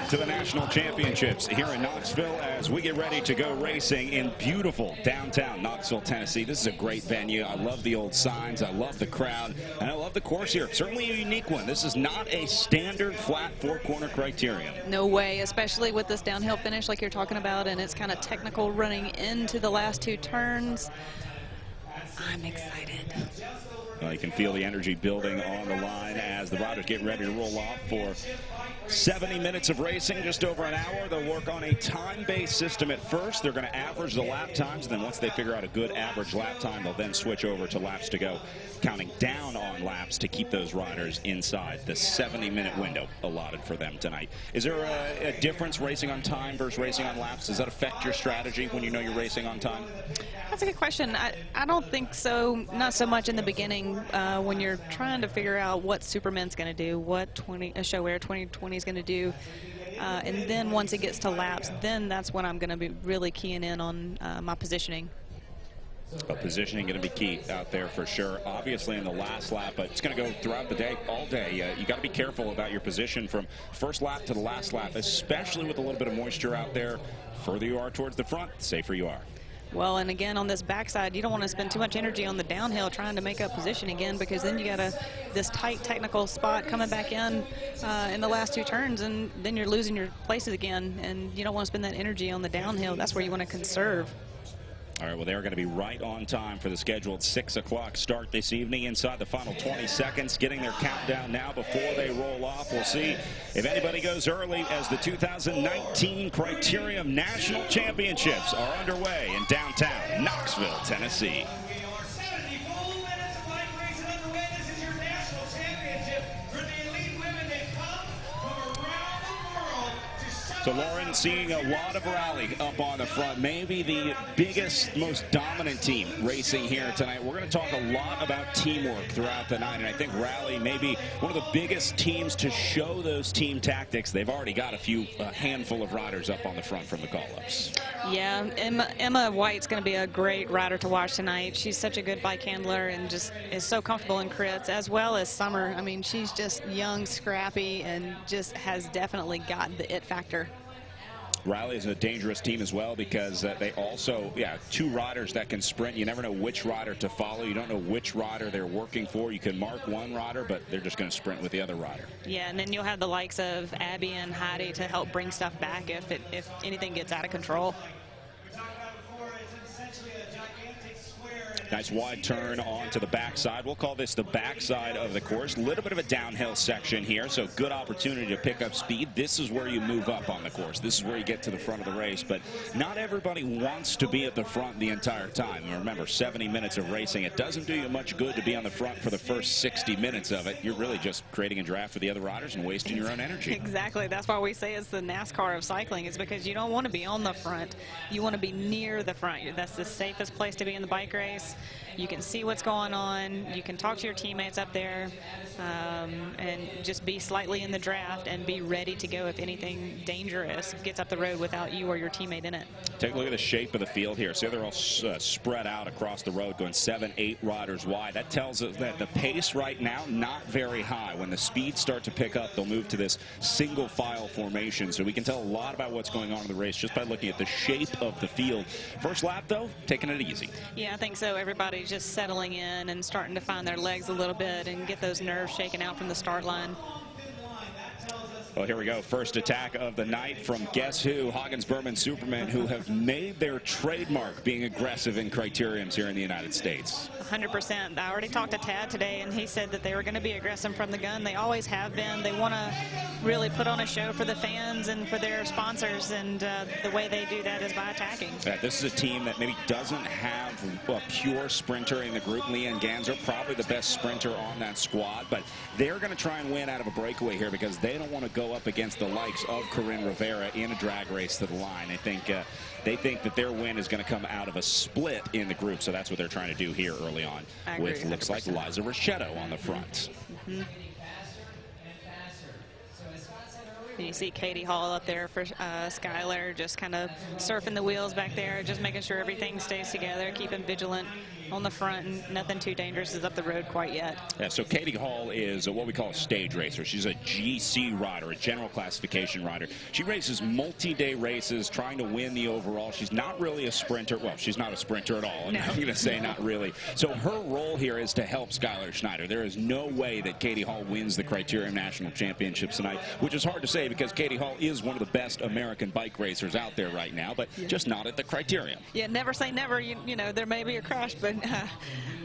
to the National Championships here in Knoxville as we get ready to go racing in beautiful downtown Knoxville, Tennessee. This is a great venue. I love the old signs. I love the crowd. And I love the course here. Certainly a unique one. This is not a standard flat four-corner Criterium. No way, especially with this downhill finish like you're talking about, and it's kind of technical running into the last two turns. I'm excited. You can feel the energy building on the line as the riders get ready to roll off for 70 minutes of racing, just over an hour. They'll work on a time-based system at first. They're going to average the lap times, and then once they figure out a good average lap time, they'll then switch over to laps to go, counting down on laps to keep those riders inside the 70-minute window allotted for them tonight. Is there a difference racing on time versus racing on laps? Does that affect your strategy when you know you're racing on time? That's a good question. I don't think so. Not so much in the beginning when you're trying to figure out what Superman's going to do, what a Sho-Air 2020 is going to do. And then once it gets to laps, then that's when I'm going to be really keying in on my positioning. Positioning going to be key out there for sure. Obviously in the last lap, but it's going to go throughout the day, all day. You got to be careful about your position from first lap to the last lap, especially with a little bit of moisture out there. Further you are towards the front, the safer you are. Well, and again, on this backside, you don't want to spend too much energy on the downhill trying to make up position again, because then you got this tight technical spot coming back in the last two turns, and then you're losing your places again, and you don't want to spend that energy on the downhill. That's where you want to conserve. All right, well, they're going to be right on time for the scheduled 6 o'clock start this evening inside the final 20 seconds, getting their countdown now before they roll off. We'll see if anybody goes early as the 2019 Criterium National Championships are underway in downtown Knoxville, Tennessee. So Lauren, seeing a lot of rally up on the front, maybe the biggest, most dominant team racing here tonight. We're going to talk a lot about teamwork throughout the night, and I think Rally may be one of the biggest teams to show those team tactics. They've already got a handful of riders up on the front from the call-ups. Yeah, Emma White's going to be a great rider to watch tonight. She's such a good bike handler and just is so comfortable in crits, as well as Summer. I mean, she's just young, scrappy, and just has definitely got the it factor. Riley is a dangerous team as well because they also, two riders that can sprint. You never know which rider to follow. You don't know which rider they're working for. You can mark one rider, but they're just going to sprint with the other rider. Yeah, and then you'll have the likes of Abby and Heidi to help bring stuff back if anything gets out of control. Nice wide turn onto the backside. We'll call this the backside of the course. A little bit of a downhill section here, so good opportunity to pick up speed. This is where you move up on the course. This is where you get to the front of the race, but not everybody wants to be at the front the entire time. And remember, 70 minutes of racing. It doesn't do you much good to be on the front for the first 60 minutes of it. You're really just creating a draft for the other riders and wasting your own energy. Exactly. That's why we say it's the NASCAR of cycling. It's because you don't want to be on the front. You want to be near the front. That's the safest place to be in the bike race. You can see what's going on. You can talk to your teammates up there and just be slightly in the draft and be ready to go if anything dangerous gets up the road without you or your teammate in it. Take a look at the shape of the field here. See, they're all spread out across the road, going 7, 8 riders wide. That tells us that the pace right now, not very high. When the speeds start to pick up, they'll move to this single file formation. So we can tell a lot about what's going on in the race just by looking at the shape of the field. First lap, though, taking it easy. Yeah, I think so. Everybody's just settling in and starting to find their legs a little bit and get those nerves shaken out from the start line. Well, here we go. First attack of the night from guess who? Hagens, Berman, Superman, who have made their trademark being aggressive in Criteriums here in the United States. 100%. I already talked to Tad today, and he said that they were going to be aggressive from the gun. They always have been. They want to really put on a show for the fans and for their sponsors, and the way they do that is by attacking. This is a team that maybe doesn't have a pure sprinter in the group. Leanne Ganser, probably the best sprinter on that squad, but they're going to try and win out of a breakaway here because they don't want to go up against the likes of Corinne Rivera in a drag race to the line. They think that their win is going to come out of a split in the group, so that's what they're trying to do here early on with, looks like, Liza Ricciotto on the front. Mm-hmm. And you see Katie Hall up there for Skylar, just kind of surfing the wheels back there, just making sure everything stays together, keeping vigilant on the front, and nothing too dangerous is up the road quite yet. Yeah, so Katie Hall is what we call a stage racer. She's a GC rider, a general classification rider. She races multi-day races trying to win the overall. She's not really a sprinter. Well, she's not a sprinter at all. No. I'm going to say not really. So her role here is to help Skylar Schneider. There is no way that Katie Hall wins the Criterium National Championships tonight, which is hard to say because Katie Hall is one of the best American bike racers out there right now, but just not at the Criterium. Yeah, never say never. You know, there may be a crash, but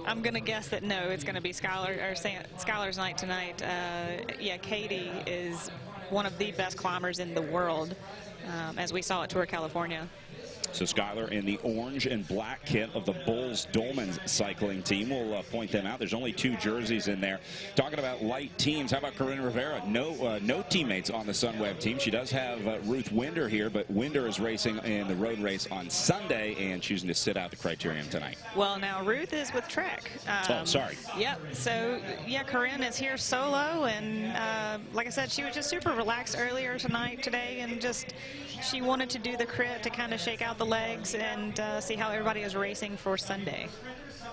I'm going to guess that no, it's going to be Skylar's night tonight. Yeah, Katie is one of the best climbers in the world, as we saw at Tour California. So Skylar in the orange and black kit of the Boels-Dolman cycling team. We'll point them out. There's only 2 jerseys in there. Talking about light teams, how about Corinne Rivera? No teammates on the Sunweb team. She does have Ruth Winder here, but Winder is racing in the road race on Sunday and choosing to sit out the Criterium tonight. Well, now Ruth is with Trek. Oh, sorry. Yep. So, yeah, Corinne is here solo, and like I said, she was just super relaxed earlier today, and just she wanted to do the crit to kind of shake out the legs and see how everybody is racing for Sunday.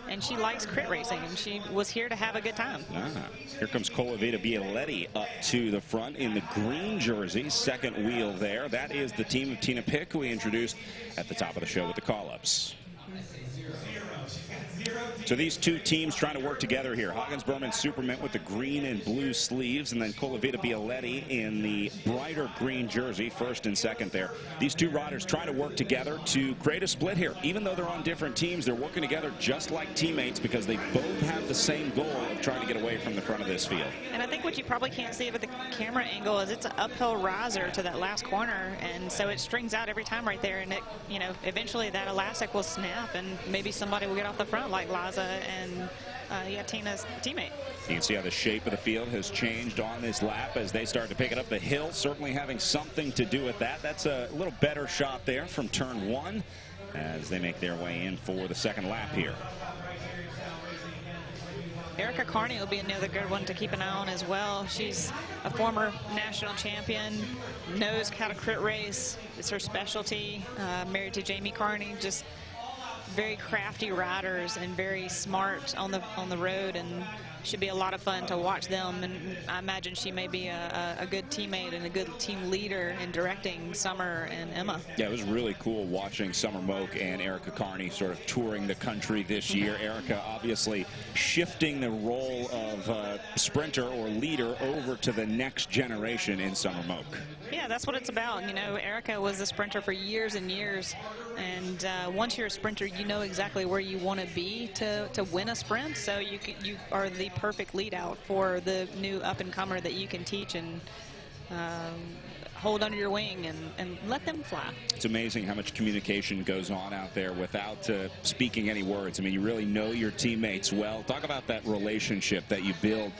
And she likes crit racing, and she was here to have a good time. Here comes Elevate-KHS up to the front in the green jersey, second wheel there. That is the team of Tina Pick, who we introduced at the top of the show with the call-ups. So these 2 teams trying to work together here. Hagens-Berman Supermint with the green and blue sleeves, and then Colavita-Bialetti in the brighter green jersey, first and second there. These 2 riders trying to work together to create a split here. Even though they're on different teams, they're working together just like teammates because they both have the same goal of trying to get away from the front of this field. And I think what you probably can't see with the camera angle is it's an uphill riser to that last corner, and so it strings out every time right there, and it, you know, eventually that elastic will snap, and maybe somebody will get off the front like Liza and yeah, Tina's teammate. You can see how the shape of the field has changed on this lap as they start to pick it up the hill, certainly having something to do with that. That's a little better shot there from turn 1 as they make their way in for the second lap here. Erica Carney will be another good one to keep an eye on as well. She's a former national champion, knows how to crit race. It's her specialty. Married to Jamie Carney, just very crafty riders and very smart on the road, and should be a lot of fun to watch them. And I imagine she may be a good teammate and a good team leader in directing Summer and Emma. Yeah, it was really cool watching Summer Moak and Erica Carney sort of touring the country this year. Erica obviously shifting the role of sprinter or leader over to the next generation in Summer Moak. Yeah, that's what it's about. You know, Erica was a sprinter for years and years, and once you're a sprinter, you know exactly where you want to be to win a sprint. So you are the perfect lead out for the new up-and-comer that you can teach and hold under your wing and let them fly. It's amazing how much communication goes on out there without speaking any words. I mean, you really know your teammates well. Talk about that relationship that you build.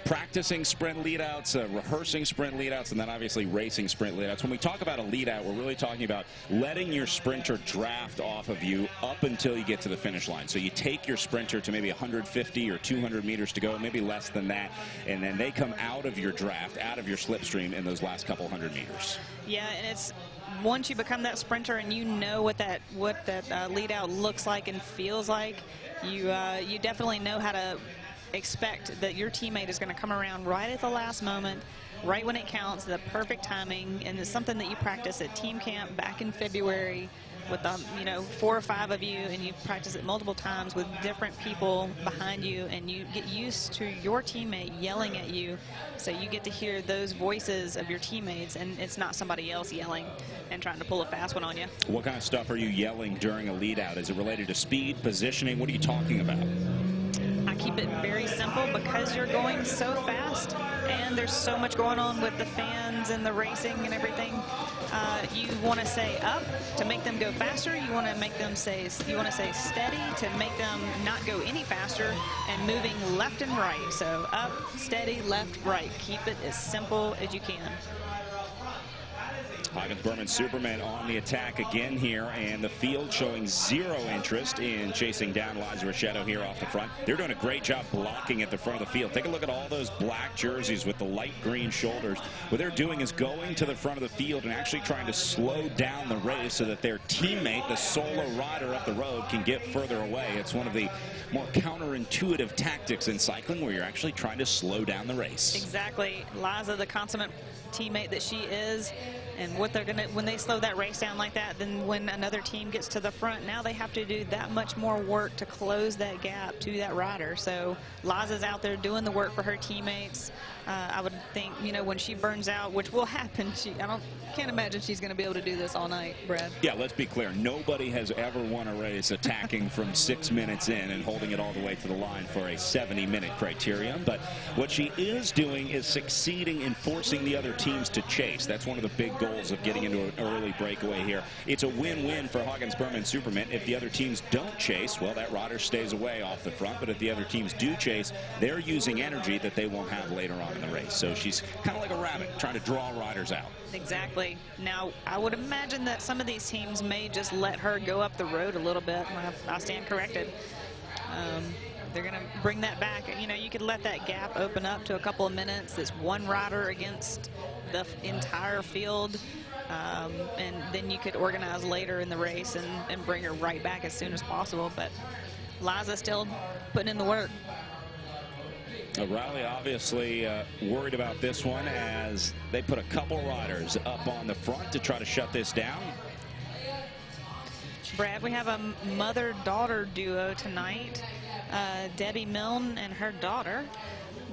Practicing sprint leadouts, rehearsing sprint leadouts, and then obviously racing sprint leadouts. When we talk about a leadout, we're really talking about letting your sprinter draft off of you up until you get to the finish line. So you take your sprinter to maybe 150 or 200 meters to go, maybe less than that, and then they come out of your draft, out of your slipstream in those last couple hundred meters. Yeah, and it's once you become that sprinter and you know what that lead out looks like and feels like, you definitely know how to expect that your teammate is going to come around right at the last moment, right when it counts, the perfect timing, and it's something that you practice at team camp back in February with 4 or 5 of you, and you practice it multiple times with different people behind you, and you get used to your teammate yelling at you, so you get to hear those voices of your teammates, and it's not somebody else yelling and trying to pull a fast one on you. What kind of stuff are you yelling during a lead out? Is it related to speed, positioning? What are you talking about? I keep it very simple because you're going so fast and there's so much going on with the fans and the racing and everything. You want to say up to make them go faster. You want to say steady to make them not go any faster, and moving left and right. So up, steady, left, right. Keep it as simple as you can. Huggins-Berman Superman on the attack again here, and the field showing zero interest in chasing down Liza Ricciotto here off the front. They're doing a great job blocking at the front of the field. Take a look at all those black jerseys with the light green shoulders. What they're doing is going to the front of the field and actually trying to slow down the race so that their teammate, the solo rider up the road, can get further away. It's one of the more counterintuitive tactics in cycling where you're actually trying to slow down the race. Exactly. Liza, the consummate teammate that she is, and what they're gonna, when they slow that race down like that, then when another team gets to the front, now they have to do that much more work to close that gap to that rider. So Liza's out there doing the work for her teammates. I would think, you know, when she burns out, which will happen, can't imagine she's going to be able to do this all night, Brad. Yeah, let's be clear. Nobody has ever won a race attacking from 6 minutes in and holding it all the way to the line for a 70-minute criterium. But what she is doing is succeeding in forcing the other teams to chase. That's one of the big goals of getting into an early breakaway here. It's a win-win for Huggins-Berman Superman. If the other teams don't chase, well, that rider stays away off the front. But if the other teams do chase, they're using energy that they won't have later on in the race. So she's kind of like a rabbit trying to draw riders out. Exactly. Now, I would imagine that some of these teams may just let her go up the road a little bit. I stand corrected. They're going to bring that back. You know, you could let that gap open up to a couple of minutes. It's one rider against the entire field. And then you could organize later in the race and bring her right back as soon as possible. But Liza still putting in the work. Riley obviously worried about this one as they put a couple riders up on the front to try to shut this down. Brad, we have a mother-daughter duo tonight. Debbie Milne and her daughter.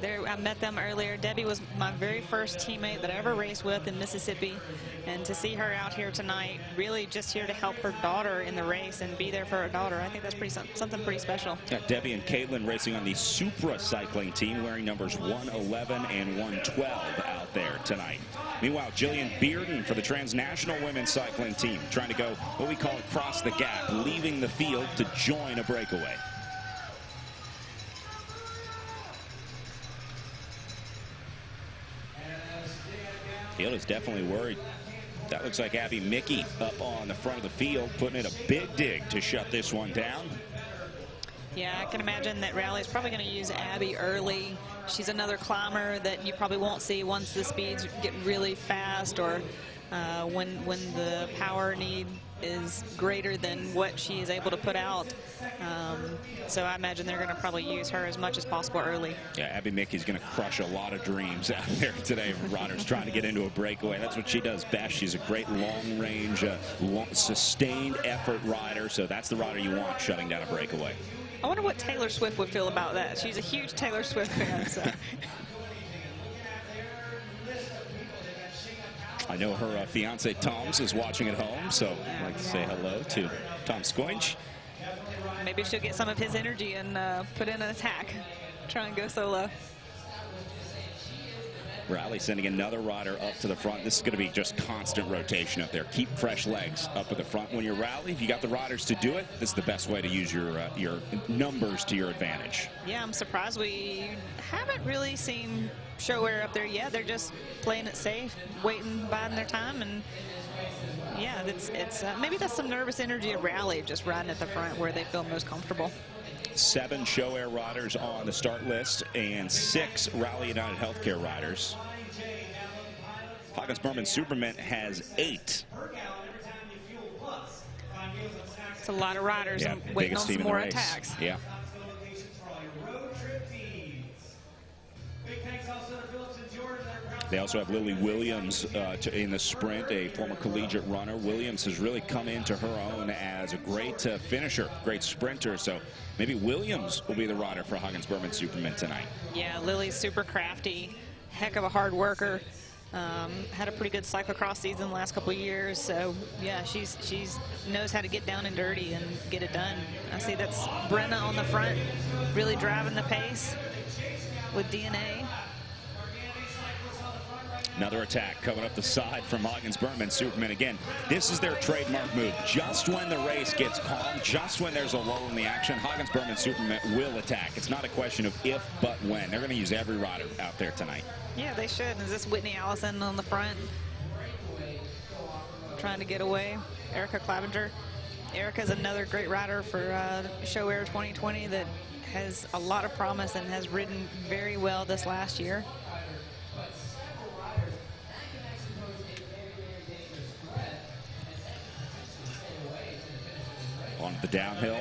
I met them earlier. Debbie was my very first teammate that I ever raced with in Mississippi. And to see her out here tonight, really just here to help her daughter in the race and be there for her daughter, I think that's something pretty special. Yeah, Debbie and Caitlin racing on the Supra cycling team, wearing numbers 111 and 112 out there tonight. Meanwhile, Jillian Bearden for the transnational women's cycling team, trying to go what we call across the gap, leaving the field to join a breakaway. Field is definitely worried. That looks like Abby Mickey up on the front of the field, putting in a big dig to shut this one down. Yeah, I can imagine that Rally's probably going to use Abby early. She's another climber that you probably won't see once the speeds get really fast, or when the power need is greater than what she is able to put out. So I imagine they're going to probably use her as much as possible early. Yeah, Abby Mickey's going to crush a lot of dreams out there today. Riders trying to get into a breakaway. That's what she does best. She's a great long-range, sustained effort rider. So that's the rider you want shutting down a breakaway. I wonder what Taylor Swift would feel about that. She's a huge Taylor Swift fan. So. I know her fiance Tom's is watching at home, so I'd like to say hello to Tom Scoinch. Maybe she'll get some of his energy and put in an attack. Try and go solo. Rally sending another rider up to the front. This is going to be just constant rotation up there. Keep fresh legs up at the front. When you're Rally, if you got the riders to do it, this is the best way to use your numbers to your advantage. Yeah, I'm surprised we haven't really seen Sho-Air up there yet. They're just playing it safe, waiting, biding their time, and yeah, it's maybe that's some nervous energy of Rally, just riding at the front where they feel most comfortable. 7 Sho-Air riders on the start list and 6 Rally United Healthcare riders. Huggins-Berman Superman has 8. It's a lot of riders and waiting on some more attacks. Yeah. They also have Lily Williams in the sprint, a former collegiate runner. Williams has really come into her own as a great finisher, great sprinter. So maybe Williams will be the rider for Huggins-Berman Superman tonight. Yeah, Lily's super crafty, heck of a hard worker. Had a pretty good cyclocross season the last couple of years. So yeah, she's knows how to get down and dirty and get it done. I see that's Brenna on the front, really driving the pace with DNA. Another attack coming up the side from Huggins-Berman Superman. Again, this is their trademark move. Just when the race gets calm, just when there's a lull in the action, Huggins-Berman Superman will attack. It's not a question of if, but when. They're going to use every rider out there tonight. Yeah, they should. Is this Whitney Allison on the front? trying to get away. Erica Clavenger. Erica's another great rider for Sho-Air 2020 that has a lot of promise and has ridden very well this last year. On the downhill.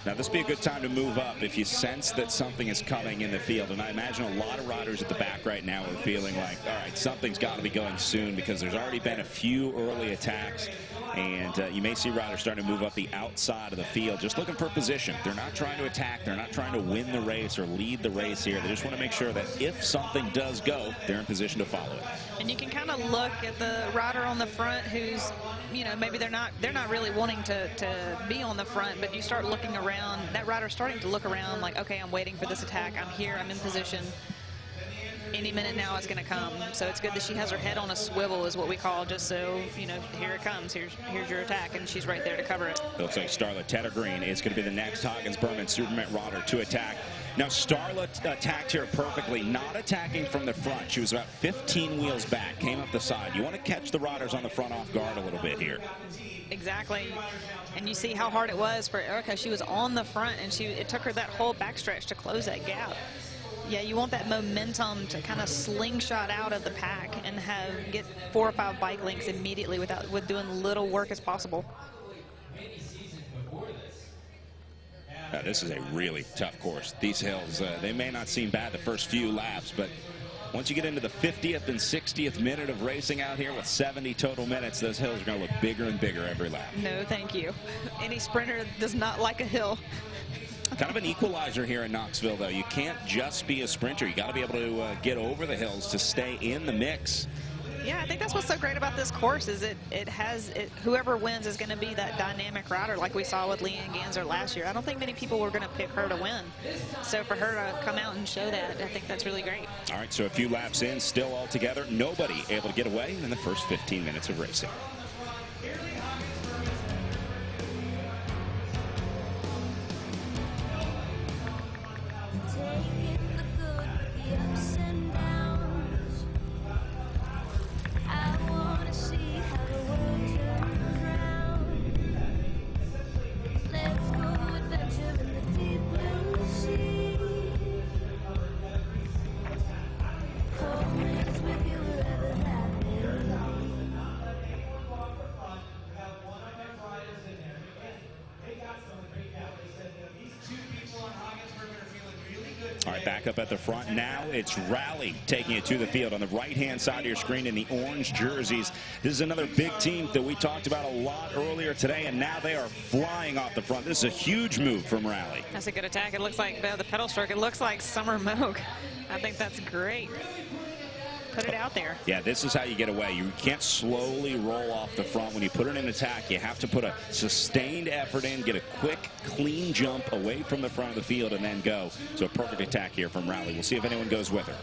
Now, this would be a good time to move up if you sense that something is coming in the field. And I imagine a lot of riders at the back right now are feeling like, all right, something's got to be going soon, because there's already been a few early attacks. And you may see riders starting to move up the outside of the field, just looking for position. They're not trying to attack. They're not trying to win the race or lead the race here. They just want to make sure that if something does go, they're in position to follow it. And you can kind of look at the rider on the front who's, you know, maybe they're not really wanting to be on the front, but you start looking around. That rider's starting to look around like, okay, I'm waiting for this attack. I'm here. I'm in position. Any minute now it's going to come. So it's good that she has her head on a swivel, is what we call, just so, you know, here it comes. Here's your attack, and she's right there to cover it. It looks like Starla Tedder-Green is going to be the next Huggins-Berman Superman rider to attack. Now, Starla attacked here perfectly, not attacking from the front. She was about 15 wheels back, came up the side. You want to catch the riders on the front off guard a little bit here. Exactly. And you see how hard it was for Erica. She was on the front, and it took her that whole backstretch to close that gap. Yeah, you want that momentum to kind of slingshot out of the pack and get 4 or 5 bike lengths immediately with doing little work as possible. This is a really tough course. These hills, they may not seem bad the first few laps, but once you get into the 50th and 60th minute of racing out here with 70 total minutes, those hills are going to look bigger and bigger every lap. No, thank you. Any sprinter does not like a hill. Kind of an equalizer here in Knoxville, though. You can't just be a sprinter. You got to be able to get over the hills to stay in the mix. Yeah, I think that's what's so great about this course is whoever wins is going to be that dynamic rider like we saw with Leanne Ganser last year. I don't think many people were going to pick her to win. So for her to come out and show that, I think that's really great. All right, so a few laps in, still all together. Nobody able to get away in the first 15 minutes of racing. All right, back up at the front. Now it's Rally taking it to the field on the right-hand side of your screen in the orange jerseys. This is another big team that we talked about a lot earlier today, and now they are flying off the front. This is a huge move from Rally. That's a good attack. It looks like the pedal stroke. It looks like Summer Moog. I think that's great. Put it out there. Yeah, this is how you get away. You can't slowly roll off the front. When you put it in attack, you have to put a sustained effort in, get a quick, clean jump away from the front of the field, and then go. So a perfect attack here from Rally. We'll see if anyone goes with her.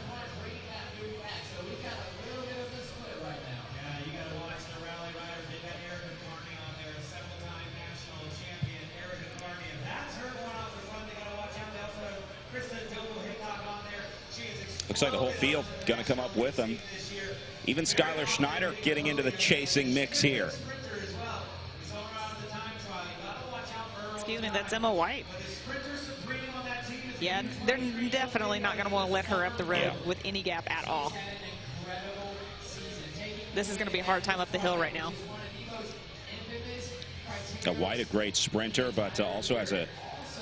Looks like the whole field going to come up with them. Even Skylar Schneider getting into the chasing mix here. Excuse me, that's Emma White. Yeah, they're definitely not going to want to let her up the road with any gap at all. This is going to be a hard time up the hill right now. White, a great sprinter, but also has a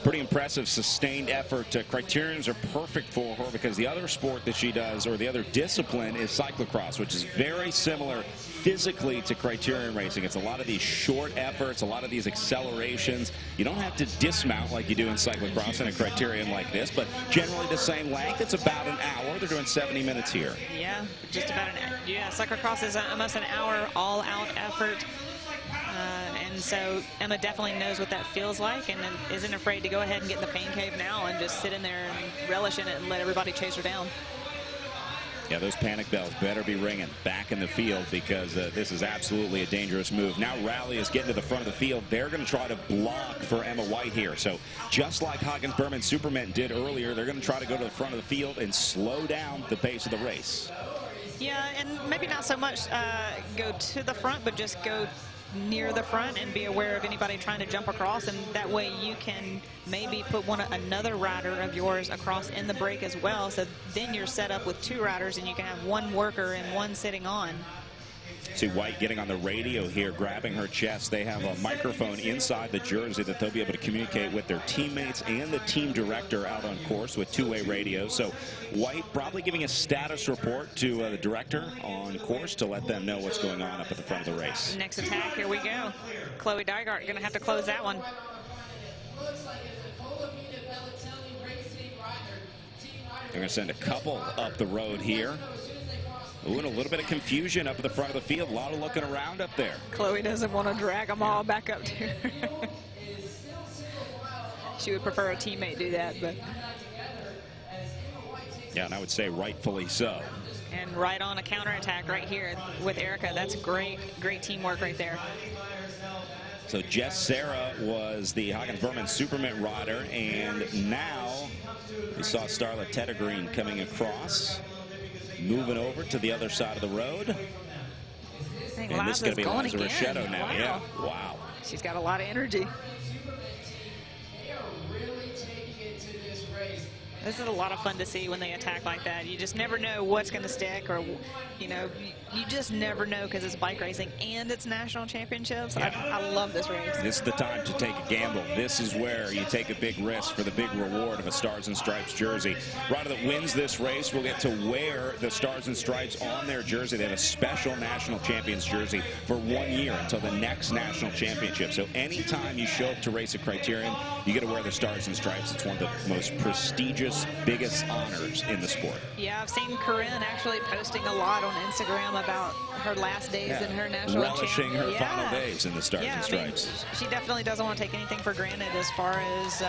pretty impressive sustained effort. Criteriums are perfect for her because the other sport that she does, or the other discipline, is cyclocross, which is very similar physically to Criterium racing. It's a lot of these short efforts, a lot of these accelerations. You don't have to dismount like you do in cyclocross in a Criterium like this, but generally the same length. It's about an hour. They're doing 70 minutes here. Yeah, just about an hour. Yeah, cyclocross is almost an hour all-out effort. And so Emma definitely knows what that feels like and isn't afraid to go ahead and get in the pain cave now and just sit in there and relish in it and let everybody chase her down. Yeah, those panic bells better be ringing back in the field because this is absolutely a dangerous move. Now Rally is getting to the front of the field. They're going to try to block for Emma White here. So just like Huggins-Berman Superman did earlier, they're going to try to go to the front of the field and slow down the pace of the race. Yeah, and maybe not so much go to the front, but just go near the front and be aware of anybody trying to jump across, and that way you can maybe put another rider of yours across in the break as well, so then you're set up with 2 riders and you can have 1 worker and 1 sitting on. See White getting on the radio here, grabbing her chest. They have a microphone inside the jersey that they'll be able to communicate with their teammates and the team director out on course with 2-way radio. So White probably giving a status report to the director on course to let them know what's going on up at the front of the race. Next attack, here we go. Chloe Dygart going to have to close that one. They're going to send a couple up the road here. Ooh, and a little bit of confusion up at the front of the field. A lot of looking around up there. Chloe doesn't want to drag them all back up to her. She would prefer a teammate do that, but. Yeah, and I would say rightfully so. And right on a counterattack right here with Erica. That's great teamwork right there. So Jess Sarah was the Hagens-Berman Superman rider, and now we saw Starla Teddergreen coming across. Moving over to the other side of the road. And this is going to be Liza Ricciotto now. Wow. Yeah, wow. She's got a lot of energy. This is a lot of fun to see when they attack like that. You just never know what's going to stick, or, you know, you just never know because it's bike racing and it's national championships. Yeah. I love this race. This is the time to take a gamble. This is where you take a big risk for the big reward of a Stars and Stripes jersey. Rider that wins this race will get to wear the Stars and Stripes on their jersey. They have a special national champions jersey for 1 year until the next national championship. So anytime you show up to race at Criterium, you get to wear the Stars and Stripes. It's one of the most prestigious, biggest honors in the sport. Yeah, I've seen Corinne actually posting a lot on Instagram about her last days in her national relishing her final days in the Stars and Stripes. I mean, she definitely doesn't want to take anything for granted as far as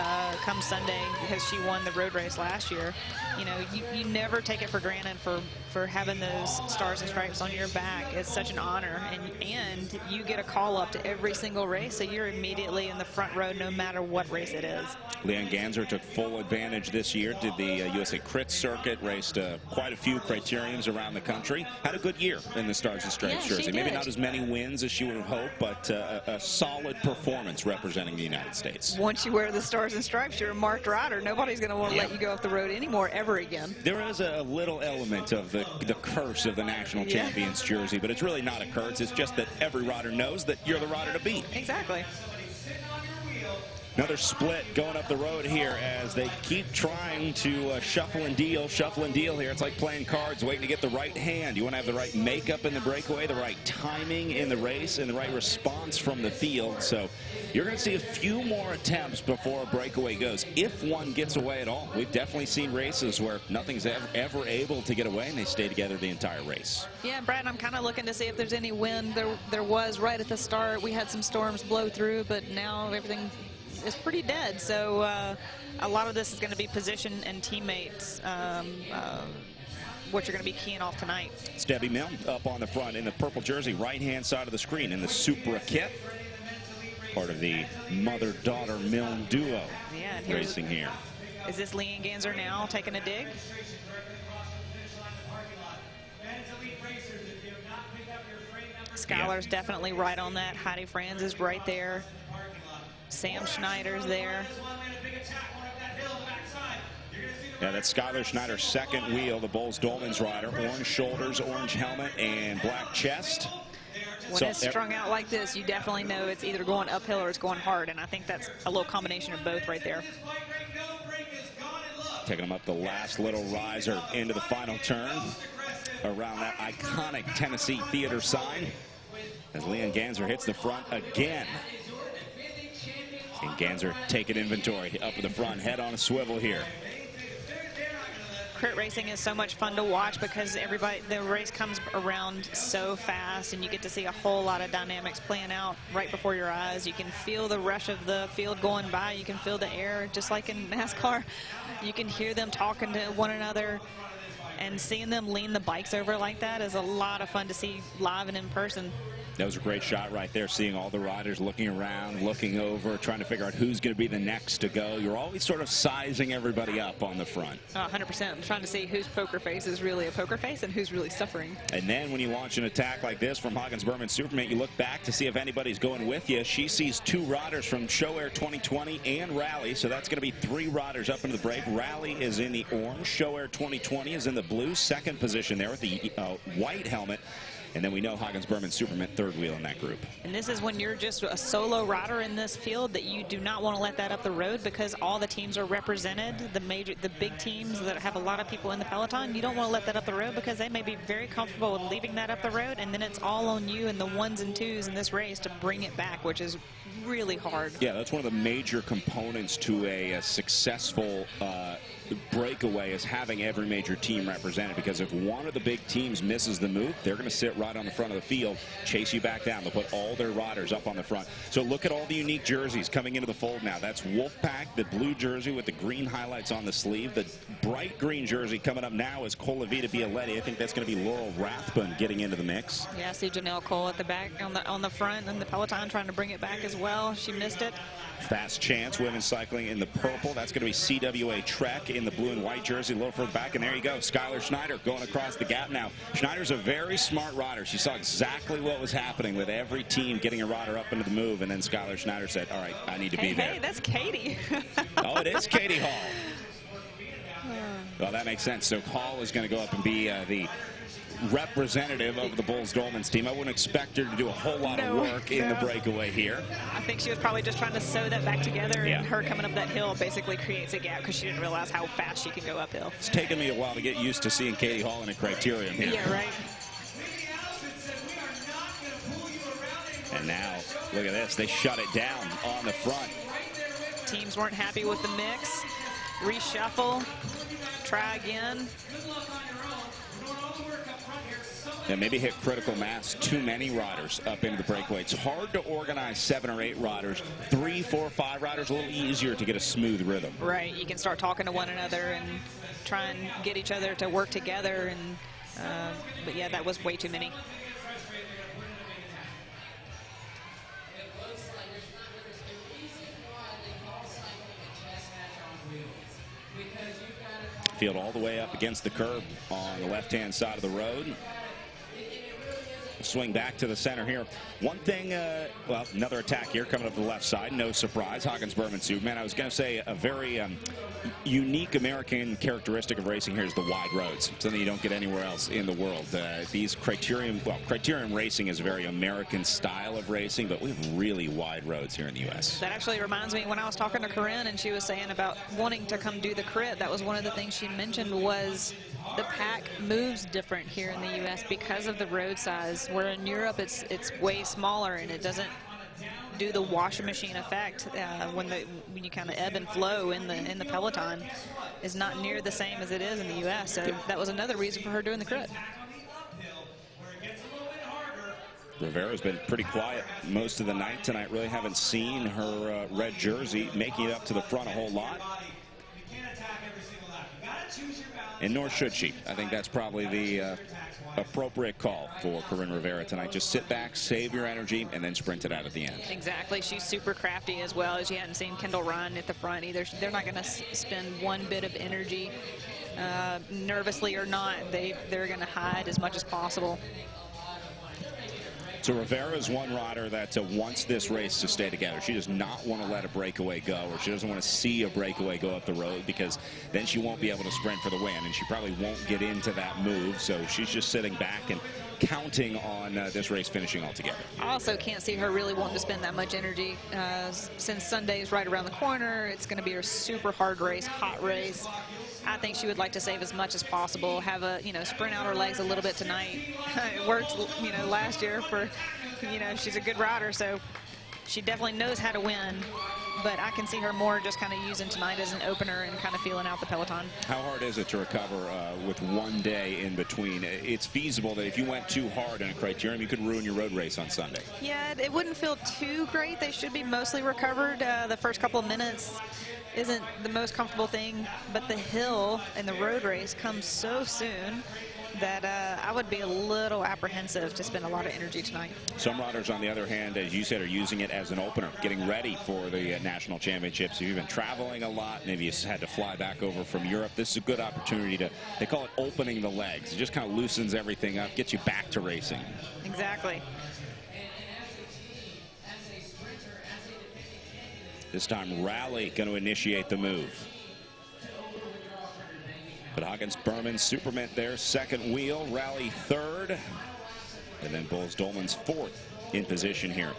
come Sunday, because she won the road race last year. You know, you never take it for granted for having those Stars and Stripes on your back. It's such an honor, and you get a call up to every single race, so you're immediately in the front row no matter what race it is. Leanne Ganser took full advantage this year, did the USA Crit circuit, raced quite a few Criteriums around the country. Had a good year in the Stars and Stripes jersey. Maybe not as many wins as she would have hoped, but a solid performance representing the United States. Once you wear the Stars and Stripes, you're a marked rider. Nobody's going to want to let you go off the road anymore ever again. There is a little element of the curse of the national champions jersey, but it's really not a curse. It's just that every rider knows that you're the rider to beat. Exactly. Another split going up the road here as they keep trying to shuffle and deal here. It's like playing cards, waiting to get the right hand. You want to have the right makeup in the breakaway, the right timing in the race, and the right response from the field. So you're going to see a few more attempts before a breakaway goes, if one gets away at all. We've definitely seen races where nothing's ever able to get away, and they stay together the entire race. Yeah, Brad, I'm kind of looking to see if there's any wind. There was right at the start. We had some storms blow through, but now everything is pretty dead, so a lot of this is going to be position and teammates, what you're going to be keying off tonight. It's Debbie Milne up on the front in the purple jersey, right-hand side of the screen in the Supra kit. Part of the mother-daughter Milne duo racing here. Is this Leanne Ganser now taking a dig? Skylar's definitely right on that. Heidi Franz is right there. Sam Schneider's there. Yeah, that's Skylar Schneider's second wheel, the Boels-Dolman's rider. Orange shoulders, orange helmet, and black chest. When it's strung out like this, you definitely know it's either going uphill or it's going hard, and I think that's a little combination of both right there. Taking them up the last little riser into the final turn around that iconic Tennessee Theater sign as Leanne Ganser hits the front again. And Ganser taking inventory up at the front, head on a swivel here. Crit racing is so much fun to watch because the race comes around so fast, and you get to see a whole lot of dynamics playing out right before your eyes. You can feel the rush of the field going by. You can feel the air, just like in NASCAR. You can hear them talking to one another. and seeing them lean the bikes over like that is a lot of fun to see live and in person. That was a great shot right there, seeing all the riders looking around, looking over, trying to figure out who's going to be the next to go. You're always sort of sizing everybody up on the front. 100%. I'm trying to see whose poker face is really a poker face and who's really suffering. And then when you launch an attack like this from Hagens-Berman Superman, you look back to see if anybody's going with you. She sees 2 riders from Sho-Air 2020 and Rally, so that's going to be 3 riders up into the break. Rally is in the orange. Sho-Air 2020 is in the blue, second position there with the white helmet. And then we know Hagens-Berman Superman third wheel in that group. And this is when you're just a solo rider in this field that you do not want to let that up the road, because all the teams are represented. The big teams that have a lot of people in the peloton, you don't want to let that up the road because they may be very comfortable with leaving that up the road, and then it's all on you and the 1s and 2s in this race to bring it back, which is really hard. Yeah, that's one of the major components to a successful breakaway, is having every major team represented, because if one of the big teams misses the move, they're going to sit right on the front of the field, chase you back down. They'll put all their riders up on the front. So look at all the unique jerseys coming into the fold now. That's Wolfpack, the blue jersey with the green highlights on the sleeve. The bright green jersey coming up now is Colavita Bialetti. I think that's going to be Laurel Rathbun getting into the mix. Yeah, I see Janelle Cole at the back on the front, and the peloton trying to bring it back as well. She missed it. Fast Chance women's cycling in the purple. That's going to be CWA Trek in the blue and white jersey, a little further back. And there you go, Skylar Schneider going across the gap now. Schneider's a very smart rider. She saw exactly what was happening with every team getting a rider up into the move, and then Skylar Schneider said, all right, I need to be there. Hey, that's Katie. Oh, it is Katie Hall. Well, that makes sense. So Hall is going to go up and be the representative of the Boels-Dolman's team. I wouldn't expect her to do a whole lot of work in the breakaway here. I think she was probably just trying to sew that back together, and her coming up that hill basically creates a gap because she didn't realize how fast she could go uphill. It's taken me a while to get used to seeing Katie Hall in a Criterium here. Yeah, right. And now, look at this. They shut it down on the front. Teams weren't happy with the mix. Reshuffle. Try again. And maybe hit critical mass. Too many riders up into the breakaway. It's hard to organize 7 or 8 riders. 3, 4, 5 riders, a little easier to get a smooth rhythm. Right. You can start talking to one another and try and get each other to work together. And but yeah, that was way too many. Field all the way up against the curb on the left-hand side of the road. Swing back to the center here. One thing, well, another attack here coming up the left side. No surprise, Hagens-Berman Superman. I was going to say a very unique American characteristic of racing here is the wide roads. Something you don't get anywhere else in the world. These Criterium racing is a very American style of racing, but we have really wide roads here in the U.S. That actually reminds me, when I was talking to Corinne and she was saying about wanting to come do the crit, that was one of the things she mentioned was the pack moves different here in the U.S. because of the road size, where in Europe it's way smaller and it doesn't do the washing machine effect when you kind of ebb and flow in the peloton is not near the same as it is in the U.S. So that was another reason for her doing the crit. Rivera's been pretty quiet most of the night tonight. Really haven't seen her red jersey making it up to the front a whole lot. And nor should she. I think that's probably the appropriate call for Corinne Rivera tonight. Just sit back, save your energy, and then sprint it out at the end. Exactly. She's super crafty as well. As you hadn't seen Kendall Ryan at the front either. They're not going to spend one bit of energy, nervously or not. They're going to hide as much as possible. So Rivera is one rider that wants this race to stay together. She does not want to let a breakaway go, or she doesn't want to see a breakaway go up the road, because then she won't be able to sprint for the win, and she probably won't get into that move. So she's just sitting back and counting on this race finishing altogether. I also can't see her really wanting to spend that much energy since Sunday's right around the corner. It's going to be a super hard race, hot race. I think she would like to save as much as possible, have a, sprint out her legs a little bit tonight. It worked, last year for, she's a good rider, so she definitely knows how to win. But I can see her more just kind of using tonight as an opener and kind of feeling out the peloton. How hard is it to recover with one day in between? It's feasible that if you went too hard in a Criterium, you could ruin your road race on Sunday. Yeah, it wouldn't feel too great. They should be mostly recovered the first couple of minutes. isn't the most comfortable thing, but the hill and the road race comes so soon that I would be a little apprehensive to spend a lot of energy tonight. Some riders, on the other hand, as you said, are using it as an opener, getting ready for the national championships. If you've been traveling a lot, maybe you had to fly back over from Europe, this is a good opportunity to, they call it opening the legs. It just kind of loosens everything up, gets you back to racing. Exactly. This time, Rally going to initiate the move. But Boels-Dolman, Superman there, second wheel, Rally third, and then Boels-Dolman's fourth in position here.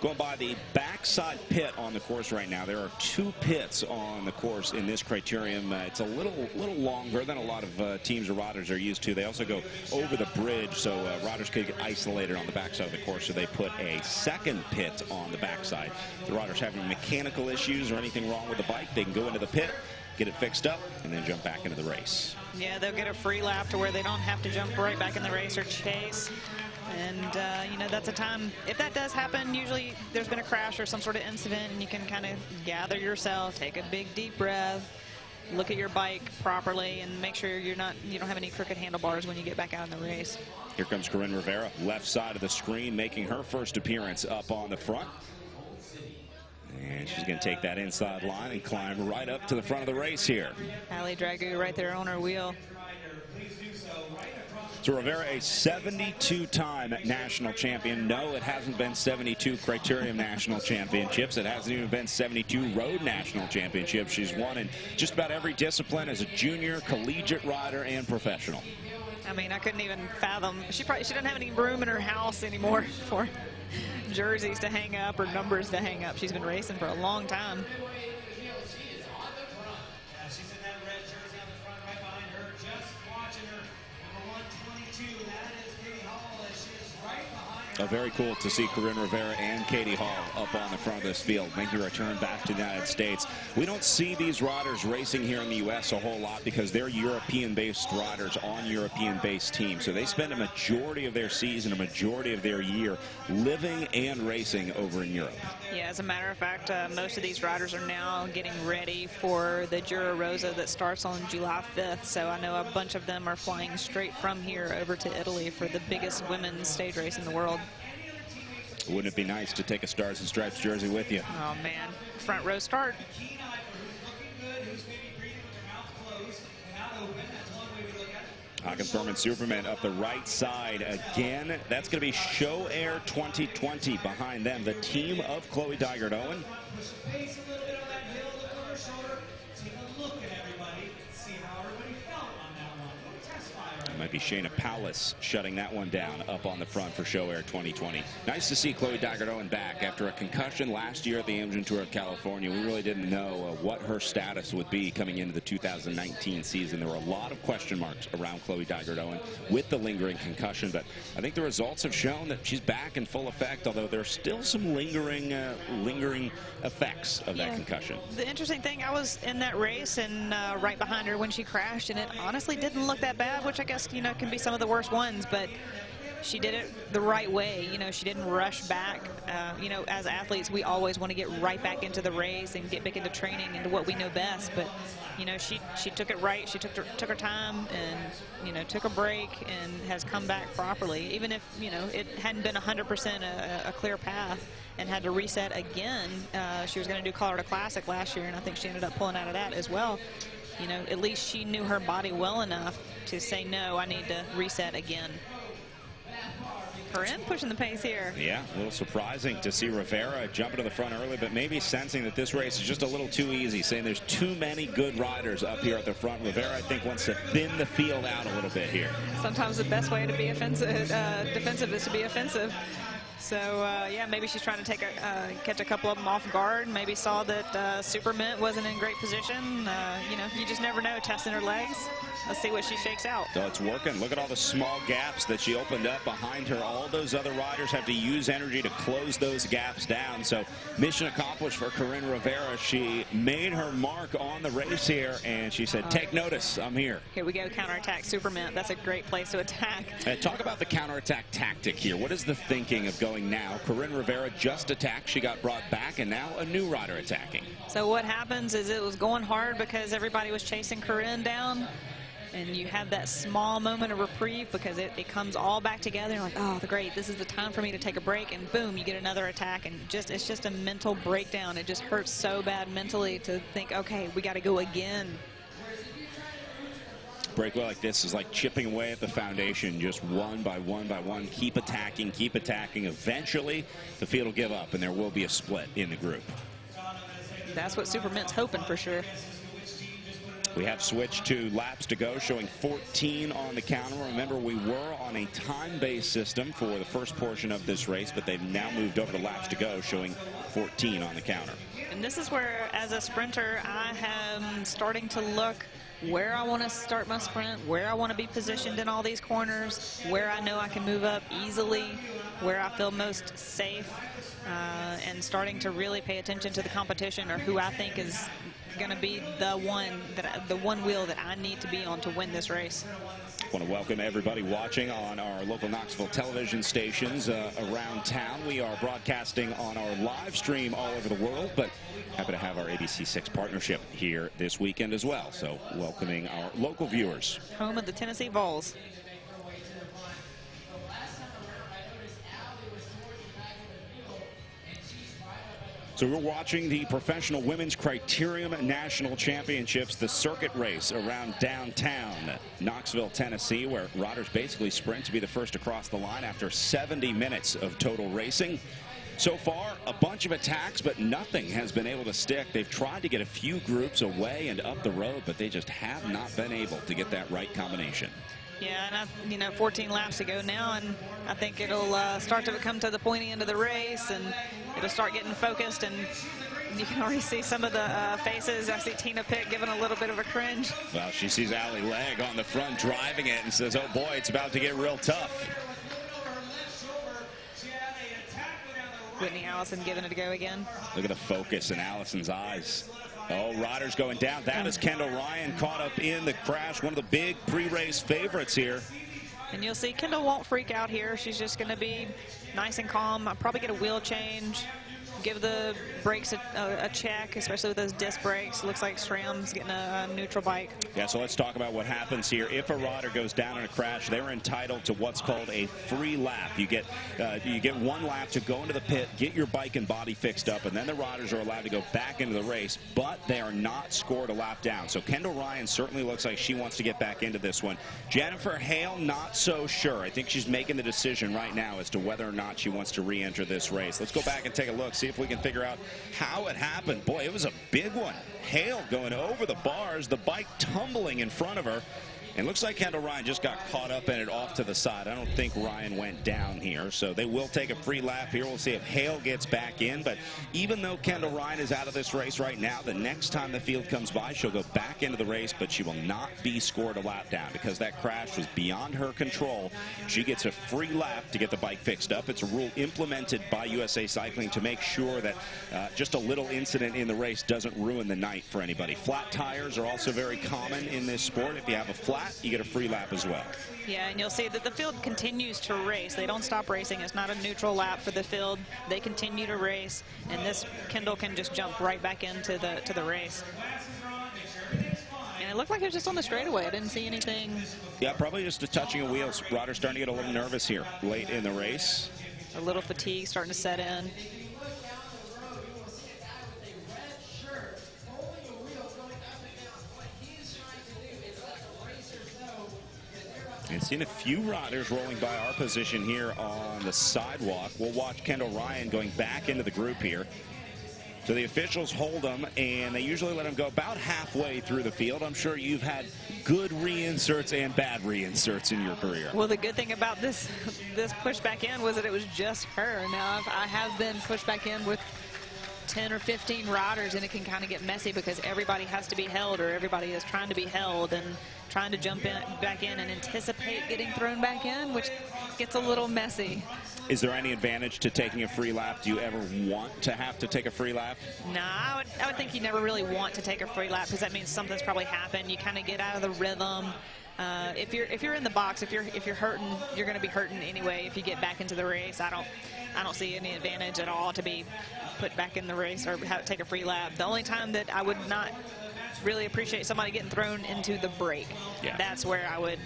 Going by the backside pit on the course right now. There are 2 pits on the course in this Criterium. It's a little longer than a lot of teams or riders are used to. They also go over the bridge, so riders could get isolated on the backside of the course, so they put a second pit on the backside. If the riders having mechanical issues or anything wrong with the bike, they can go into the pit, get it fixed up, and then jump back into the race. Yeah, they'll get a free lap to where they don't have to jump right back in the race or chase. And, you know, that's a time, if that does happen, usually there's been a crash or some sort of incident, and you can kind of gather yourself, take a big deep breath, look at your bike properly, and make sure you don't have any crooked handlebars when you get back out in the race. Here comes Corinne Rivera, left side of the screen, making her first appearance up on the front. And she's going to take that inside line and climb right up to the front of the race here. Ali Dragoo right there on her wheel. So Rivera, a 72-time national champion. No, it hasn't been 72 Criterium national championships. It hasn't even been 72 road national championships. She's won in just about every discipline as a junior, collegiate rider, and professional. I mean, I couldn't even fathom. She doesn't have any room in her house anymore for jerseys to hang up or numbers to hang up. She's been racing for a long time. Very cool to see Corinne Rivera and Katie Hall up on the front of this field, making a return back to the United States. We don't see these riders racing here in the U.S. a whole lot because they're European-based riders on European-based teams. So they spend a majority of their season, a majority of their year living and racing over in Europe. Yeah, as a matter of fact, most of these riders are now getting ready for the Giro Rosa that starts on July 5th. So I know a bunch of them are flying straight from here over to Italy for the biggest women's stage race in the world. Wouldn't it be nice to take a Stars and Stripes jersey with you? Oh, man. Front row start. Boels-Dolman Superman up the right side again. That's going to be Sho-Air 2020 behind them, the team of Chloe Dygert-Owen. Might be Shayna Powless shutting that one down up on the front for Sho-Air 2020. Nice to see Chloe Dygert-Owen back after a concussion last year at the Amgen Tour of California. We really didn't know what her status would be coming into the 2019 season. There were a lot of question marks around Chloe Dygert-Owen with the lingering concussion, but I think the results have shown that she's back in full effect, although there's still some lingering effects of that concussion. The interesting thing, I was in that race and right behind her when she crashed, and it honestly didn't look that bad, which I guess, you know, can be some of the worst ones, but she did it the right way. You know, she didn't rush back. You know, as athletes, we always want to get right back into the race and get back into training, into what we know best. But, you know, she took it right. She took her time and, you know, took a break and has come back properly. Even if, you know, it hadn't been 100% a clear path and had to reset again. She was going to do Colorado Classic last year, and I think she ended up pulling out of that as well. You know, at least she knew her body well enough to say, no, I need to reset again. Corinne pushing the pace here. Yeah, a little surprising to see Rivera jumping to the front early, but maybe sensing that this race is just a little too easy, saying there's too many good riders up here at the front. Rivera, I think, wants to thin the field out a little bit here. Sometimes the best way to be defensive is to be offensive. So, yeah, maybe she's trying to catch a couple of them off guard. Maybe saw that Super Mint wasn't in great position. You know, you just never know, testing her legs. let's see what she shakes out. So it's working. Look at all the small gaps that she opened up behind her. All those other riders have to use energy to close those gaps down. So mission accomplished for Corinne Rivera. She made her mark on the race here, and she said, take notice, I'm here. Here we go, counterattack Superman. That's a great place to attack. Talk about the counterattack tactic here. What is the thinking of going now? Corinne Rivera just attacked. She got brought back, and now a new rider attacking. So what happens is it was going hard because everybody was chasing Corinne down. And you have that small moment of reprieve because it comes all back together. You're like, oh, great, this is the time for me to take a break. And boom, you get another attack. And it's just a mental breakdown. It just hurts so bad mentally to think, okay, we got to go again. Breakaway like this is like chipping away at the foundation, just one by one by one. Keep attacking, keep attacking. Eventually, the field will give up, and there will be a split in the group. That's what Superman's hoping for sure. We have switched to laps to go, showing 14 on the counter. Remember, we were on a time-based system for the first portion of this race, but they've now moved over to laps to go, showing 14 on the counter. And this is where, as a sprinter, I am starting to look where I want to start my sprint, where I want to be positioned in all these corners, where I know I can move up easily, where I feel most safe, and starting to really pay attention to the competition or who I think is going to be the one wheel that I need to be on to win this race. I want to welcome everybody watching on our local Knoxville television stations around town. We are broadcasting on our live stream all over the world, but happy to have our ABC6 partnership here this weekend as well. So welcoming our local viewers. Home of the Tennessee Vols. So we're watching the Professional Women's Criterium National Championships, the circuit race around downtown Knoxville, Tennessee, where riders basically sprint to be the first across the line after 70 minutes of total racing. So far, a bunch of attacks, but nothing has been able to stick. They've tried to get a few groups away and up the road, but they just have not been able to get that right combination. Yeah, and 14 laps to go now, and I think it'll start to come to the pointy end of the race, and it'll start getting focused, and you can already see some of the faces. I see Tina Pitt giving a little bit of a cringe. Well, she sees Allie Legg on the front driving it and says, oh boy, it's about to get real tough. Whitney Allison giving it a go again. Look at the focus in Allison's eyes. Oh, riders going down. That is Kendall Ryan caught up in the crash. One of the big pre-race favorites here. And you'll see Kendall won't freak out here. She's just going to be nice and calm. I'll probably get a wheel change. Give the brakes a check, especially with those disc brakes. Looks like SRAM's getting a neutral bike. Yeah, so let's talk about what happens here. If a rider goes down in a crash, they're entitled to what's called a free lap. You get one lap to go into the pit, get your bike and body fixed up, and then the riders are allowed to go back into the race, but they are not scored a lap down. So Kendall Ryan certainly looks like she wants to get back into this one. Jennifer Hale, not so sure. I think she's making the decision right now as to whether or not she wants to re-enter this race. Let's go back and take a look, see if we can figure out how it happened. Boy, it was a big one. Hale going over the bars, the bike tumbling in front of her. And looks like Kendall Ryan just got caught up in it off to the side. I don't think Ryan went down here, so they will take a free lap here. We'll see if Hale gets back in. But even though Kendall Ryan is out of this race right now, the next time the field comes by, she'll go back into the race, but she will not be scored a lap down because that crash was beyond her control. She gets a free lap to get the bike fixed up. It's a rule implemented by USA Cycling to make sure that just a little incident in the race doesn't ruin the night for anybody. Flat tires are also very common in this sport. If you have a flat, you get a free lap as well. Yeah, and you'll see that the field continues to race. They don't stop racing. It's not a neutral lap for the field. They continue to race, and this Kendall can just jump right back into the race. And it looked like it was just on the straightaway. I didn't see anything. Yeah, probably just a touching of wheels. Ryder's starting to get a little nervous here late in the race. A little fatigue starting to set in. And seeing a few riders rolling by our position here on the sidewalk. We'll watch Kendall Ryan going back into the group here. So the officials hold them, and they usually let them go about halfway through the field. I'm sure you've had good reinserts and bad reinserts in your career. Well, the good thing about this push back in was that it was just her. Now, I have been pushed back in with 10 or 15 riders, and it can kind of get messy because everybody has to be held, or everybody is trying to be held and trying to jump back in and anticipate getting thrown back in, which gets a little messy. Is there any advantage to taking a free lap? Do you ever want to have to take a free lap? No, I would think you never really want to take a free lap, because that means something's probably happened. You kind of get out of the rhythm. If you're in the box, if you're hurting, you're going to be hurting anyway. If you get back into the race, I don't see any advantage at all to be put back in the race or take a free lap. The only time that I would not really appreciate somebody getting thrown into the break, that's where I would,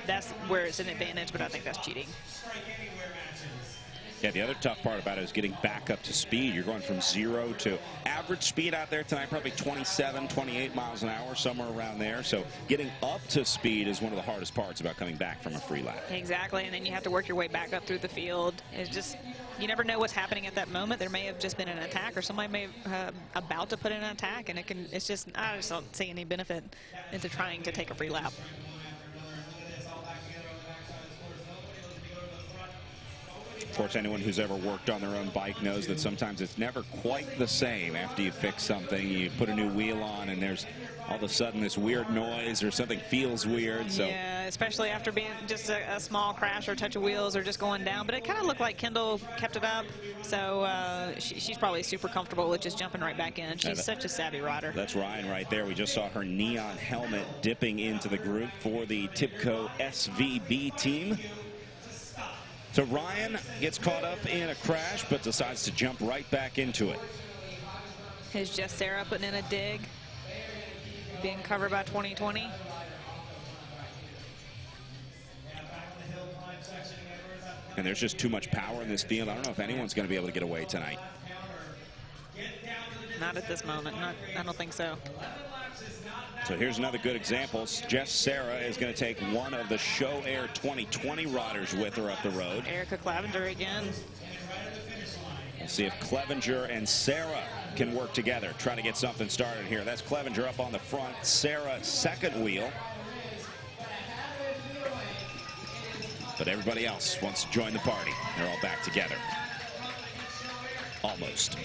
that's where it's an advantage, but I think that's cheating. Yeah, the other tough part about it is getting back up to speed. You're going from 0 to average speed out there tonight, probably 27, 28 miles an hour, somewhere around there. So getting up to speed is one of the hardest parts about coming back from a free lap. Exactly, and then you have to work your way back up through the field. It's just, you never know what's happening at that moment. There may have just been an attack, or somebody may have about to put in an attack, and I just don't see any benefit into trying to take a free lap. Of course, anyone who's ever worked on their own bike knows that sometimes it's never quite the same. After you fix something, you put a new wheel on, and there's all of a sudden this weird noise or something feels weird. So yeah, especially after being just a small crash or touch of wheels or just going down. But it kind of looked like Kendall kept it up, so she's probably super comfortable with just jumping right back in. She's such a savvy rider. That's Ryan right there. We just saw her neon helmet dipping into the group for the Tibco SVB team. So Ryan gets caught up in a crash, but decides to jump right back into it. Here's just Sarah putting in a dig, being covered by 2020. And there's just too much power in this field. I don't know if anyone's going to be able to get away tonight. Not at this moment. I don't think so. So here's another good example. Jess Sarah is going to take one of the Sho-Air 2020 riders with her up the road. Erica Clevenger again. We'll see if Clevenger and Sarah can work together, try to get something started here. That's Clevenger up on the front, Sarah second wheel. But everybody else wants to join the party. They're all back together. Almost.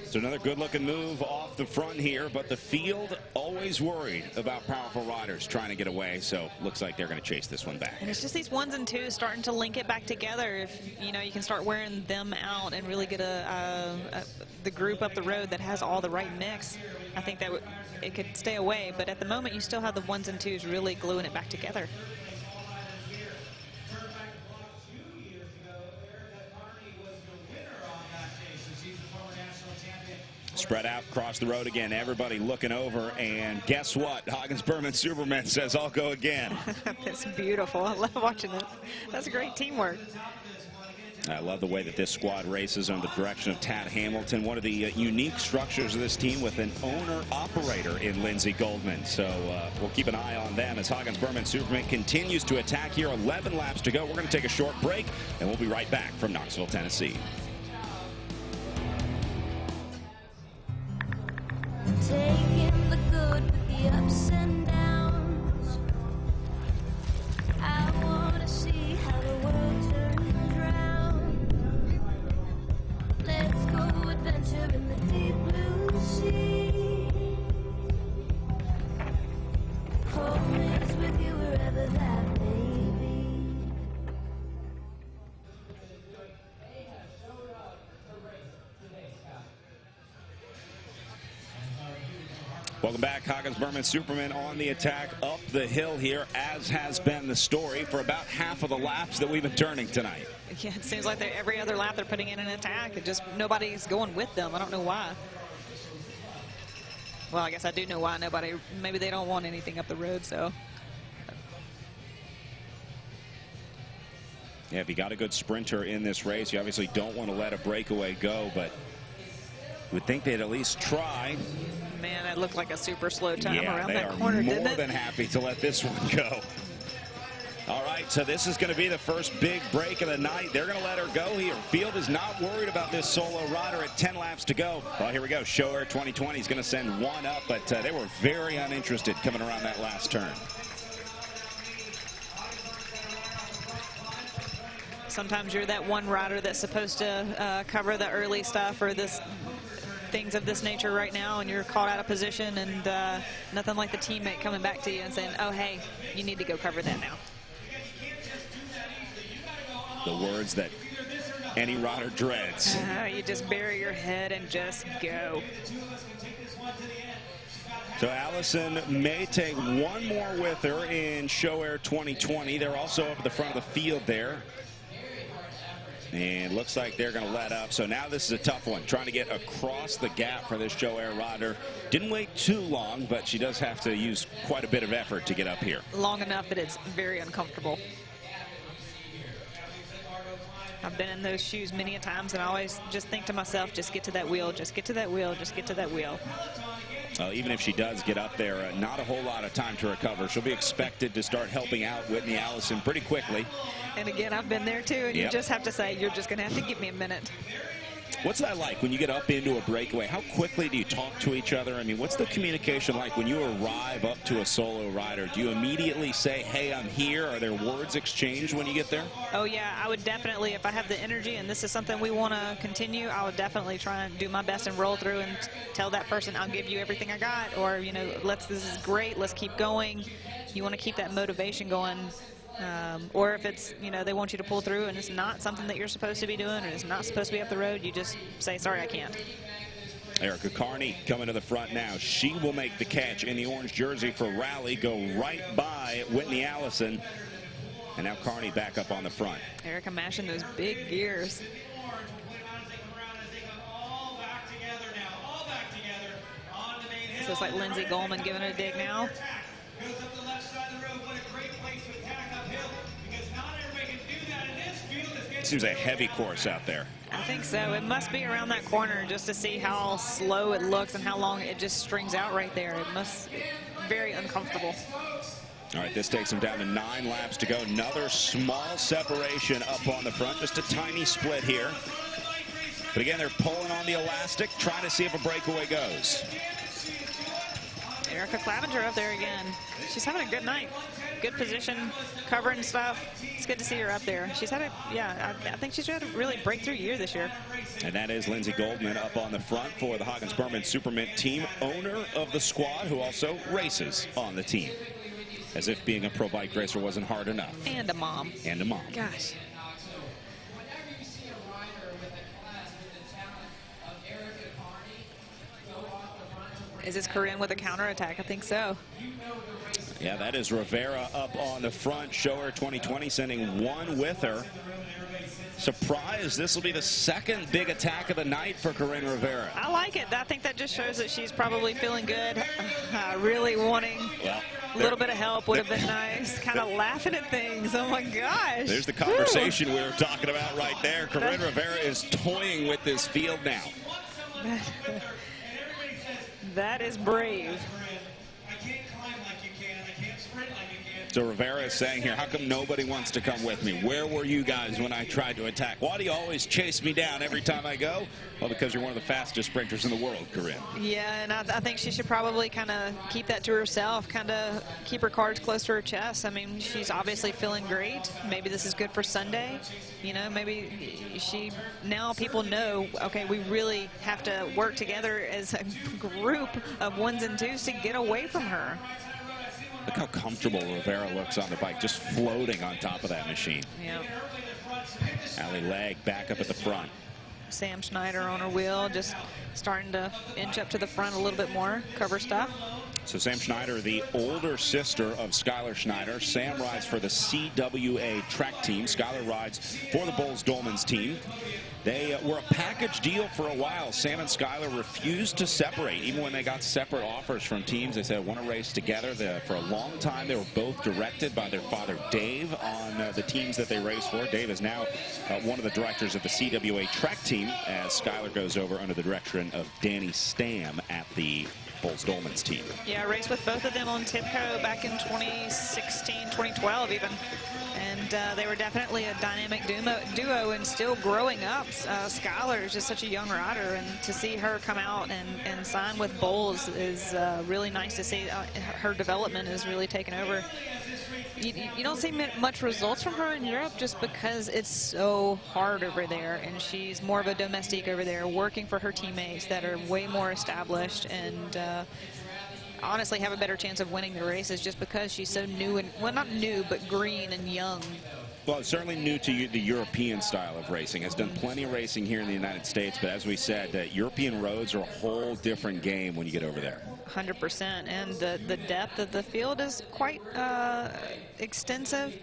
So another good-looking move off the front here, but the field always worried about powerful riders trying to get away, so looks like they're going to chase this one back. And it's just these 1s and 2s starting to link it back together. If you can start wearing them out and really get the group up the road that has all the right mix, I think that it could stay away. But at the moment, you still have the 1s and 2s really gluing it back together. Spread out across the road again. Everybody looking over, and guess what? Hagens-Berman Superman says, "I'll go again." That's beautiful. I love watching it. That's great teamwork. I love the way that this squad races under the direction of Tad Hamilton, one of the unique structures of this team with an owner-operator in Lindsey Goldman. So we'll keep an eye on them as Hagens-Berman Superman continues to attack here. 11 laps to go. We're going to take a short break, and we'll be right back from Knoxville, Tennessee. Taking the good with the ups and downs. I want to see how the world turns round. Let's go adventure in the deep blue sea. Home is with you wherever that may be. Welcome back. Hagens-Berman Superman on the attack up the hill here, as has been the story for about half of the laps that we've been turning tonight. Yeah, it seems like every other lap they're putting in an attack. It just nobody's going with them. I don't know why. Well, I guess I do know why. Maybe they don't want anything up the road, so. Yeah, if you got a good sprinter in this race, you obviously don't want to let a breakaway go, but you would think they'd at least try. Man, that looked like a super slow time around that corner, corner, didn't it? Yeah, More than happy to let this one go. All right, so this is going to be the first big break of the night. They're going to let her go here. Field is not worried about this solo rider at 10 laps to go. Well, here we go. Sho-Air 2020 is going to send one up, but they were very uninterested coming around that last turn. Sometimes you're that one rider that's supposed to cover the early stuff or things of this nature right now, and you're caught out of position, and nothing like the teammate coming back to you and saying, oh, hey, you need to go cover that now. The words that any rider dreads. You just bury your head and just go. So Allison may take one more with her in Sho-Air 2020. They're also up at the front of the field there. And looks like they're going to let up. So now this is a tough one, trying to get across the gap for this Sho-Air rider. Didn't wait too long, but she does have to use quite a bit of effort to get up here. Long enough that it's very uncomfortable. I've been in those shoes many a times, and I always just think to myself, just get to that wheel, just get to that wheel, just get to that wheel. Even if she does get up there, not a whole lot of time to recover. She'll be expected to start helping out Whitney Allison pretty quickly. And again, I've been there too, and you just have to say, you're just going to have to give me a minute. What's that like when you get up into a breakaway? How quickly do you talk to each other? I mean, what's the communication like when you arrive up to a solo rider? Do you immediately say, hey, I'm here? Are there words exchanged when you get there? Oh, yeah, I would definitely, if I have the energy and this is something we want to continue, I would definitely try and do my best and roll through and tell that person, I'll give you everything I got, or, you know, this is great, let's keep going. You want to keep that motivation going. Or if it's, you know, they want you to pull through and it's not something that you're supposed to be doing or it's not supposed to be up the road, you just say, sorry, I can't. Erica Carney coming to the front now. She will make the catch in the orange jersey for Rally, go right by Whitney Allison. And now Carney back up on the front. Erica mashing those big gears. So it's like Lindsey Goldman giving it a dig now. Seems a heavy course out there. I think so. It must be around that corner just to see how slow it looks and how long it just strings out right there. It must be very uncomfortable. All right, this takes them down to 9 laps to go. Another small separation up on the front. Just a tiny split here. But again, they're pulling on the elastic, trying to see if a breakaway goes. Erica Clavenger up there again. She's having a good night. Good position, covering stuff. It's good to see her up there. She's had a, I think she's had a really breakthrough year this year. And that is Lindsey Goldman up on the front for the Hagens-Berman Supermint team, owner of the squad, who also races on the team. As if being a pro bike racer wasn't hard enough. And a mom. And a mom. Gosh. Is this Corinne with a counterattack? I think so. Yeah, that is Rivera up on the front. Sho-Air 2020 sending one with her. Surprise, this will be the second big attack of the night for Corinne Rivera. I like it. I think that just shows that she's probably feeling good, really wanting a little bit of help would have been nice. Kind of laughing at things. Oh, my gosh. There's the conversation we were talking about right there. Corinne Rivera is toying with this field now. That is brave. So Rivera is saying here, how come nobody wants to come with me? Where were you guys when I tried to attack? Why do you always chase me down every time I go? Well, because you're one of the fastest sprinters in the world, Corinne. Yeah, and I think she should probably kind of keep that to herself, kind of keep her cards close to her chest. I mean, she's obviously feeling great. Maybe this is good for Sunday. You know, maybe now people know, okay, we really have to work together as a group of ones and twos to get away from her. Look how comfortable Rivera looks on the bike, just floating on top of that machine. Yeah. Allie Legg back up at the front. Sam Schneider on her wheel, just starting to inch up to the front a little bit more, cover stuff. So Sam Schneider, the older sister of Skylar Schneider. Sam rides for the CWA track team. Skylar rides for the Boels-Dolman's team. They were a package deal for a while. Sam and Skylar refused to separate. Even when they got separate offers from teams, they said, I want to race together. For a long time, they were both directed by their father, Dave, on the teams that they race for. Dave is now one of the directors of the CWA track team as Skylar goes over under the direction of Danny Stam at the Boels-Dolman's team. Yeah, I raced with both of them on Timco back in 2016, 2012 even. And they were definitely a dynamic duo and still growing up. Skylar is just such a young rider, and to see her come out and sign with Boels is really nice to see. Her development is really taken over. You don't see much results from her in Europe just because it's so hard over there, and she's more of a domestique over there, working for her teammates that are way more established and honestly have a better chance of winning the races just because she's so new and, well, not new, but green and young. Well, it's certainly new to the European style of racing. Has done plenty of racing here in the United States, but as we said, European roads are a whole different game when you get over there. 100%, and the depth of the field is quite extensive,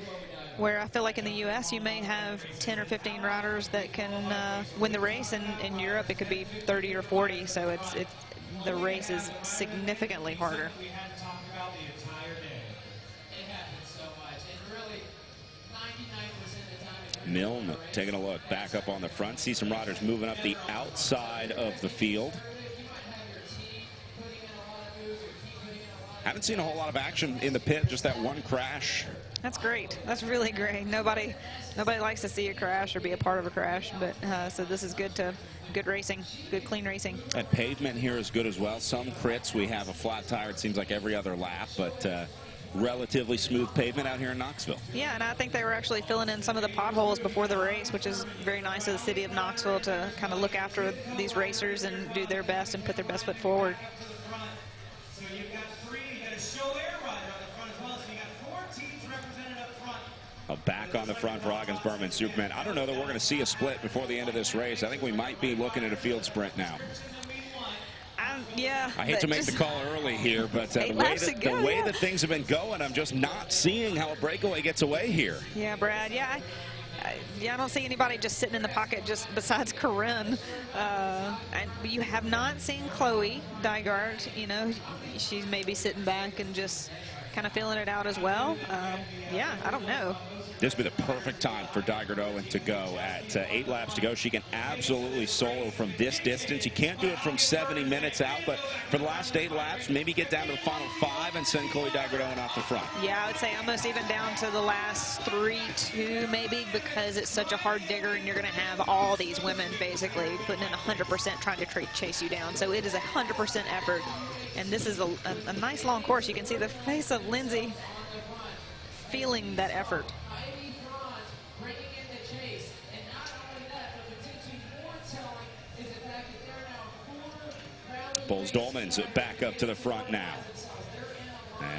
where I feel like in the U.S. you may have 10 or 15 riders that can win the race, and in Europe it could be 30 or 40, so the race is significantly harder. Milne taking a look back up on the front. See some riders moving up the outside of the field. Haven't seen a whole lot of action in the pit, just that one crash. That's great. That's really great. Nobody likes to see a crash or be a part of a crash, but so this is good racing, good clean racing. And pavement here is good as well. Some crits, we have a flat tire, it seems like every other lap, but relatively smooth pavement out here in Knoxville. Yeah, and I think they were actually filling in some of the potholes before the race, which is very nice of the city of Knoxville to kind of look after these racers and do their best and put their best foot forward. So you've got three, you got a Sho-Air rider on the front as well, so you got 4 teams represented up front. Back on the front for Ogdensburg Superman. I don't know that we're going to see a split before the end of this race. I think we might be looking at a field sprint now. Yeah. I hate to make the call early here, but the way that things have been going, I'm just not seeing how a breakaway gets away here. Yeah, Brad. Yeah, I don't see anybody just sitting in the pocket just besides Corinne. And you have not seen Chloe Dygart. You know, she's maybe sitting back and just kind of feeling it out as well. Yeah, I don't know. This would be the perfect time for Dygart Owen to go at 8 laps to go. She can absolutely solo from this distance. You can't do it from 70 minutes out, but for the last 8 laps, maybe get down to the final 5 and send Chloe Dygart Owen off the front. Yeah, I would say almost even down to the last 3, 2 maybe, because it's such a hard digger and you're going to have all these women basically putting in 100% trying to chase you down. So it is 100% effort, and this is a nice long course. You can see the face of Lindsay feeling that effort. Boels-Dolman's back up to the front now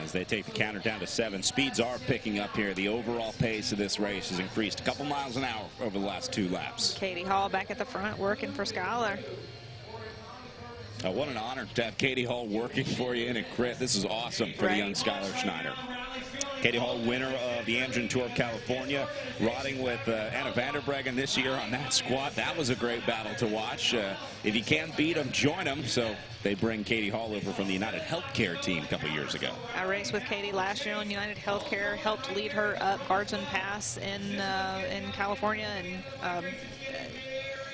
as they take the counter down to 7. Speeds are picking up here. The overall pace of this race has increased a couple miles an hour over the last 2 laps. Katie Hall back at the front working for Skylar. What an honor to have Katie Hall working for you in a crit. This is awesome for the young Skylar Schneider. Katie Hall, winner of the Amgen Tour of California, riding with Anna Vanderbreggen this year on that squad. That was a great battle to watch. If you can't beat them, join them. So they bring Katie Hall over from the United Healthcare team a couple years ago. I raced with Katie last year on United Healthcare, helped lead her up Guardsman Pass in California, and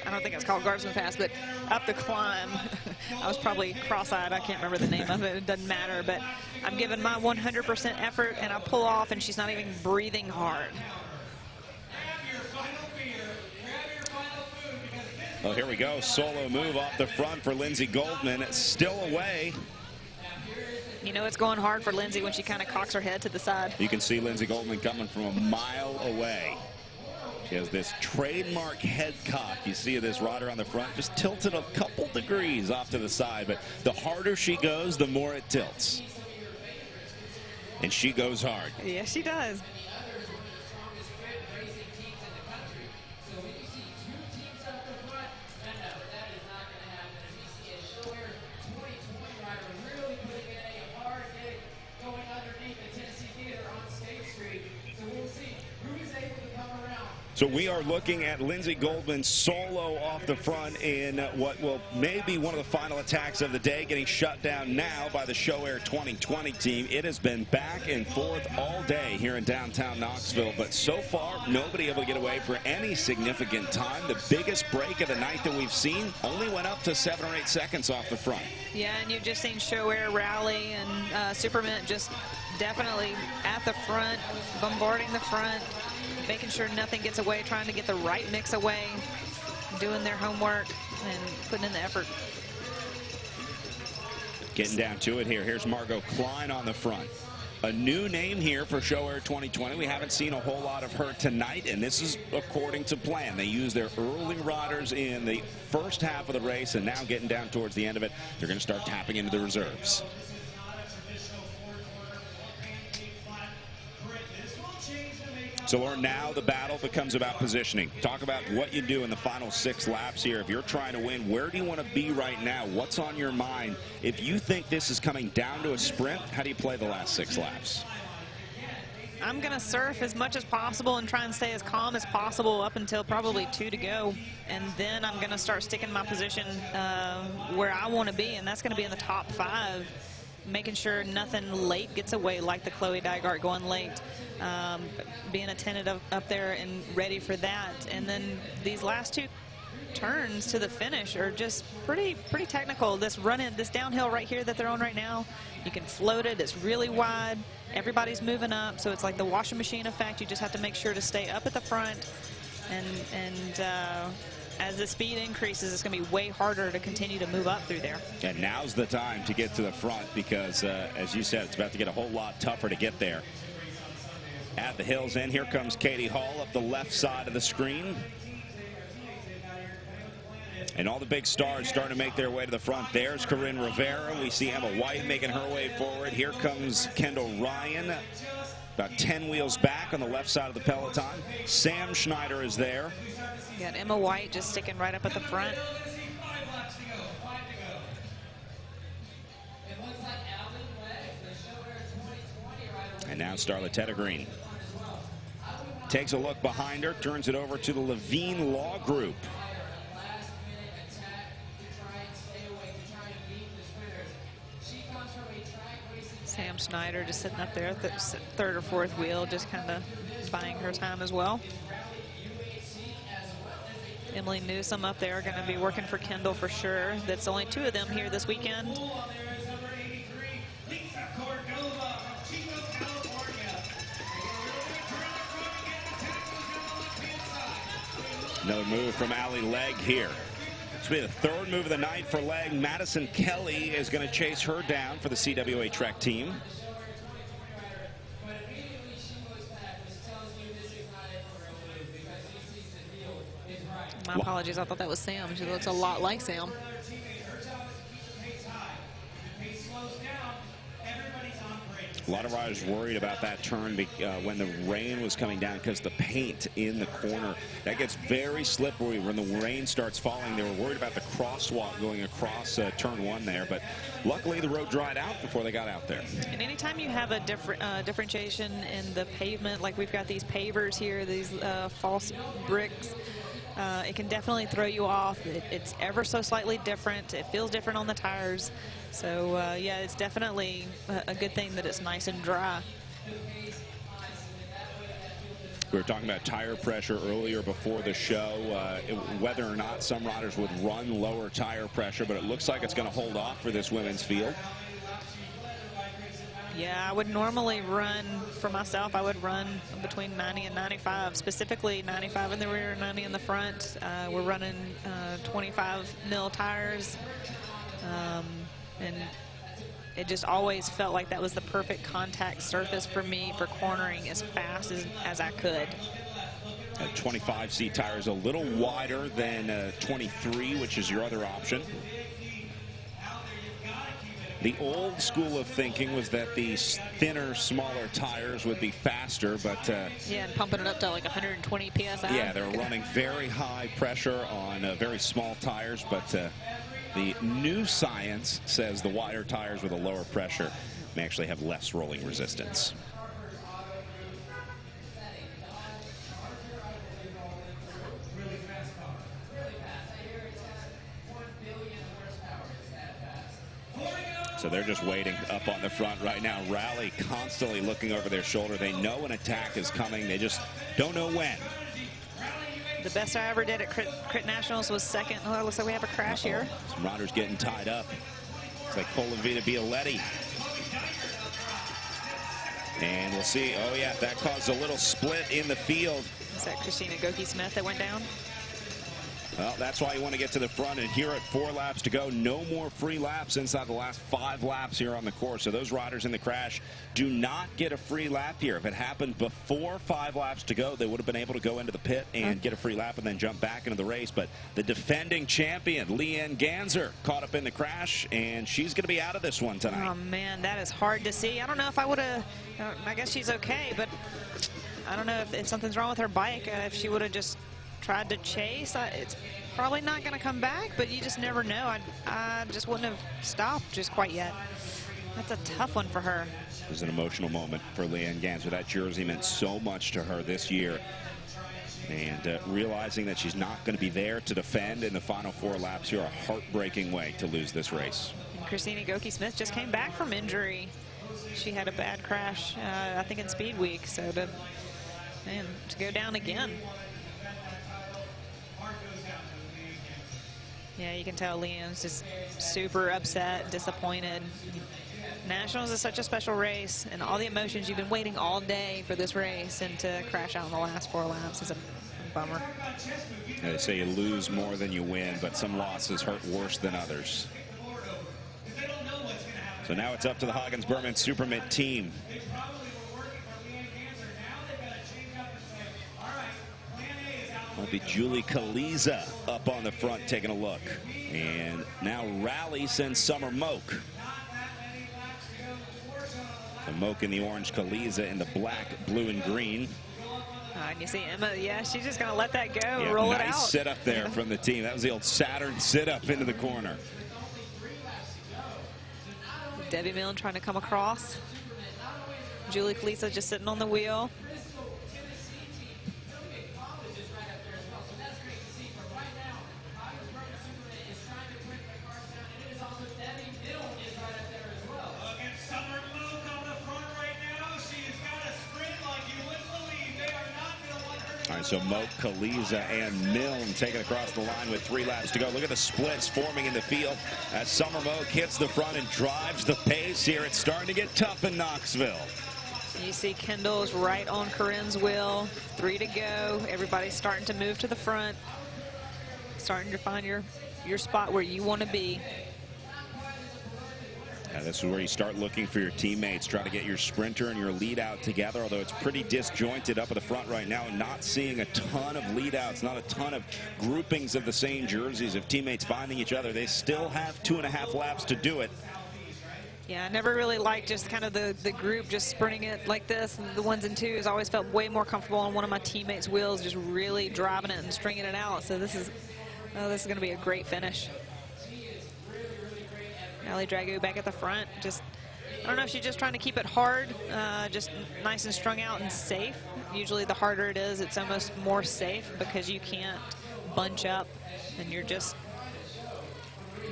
I don't think it's called Guardsman Pass, but up the climb. I was probably cross-eyed. I can't remember the name of it. It doesn't matter, but I'm giving my 100% effort, and I pull off, and she's not even breathing hard. Well, here we go. Solo move off the front for Lindsay Goldman. It's still away. You know it's going hard for Lindsay when she kind of cocks her head to the side. You can see Lindsay Goldman coming from a mile away. She has this trademark head cock. You see this rider on the front just tilted a couple degrees off to the side, but the harder she goes, the more it tilts. And she goes hard. Yes, she does. So we are looking at Lindsey Goldman solo off the front in what will maybe one of the final attacks of the day, getting shut down now by the Sho-Air 2020 team. It has been back and forth all day here in downtown Knoxville, but so far nobody able to get away for any significant time. The biggest break of the night that we've seen only went up to 7 or 8 seconds off the front. Yeah, and you've just seen Sho-Air rally, and Supermint just definitely at the front, bombarding the front, making sure nothing gets away, trying to get the right mix away, doing their homework, and putting in the effort. Getting down to it here. Here's Margot Klein on the front. A new name here for Sho-Air 2020. We haven't seen a whole lot of her tonight, and this is according to plan. They used their early riders in the first half of the race, and now getting down towards the end of it, they're going to start tapping into the reserves. So now the battle becomes about positioning. Talk about what you do in the final 6 laps here. If you're trying to win, where do you want to be right now? What's on your mind? If you think this is coming down to a sprint, how do you play the last 6 laps? I'm going to surf as much as possible and try and stay as calm as possible up until probably 2 to go. And then I'm going to start sticking my position where I want to be, and that's going to be in the top 5. Making sure nothing late gets away, like the Chloe Dygart going late. Being attentive up there and ready for that. And then these last 2 turns to the finish are just pretty technical. This this downhill right here that they're on right now, you can float it. It's really wide. Everybody's moving up, so it's like the washing machine effect. You just have to make sure to stay up at the front, and as the speed increases, it's going to be way harder to continue to move up through there. And now's the time to get to the front because, as you said, it's about to get a whole lot tougher to get there. At the hills end, here comes Katie Hall up the left side of the screen. And all the big stars starting to make their way to the front. There's Corinne Rivera. We see Emma White making her way forward. Here comes Kendall Ryan, about 10 wheels back on the left side of the peloton. Sam Schneider is there. You got Emma White just sticking right up at the front. And now Starlet Tedeggreen takes a look behind her, turns it over to the Levine Law Group. Sam Schneider just sitting up there at the 3rd or 4th wheel, just kind of buying her time as well. Emily Newsom up there going to be working for Kendall for sure. That's only 2 of them here this weekend. Another move from Allie Legg here. This will be the 3rd move of the night for Legg. Madison Kelly is going to chase her down for the CWA Trek team. My apologies, I thought that was Sam. She looks a lot like Sam. A lot of riders worried about that turn when the rain was coming down because the paint in the corner, that gets very slippery when the rain starts falling. They were worried about the crosswalk going across turn 1 there, but luckily the road dried out before they got out there. And anytime you have a differentiation in the pavement, like we've got these pavers here, these false bricks, it can definitely throw you off. It's ever so slightly different. It feels different on the tires. So, yeah, it's definitely a good thing that it's nice and dry. We were talking about tire pressure earlier before the show, whether or not some riders would run lower tire pressure, but it looks like it's going to hold off for this women's field. Yeah, I would normally run, for myself, I would run between 90 and 95, specifically 95 in the rear, 90 in the front. We're running 25 mil tires, and it just always felt like that was the perfect contact surface for me for cornering as fast as I could. 25C tires a little wider than 23, which is your other option. The old school of thinking was that these thinner, smaller tires would be faster, but yeah, and pumping it up to like 120 psi. Yeah, they're running very high pressure on very small tires, but the new science says the wider tires with a lower pressure may actually have less rolling resistance. So they're just waiting up on the front right now. Rally constantly looking over their shoulder. They know an attack is coming. They just don't know when. The best I ever did at Crit Nationals was second. Oh, it looks like we have a crash here. Some riders getting tied up. It's like Polavita Bialetti. And we'll see. Oh, yeah, that caused a little split in the field. Is that Christina Goki-Smith that went down? Well, that's why you want to get to the front, and here at 4 laps to go, no more free laps inside the last 5 laps here on the course. So those riders in the crash do not get a free lap here. If it happened before 5 laps to go, they would have been able to go into the pit and get a free lap and then jump back into the race. But the defending champion, Leanne Ganser, caught up in the crash, and she's going to be out of this one tonight. Oh, man, that is hard to see. I don't know if I would have, I guess she's okay, but I don't know if something's wrong with her bike. If she would have just tried to chase, it's probably not going to come back, but you just never know. I just wouldn't have stopped just quite yet. That's a tough one for her. It was an emotional moment for Leanne Ganser. That jersey meant so much to her this year. And realizing that she's not going to be there to defend in the final 4 laps here, a heartbreaking way to lose this race. And Christina Goki-Smith just came back from injury. She had a bad crash, I think in Speed Week. So to go down again. Yeah, you can tell Leanne's just super upset, disappointed. Nationals is such a special race, and all the emotions. You've been waiting all day for this race, and to crash out in the last 4 laps is a bummer. They say you lose more than you win, but some losses hurt worse than others. So now it's up to the Hagens-Berman Supermint team. Will be Julie Kaliza up on the front taking a look. And now Rally sends Summer Moak. The Moak in the orange, Kaliza in the black, blue, and green. And you see Emma, yeah, she's just going to let that go, yeah, roll it out. Nice sit up there from the team. That was the old Saturn sit up into the corner. Debbie Milne trying to come across. Julie Kaliza just sitting on the wheel. All right, so Moak, Kaliza, and Milne taking across the line with 3 laps to go. Look at the splits forming in the field as Summer Moak hits the front and drives the pace here. It's starting to get tough in Knoxville. You see Kendall's right on Corinne's wheel. 3 to go. Everybody's starting to move to the front. Starting to find your spot where you want to be. Yeah, this is where you start looking for your teammates, try to get your sprinter and your lead out together, although it's pretty disjointed up at the front right now. Not seeing a ton of lead outs, not a ton of groupings of the same jerseys of teammates finding each other. They still have 2.5 laps to do it. Yeah, I never really liked just kind of the group just sprinting it like this. And the 1s and 2s always felt way more comfortable on one of my teammates' wheels, just really driving it and stringing it out. So this is going to be a great finish. Allie Dragoo back at the front. Just, I don't know if she's just trying to keep it hard, just nice and strung out and safe. Usually the harder it is, it's almost more safe because you can't bunch up and you're just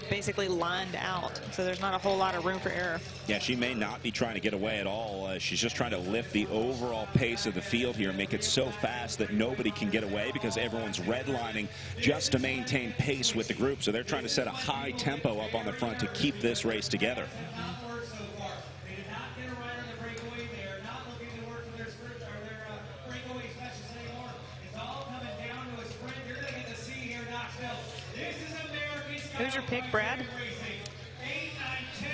basically lined out. So there's not a whole lot of room for error. Yeah, she may not be trying to get away at all. She's just trying to lift the overall pace of the field here, make it so fast that nobody can get away because everyone's redlining just to maintain pace with the group. So they're trying to set a high tempo up on the front to keep this race together. Who's your pick, Brad?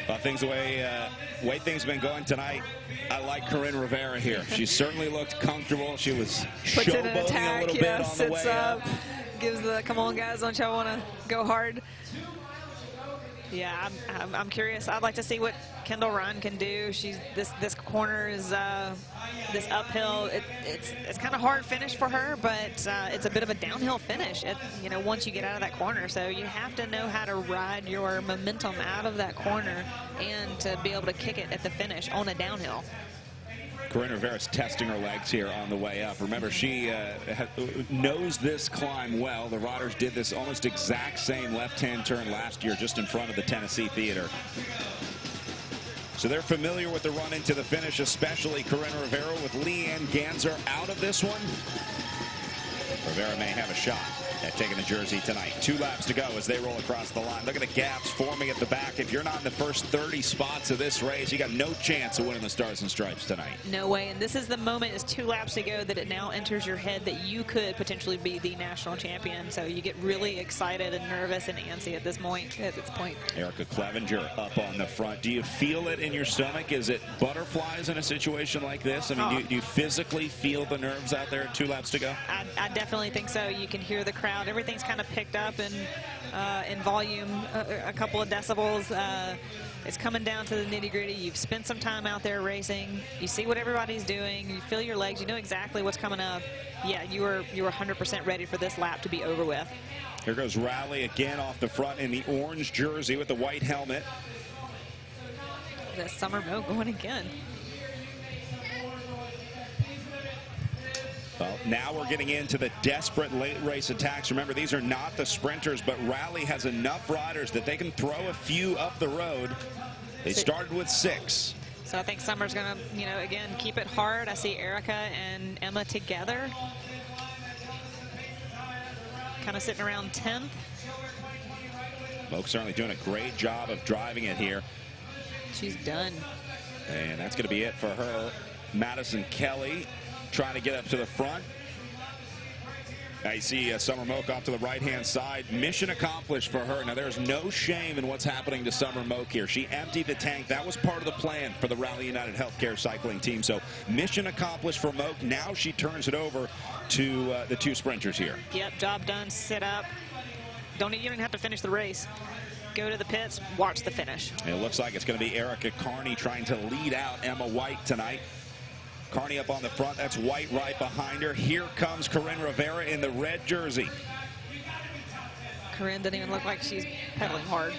Well, things the way things have been going tonight, I like Corinne Rivera here. She certainly looked comfortable. She was showboating a little bit on the way up. Gives the, come on guys, don't y'all want to go hard? Yeah, I'm curious. I'd like to see what Kendall Ryan can do. This corner is this uphill. It's kind of hard finish for her, but it's a bit of a downhill finish. Once you get out of that corner, so you have to know how to ride your momentum out of that corner and to be able to kick it at the finish on a downhill. Corinne Rivera's testing her legs here on the way up. Remember, she knows this climb well. The riders did this almost exact same left-hand turn last year just in front of the Tennessee Theater. So they're familiar with the run into the finish, especially Corinne Rivera, with Leanne Ganser out of this one. Rivera may have a shot at taking the jersey tonight. 2 laps to go as they roll across the line. Look at the gaps forming at the back. If you're not in the first 30 spots of this race, you got no chance of winning the Stars and Stripes tonight. No way. And this is the moment, it's 2 laps to go, that it now enters your head that you could potentially be the national champion. So you get really excited and nervous and antsy at this point. Erica Clevenger up on the front. Do you feel it in your stomach? Is it butterflies in a situation like this? I mean, do you physically feel the nerves out there at 2 laps to go? I definitely think so. You can hear the crowd. Everything's kind of picked up in volume, a couple of decibels. It's coming down to the nitty-gritty. You've spent some time out there racing. You see what everybody's doing. You feel your legs. You know exactly what's coming up. Yeah, you were 100% ready for this lap to be over with. Here goes Rowley again off the front in the orange jersey with the white helmet. The Summer Mo going again. Well, now we're getting into the desperate late race attacks. Remember, these are not the sprinters, but Rowley has enough riders that they can throw a few up the road. They started with 6. So I think Summer's going to, again, keep it hard. I see Erica and Emma together, kind of sitting around 10th. Moak certainly doing a great job of driving it here. She's done. And that's going to be it for her. Madison Kelly trying to get up to the front. I see Summer Moak off to the right-hand side. Mission accomplished for her. Now, there's no shame in what's happening to Summer Moak here. She emptied the tank. That was part of the plan for the Rally United Healthcare cycling team. So, mission accomplished for Moak. Now she turns it over to the 2 sprinters here. Yep, job done. Sit up. You don't even have to finish the race. Go to the pits, watch the finish. And it looks like it's going to be Erica Carney trying to lead out Emma White tonight. Carney up on the front. That's White right behind her. Here comes Corinne Rivera in the red jersey. Corinne doesn't even look like she's pedaling hard.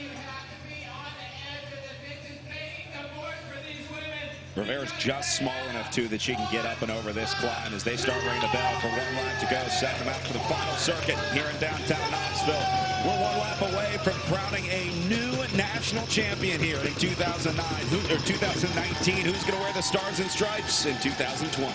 Rivera's just small enough, too, that she can get up and over this climb as they start ringing the bell for 1 lap to go, setting them out for the final circuit here in downtown Knoxville. We're 1 lap away from crowning a new national champion here in 2019. Who's going to wear the Stars and Stripes in 2020?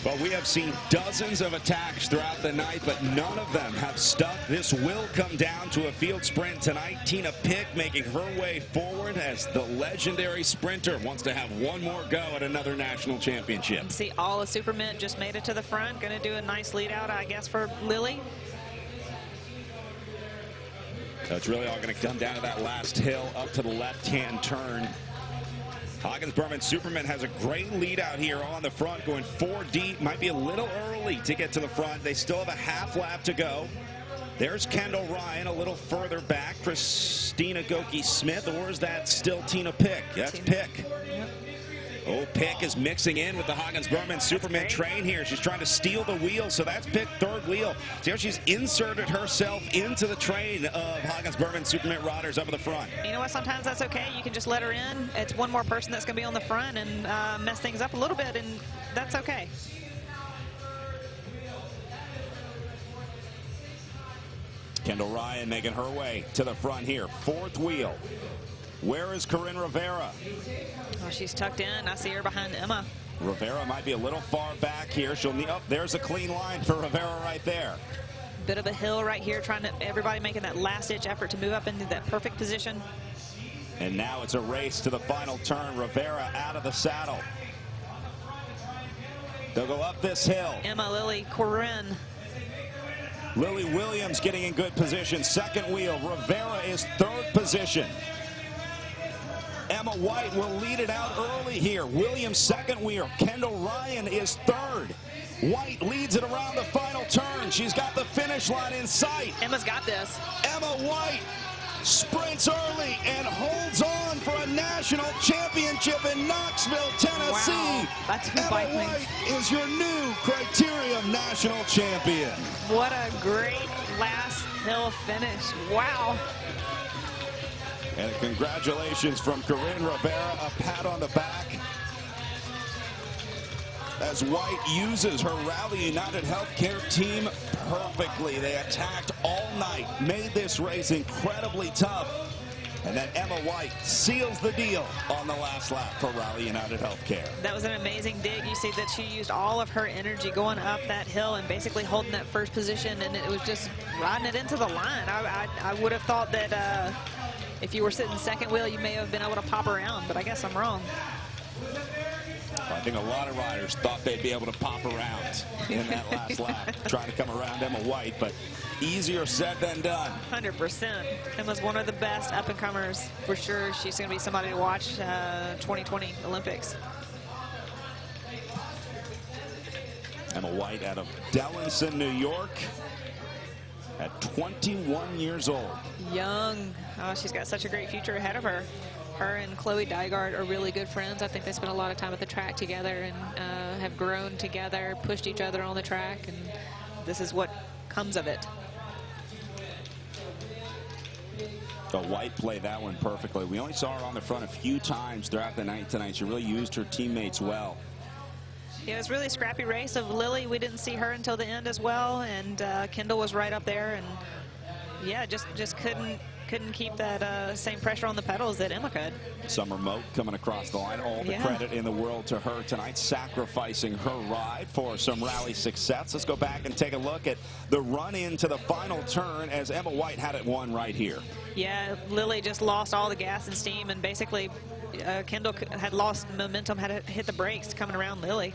Well, we have seen dozens of attacks throughout the night, but none of them have stuck. This will come down to a field sprint tonight. Tina Pick making her way forward as the legendary sprinter wants to have one more go at another national championship. See, all the Supermen just made it to the front. Going to do a nice lead out, I guess, for Lily. So it's really all going to come down to that last hill up to the left-hand turn. Hagens-Berman Superman has a great lead out here on the front, going 4 deep. Might be a little early to get to the front. They still have a half lap to go. There's Kendall Ryan a little further back. Christina Goki-Smith, or is that still Tina Pick? That's Pick. Yep. Oh, Pick is mixing in with the Hagens-Berman Superman train here. She's trying to steal the wheel, so that's Pick, 3rd wheel. See how she's inserted herself into the train of Hagens-Berman Superman riders up at the front. You know what? Sometimes that's okay. You can just let her in. It's one more person that's going to be on the front and mess things up a little bit, and that's okay. Kendall Ryan making her way to the front here. 4th wheel. Where is Corinne Rivera? Oh, she's tucked in. I see her behind Emma. Rivera might be a little far back here. She'll need, there's a clean line for Rivera right there. Bit of a hill right here, everybody making that last-ditch effort to move up into that perfect position. And now it's a race to the final turn. Rivera out of the saddle. They'll go up this hill. Emma, Lily, Corinne. Lily Williams getting in good position. 2nd wheel. Rivera is 3rd position. Emma White will lead it out early here. Williams 2nd wheel. Kendall Ryan is 3rd. White leads it around the final turn. She's got the finish line in sight. Emma's got this. Emma White sprints early and holds on for a national championship in Knoxville, Tennessee. Wow, that's Emma White is your new Criterium national champion. What a great last hill finish. Wow. And congratulations from Corinne Rivera, a pat on the back. as White uses her Rally United Healthcare team perfectly. They attacked all night, made this race incredibly tough, and then Emma White seals the deal on the last lap for Rally United Healthcare. That was an amazing dig. You see that she used all of her energy going up that hill and basically holding that first position, and it was just riding it into the line. I would have thought that if you were sitting second wheel, you may have been able to pop around, but I guess I'm wrong. I think a lot of riders thought they'd be able to pop around in that last lap, trying to come around Emma White, but easier said than done. 100%. Emma's one of the best up-and-comers for sure. She's going to be somebody to watch 2020 Olympics. Emma White out of Dellinson, New York, at 21 years old. Young. Oh, she's got such a great future ahead of her. Her and Chloe Dygard are really good friends. I think they spent a lot of time at the track together and have grown together, pushed each other on the track, and this is what comes of it. So White played that one perfectly. We only saw her on the front a few times throughout the night tonight. She really used her teammates well. Yeah, it was really a scrappy race of Lily. We didn't see her until the end as well, and Kendall was right up there, and yeah, just couldn't keep that same pressure on the pedals that Emma could. Summer Moat coming across the line. All the credit in the world to her tonight, sacrificing her ride for some rally success. Let's go back and take a look at the run into the final turn as Emma White had it won right here. Yeah, Lily just lost all the gas and steam, and basically Kendall had lost momentum, had to hit the brakes coming around Lily.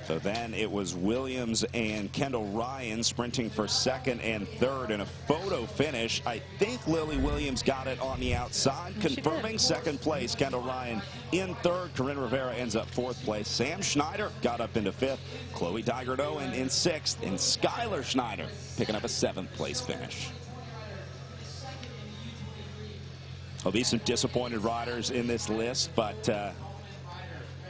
So then it was Williams and Kendall Ryan sprinting for second and third in a photo finish. I think Lily Williams got it on the outside, confirming second place. Kendall Ryan in third. Corinne Rivera ends up fourth place. Sam Schneider got up into fifth. Chloe Dygard-Owen in sixth. And Skylar Schneider picking up a seventh place finish. There'll be some disappointed riders in this list, but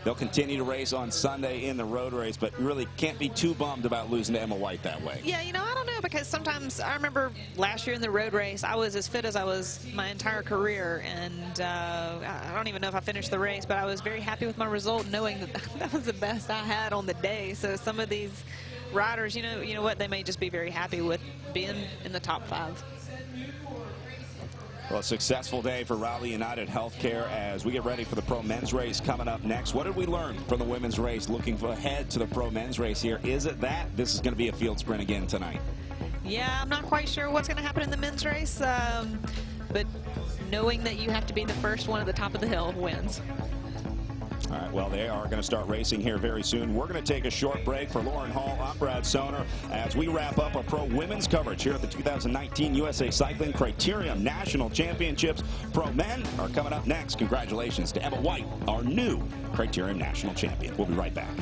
they'll continue to race on Sunday in the road race, but really can't be too bummed about losing to Emma White that way. Yeah, you know, I don't know, because sometimes I remember last year in the road race, I was as fit as I was my entire career, and I don't even know if I finished the race, but I was very happy with my result, knowing that that was the best I had on the day. So some of these riders, you know what, they may just be very happy with being in the top 5. Well, a successful day for Rally United Healthcare as we get ready for the pro men's race coming up next. What did we learn from the women's race? Looking ahead to the pro men's race here. Is it that this is going to be a field sprint again tonight? Yeah, I'm not quite sure what's going to happen in the men's race, but knowing that you have to be the first one at the top of the hill wins. All right, well, they are going to start racing here very soon. We're going to take a short break. For Lauren Hall, I'm Brad Soner as we wrap up our pro women's coverage here at the 2019 USA Cycling Criterium National Championships. Pro men are coming up next. Congratulations to Emma White, our new Criterium National Champion. We'll be right back.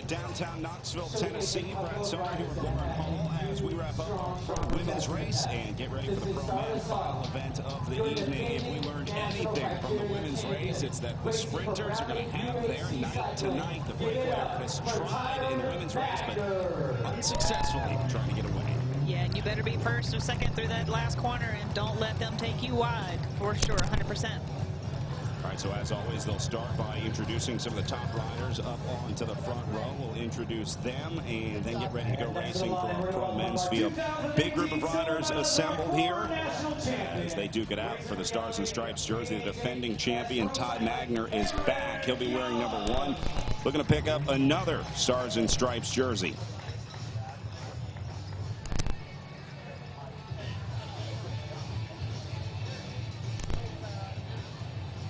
downtown Knoxville, Tennessee. Brad Soder here with Lauren Hall as we wrap up our pro women's race and get ready for the pro men final event of the evening. If we learned anything from the women's race, it's that the sprinters are going to have their night tonight. The breakaway has tried in the women's race, but unsuccessfully trying to get away. Yeah, and you better be first or second through that last corner and don't let them take you wide, for sure, 100%. All right, so as always, they'll start by introducing some of the top riders up onto the front row. We'll introduce them and then get ready to go racing for our pro men's field. Big group of riders assembled here as they duke it out for the Stars and Stripes jersey. The defending champion, Ty Magner, is back. He'll be wearing number 1, looking to pick up another Stars and Stripes jersey.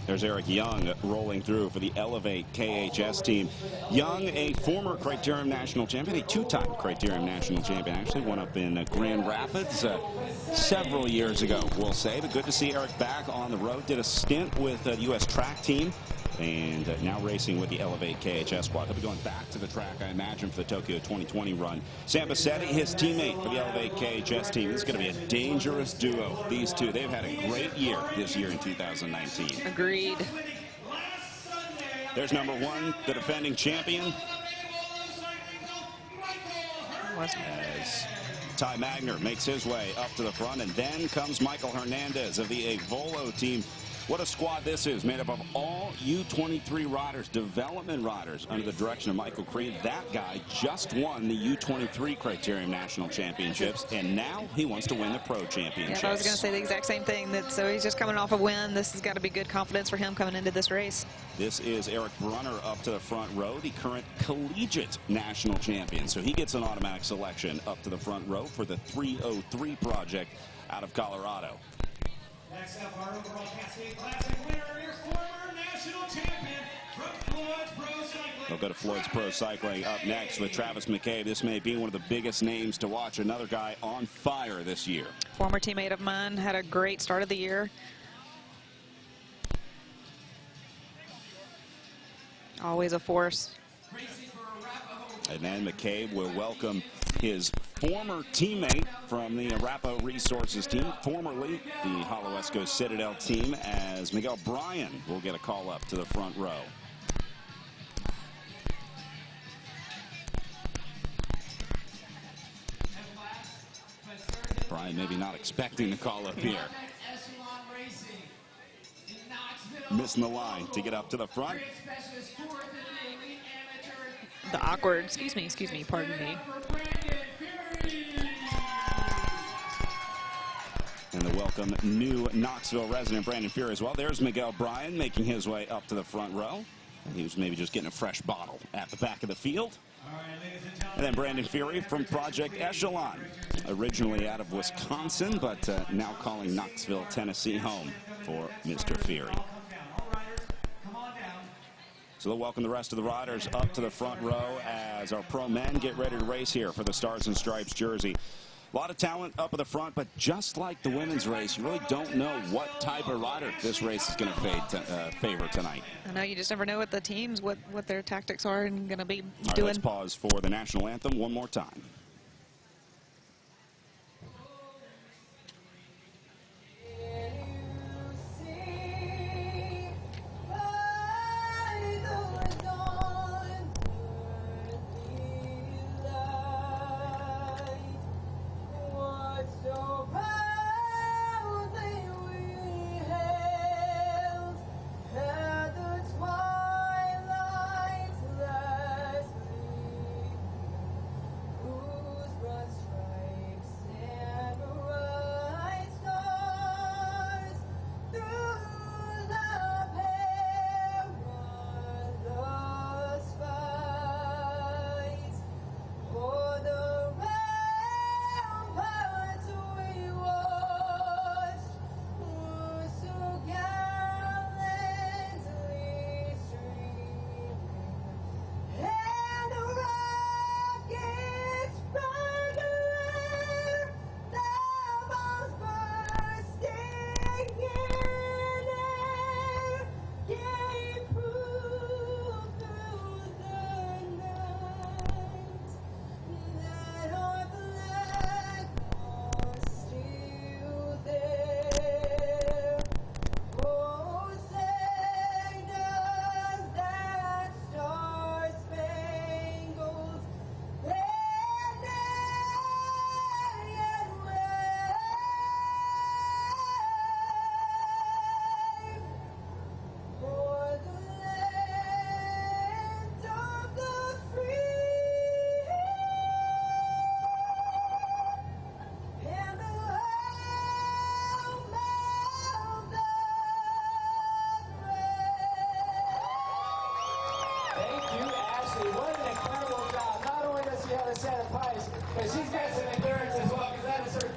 There's Eric Young rolling through for the Elevate-KHS team. Young, a former Criterium national champion, a 2-time Criterium national champion. Actually won up in Grand Rapids several years ago, we'll say. But good to see Eric back on the road. Did a stint with the U.S. track team and now racing with the Elevate-KHS squad. He'll be going back to the track, I imagine, for the Tokyo 2020 run. Sam Bassetti, his teammate for the Elevate-KHS team. This is going to be a dangerous duo, these two. They've had a great year this year in 2019. Agreed. There's number 1, the defending champion. As Ty Magner makes his way up to the front, and then comes Michael Hernandez of the Avolo team. What a squad this is, made up of all U23 riders, development riders, under the direction of Michael Creed. That guy just won the U23 Criterium National Championships, and now he wants to win the Pro Championships. Yeah, I was going to say the exact same thing. So he's just coming off a win. This has got to be good confidence for him coming into this race. This is Eric Brunner up to the front row, the current collegiate national champion. So he gets an automatic selection up to the front row for the 303 project out of Colorado. Next up, our overall Cascade Classic winner, your former national champion from Floyd's Pro Cycling. We'll go to Floyd's Pro Cycling up next with Travis McCabe. This may be one of the biggest names to watch. Another guy on fire this year. Former teammate of mine, had a great start of the year. Always a force. And then McCabe will welcome his former teammate from the Arapahoe Resources team, formerly the Holoesco Citadel team, as Miguel Bryan will get a call up to the front row. Bryan maybe not expecting the call up here. Missing the line to get up to the front. The awkward, excuse me, pardon me. And the welcome new Knoxville resident Brandon Fury as well. There's Miguel Bryan making his way up to the front row. And he was maybe just getting a fresh bottle at the back of the field. And then Brandon Fury from Project Echelon, originally out of Wisconsin, but now calling Knoxville, Tennessee home for Mr. Fury. So they'll welcome the rest of the riders up to the front row as our pro men get ready to race here for the Stars and Stripes jersey. A lot of talent up at the front, but just like the women's race, you really don't know what type of rider this race is going to favor tonight. I know, you just never know what the teams, what their tactics are and going to be All right, doing. let's pause for the national anthem one more time.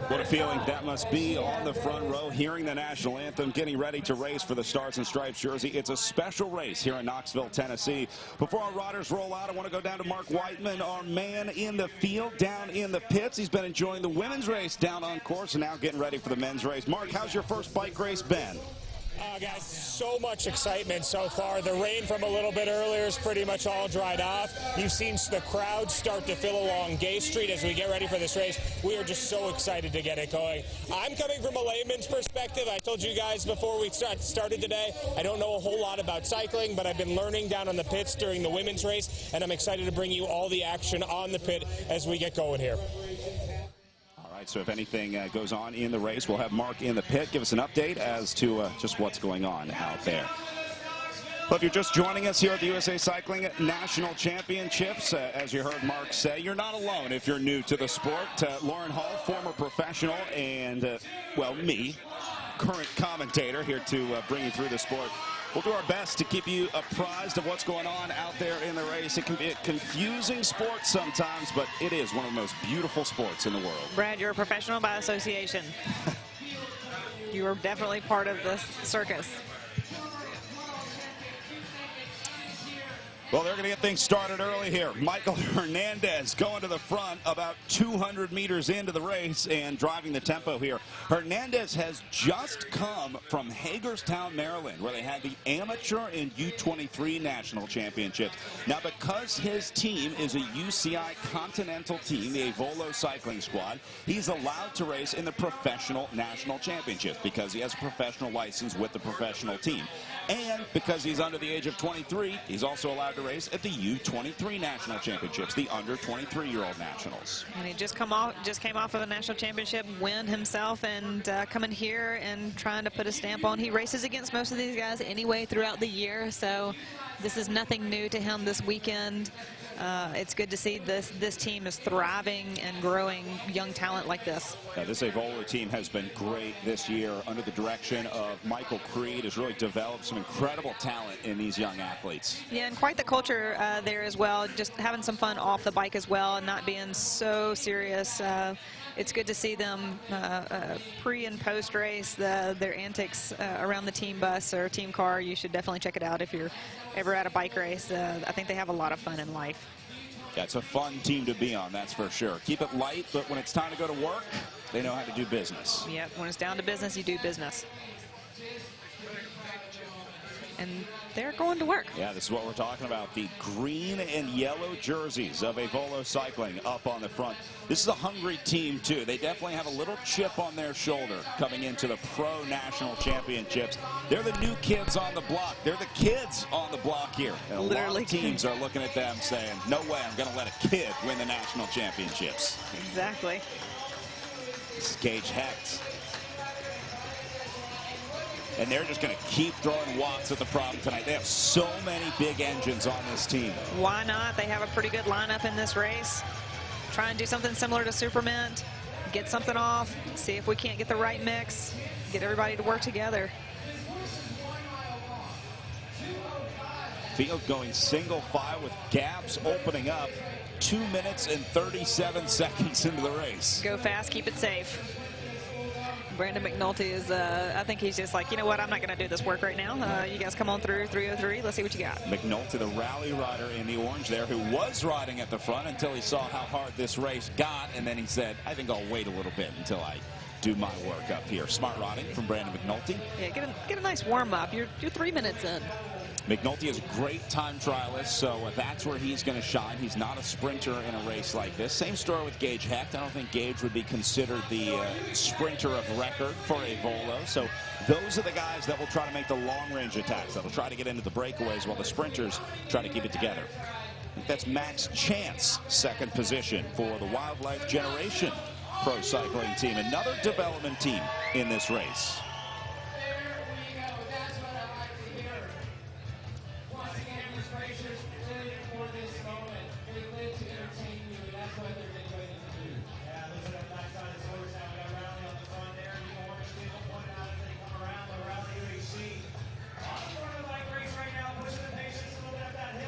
What a feeling that must be on the front row, hearing the national anthem, getting ready to race for the Stars and Stripes jersey. It's a special race here in Knoxville, Tennessee. Before our riders roll out, I want to go down to Mark Whiteman, our man in the field, down in the pits. He's been enjoying the women's race down on course and now getting ready for the men's race. Mark, how's your first bike race been? Guys, so much excitement so far. The rain from a little bit earlier is pretty much all dried off. You've seen the crowd start to fill along Gay Street as we get ready for this race. We are just so excited to get it going. I'm coming from a layman's perspective. I told you guys before we started today, I don't know a whole lot about cycling, but I've been learning down on the pits during the women's race, and I'm excited to bring you all the action on the pit as we get going here. So if anything goes on in the race, we'll have Mark in the pit give us an update as to just what's going on out there. Well, if you're just joining us here at the USA Cycling National Championships, as you heard Mark say, you're not alone if you're new to the sport. Lauren Hall, former professional, and, well, me, current commentator, here to bring you through the sport. We'll do our best to keep you apprised of what's going on out there in the race. It can be a confusing sport sometimes, but it is one of the most beautiful sports in the world. Brad, you're a professional by association. You are definitely part of the circus. Well, they're going to get things started early here. Michael Hernandez going to the front about 200 meters into the race and driving the tempo here. Hernandez has just come from Hagerstown, Maryland, where they had the amateur and U23 national championships. Now, because his team is a UCI Continental team, the Evolo Cycling Squad, he's allowed to race in the professional national championships because he has a professional license with the professional team. And because he's under the age of 23, he's also allowed to race at the U23 National Championships, the under 23-year-old nationals. And he just came off of a national championship win himself, and coming here and trying to put a stamp on. He races against most of these guys anyway throughout the year, so this is nothing new to him this weekend. It's good to see this team is thriving and growing young talent like this. This Evolo team has been great this year under the direction of Michael Creed. Has really developed some incredible talent in these young athletes. Yeah, and quite the culture there as well. Just having some fun off the bike as well and not being so serious. It's good to see them pre and post race, their antics around the team bus or team car. You should definitely check it out if you're ever at a bike race. I think they have a lot of fun in life. Yeah, it's a fun team to be on, that's for sure. Keep it light, but when it's time to go to work, they know how to do business. Yep, when it's down to business, you do business. And they're going to work. Yeah, this is what we're talking about. The green and yellow jerseys of Evolo Cycling up on the front. This is a hungry team, too. They definitely have a little chip on their shoulder coming into the Pro National Championships. They're the new kids on the block. They're the kids on the block here. And a lot of teams are looking at them saying, no way, I'm going to let a kid win the national championships. Exactly. This is Gage Hecht. And they're just going to keep throwing watts at the problem tonight. They have so many big engines on this team. Why not? They have a pretty good lineup in this race. Try and do something similar to Supermint. Get something off. See if we can't get the right mix. Get everybody to work together. Field going single file with gaps opening up. 2 minutes and 37 seconds into the race. Go fast, keep it safe. Brandon McNulty is, I think he's just like, you know what, I'm not going to do this work right now. You guys come on through 303. Let's see what you got. McNulty, the rally rider in the orange there, who was riding at the front until he saw how hard this race got, and then he said, I think I'll wait a little bit until I do my work up here. Smart riding from Brandon McNulty. Yeah, get a nice warm-up. You're 3 minutes in. McNulty is a great time trialist, so that's where he's going to shine. He's not a sprinter in a race like this. Same story with Gage Hecht. I don't think Gage would be considered the sprinter of record for Evolo. So those are the guys that will try to make the long-range attacks. That'll try to get into the breakaways while the sprinters try to keep it together. I think that's Max Chance, second position for the Wildlife Generation Pro Cycling team. Another development team in this race.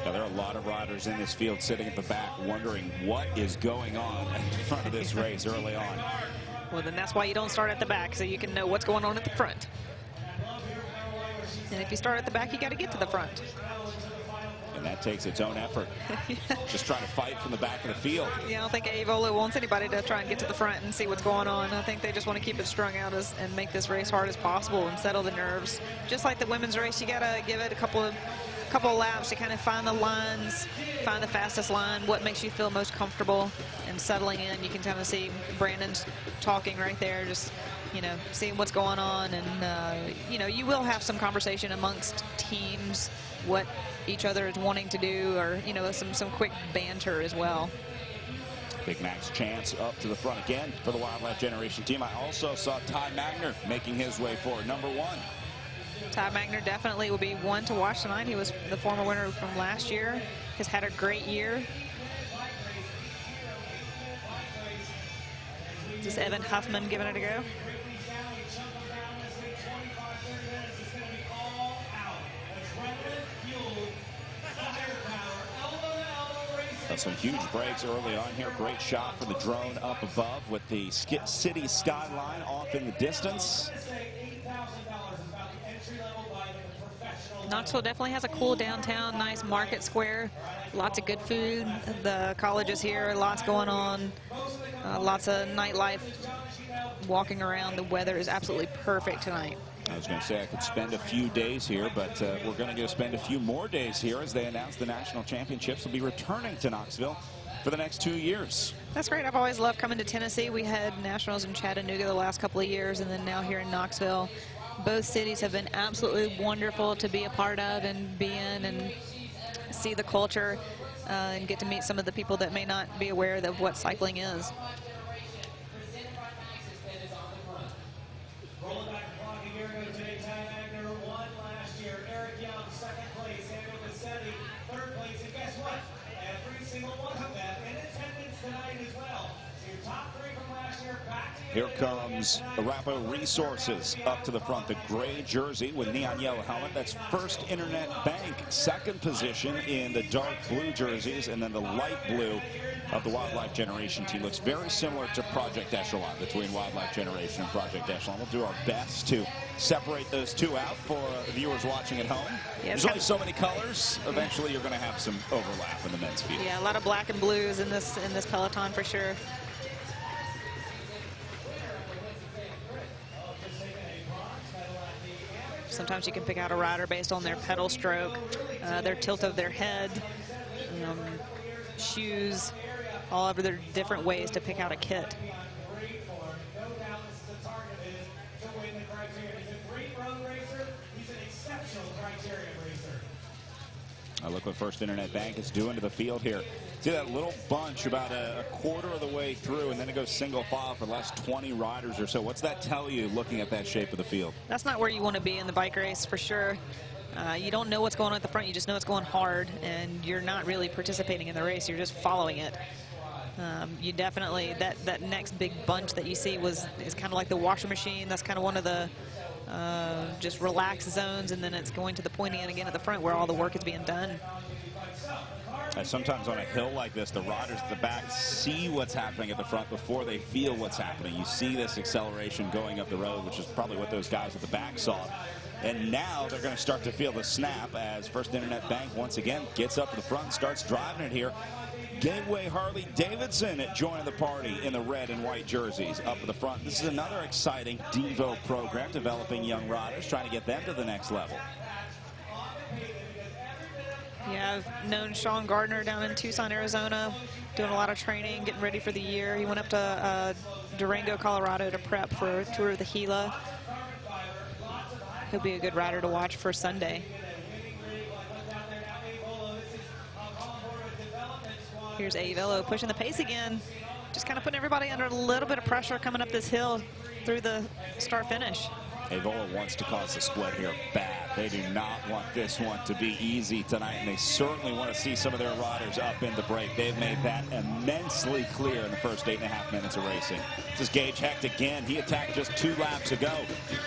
Now, there are a lot of riders in this field sitting at the back wondering what is going on at the front of this race early on. Well, then that's why you don't start at the back, so you can know what's going on at the front. And if you start at the back, you got to get to the front. And that takes its own effort. Yeah. Just trying to fight from the back of the field. Yeah, I don't think Avolo wants anybody to try and get to the front and see what's going on. I think they just want to keep it strung out and make this race hard as possible and settle the nerves. Just like the women's race, you got to give it a couple of laps to kind of find the lines, find the fastest line, what makes you feel most comfortable, and settling in. You can kind of see Brandon's talking right there, just, you know, seeing what's going on. And, you know, you will have some conversation amongst teams, what each other is wanting to do, or, you know, some quick banter as well. Big Mac's chance up to the front again for the Wildlife Generation team. I also saw Ty Magner making his way forward, number 1. Ty Magner definitely will be one to watch tonight. He was the former winner from last year. Has had a great year. Is this Evan Huffman giving it a go? Some huge breaks early on here. Great shot from the drone up above with the city skyline off in the distance. Knoxville definitely has a cool downtown, nice market square, lots of good food. The college is here, lots going on, lots of nightlife, walking around. The weather is absolutely perfect tonight. I was going to say I could spend a few days here, but we're going to go spend a few more days here as they announce the national championships will be returning to Knoxville for the next 2 years. That's great. I've always loved coming to Tennessee. We had nationals in Chattanooga the last couple of years, and then now here in Knoxville. Both cities have been absolutely wonderful to be a part of and be in and see the culture and get to meet some of the people that may not be aware of what cycling is. Here comes Arapahoe Resources up to the front. The gray jersey with neon yellow helmet. That's First Internet Bank, second position in the dark blue jerseys, and then the light blue of the Wildlife Generation team. Looks very similar to Project Echelon, between Wildlife Generation and Project Echelon. We'll do our best to separate those two out for viewers watching at home. Yeah, there's only so many colors. Eventually you're going to have some overlap in the men's field. Yeah, a lot of black and blues in this peloton for sure. Sometimes you can pick out a rider based on their pedal stroke, their tilt of their head, shoes, all of their different ways to pick out a kit. Look what First Internet Bank is doing to the field here. See that little bunch about a quarter of the way through, and then it goes single file for the last 20 riders or so. What's that tell you looking at that shape of the field? That's not where you want to be in the bike race for sure. You don't know what's going on at the front. You just know it's going hard, and you're not really participating in the race. You're just following it. You definitely, that next big bunch that you see is kind of like the washer machine. That's kind of one of the just relaxed zones, and then it's going to the pointy end again at the front where all the work is being done. Sometimes on a hill like this, the riders at the back see what's happening at the front before they feel what's happening. You see this acceleration going up the road, which is probably what those guys at the back saw. And now they're going to start to feel the snap as First Internet Bank once again gets up to the front and starts driving it here. Gateway Harley Davidson joining the party in the red and white jerseys up at the front. This is another exciting Devo program, developing young riders, trying to get them to the next level. Yeah, I've known Sean Gardner down in Tucson, Arizona, doing a lot of training, getting ready for the year. He went up to Durango, Colorado to prep for a tour of the Gila. He'll be a good rider to watch for Sunday. Here's Avelo pushing the pace again. Just kind of putting everybody under a little bit of pressure coming up this hill through the start-finish. Avelo wants to cause the split here bad. They do not want this one to be easy tonight, and they certainly want to see some of their riders up in the break. They've made that immensely clear in the first 8.5 minutes of racing. This is Gage Hecht again. He attacked just 2 laps ago.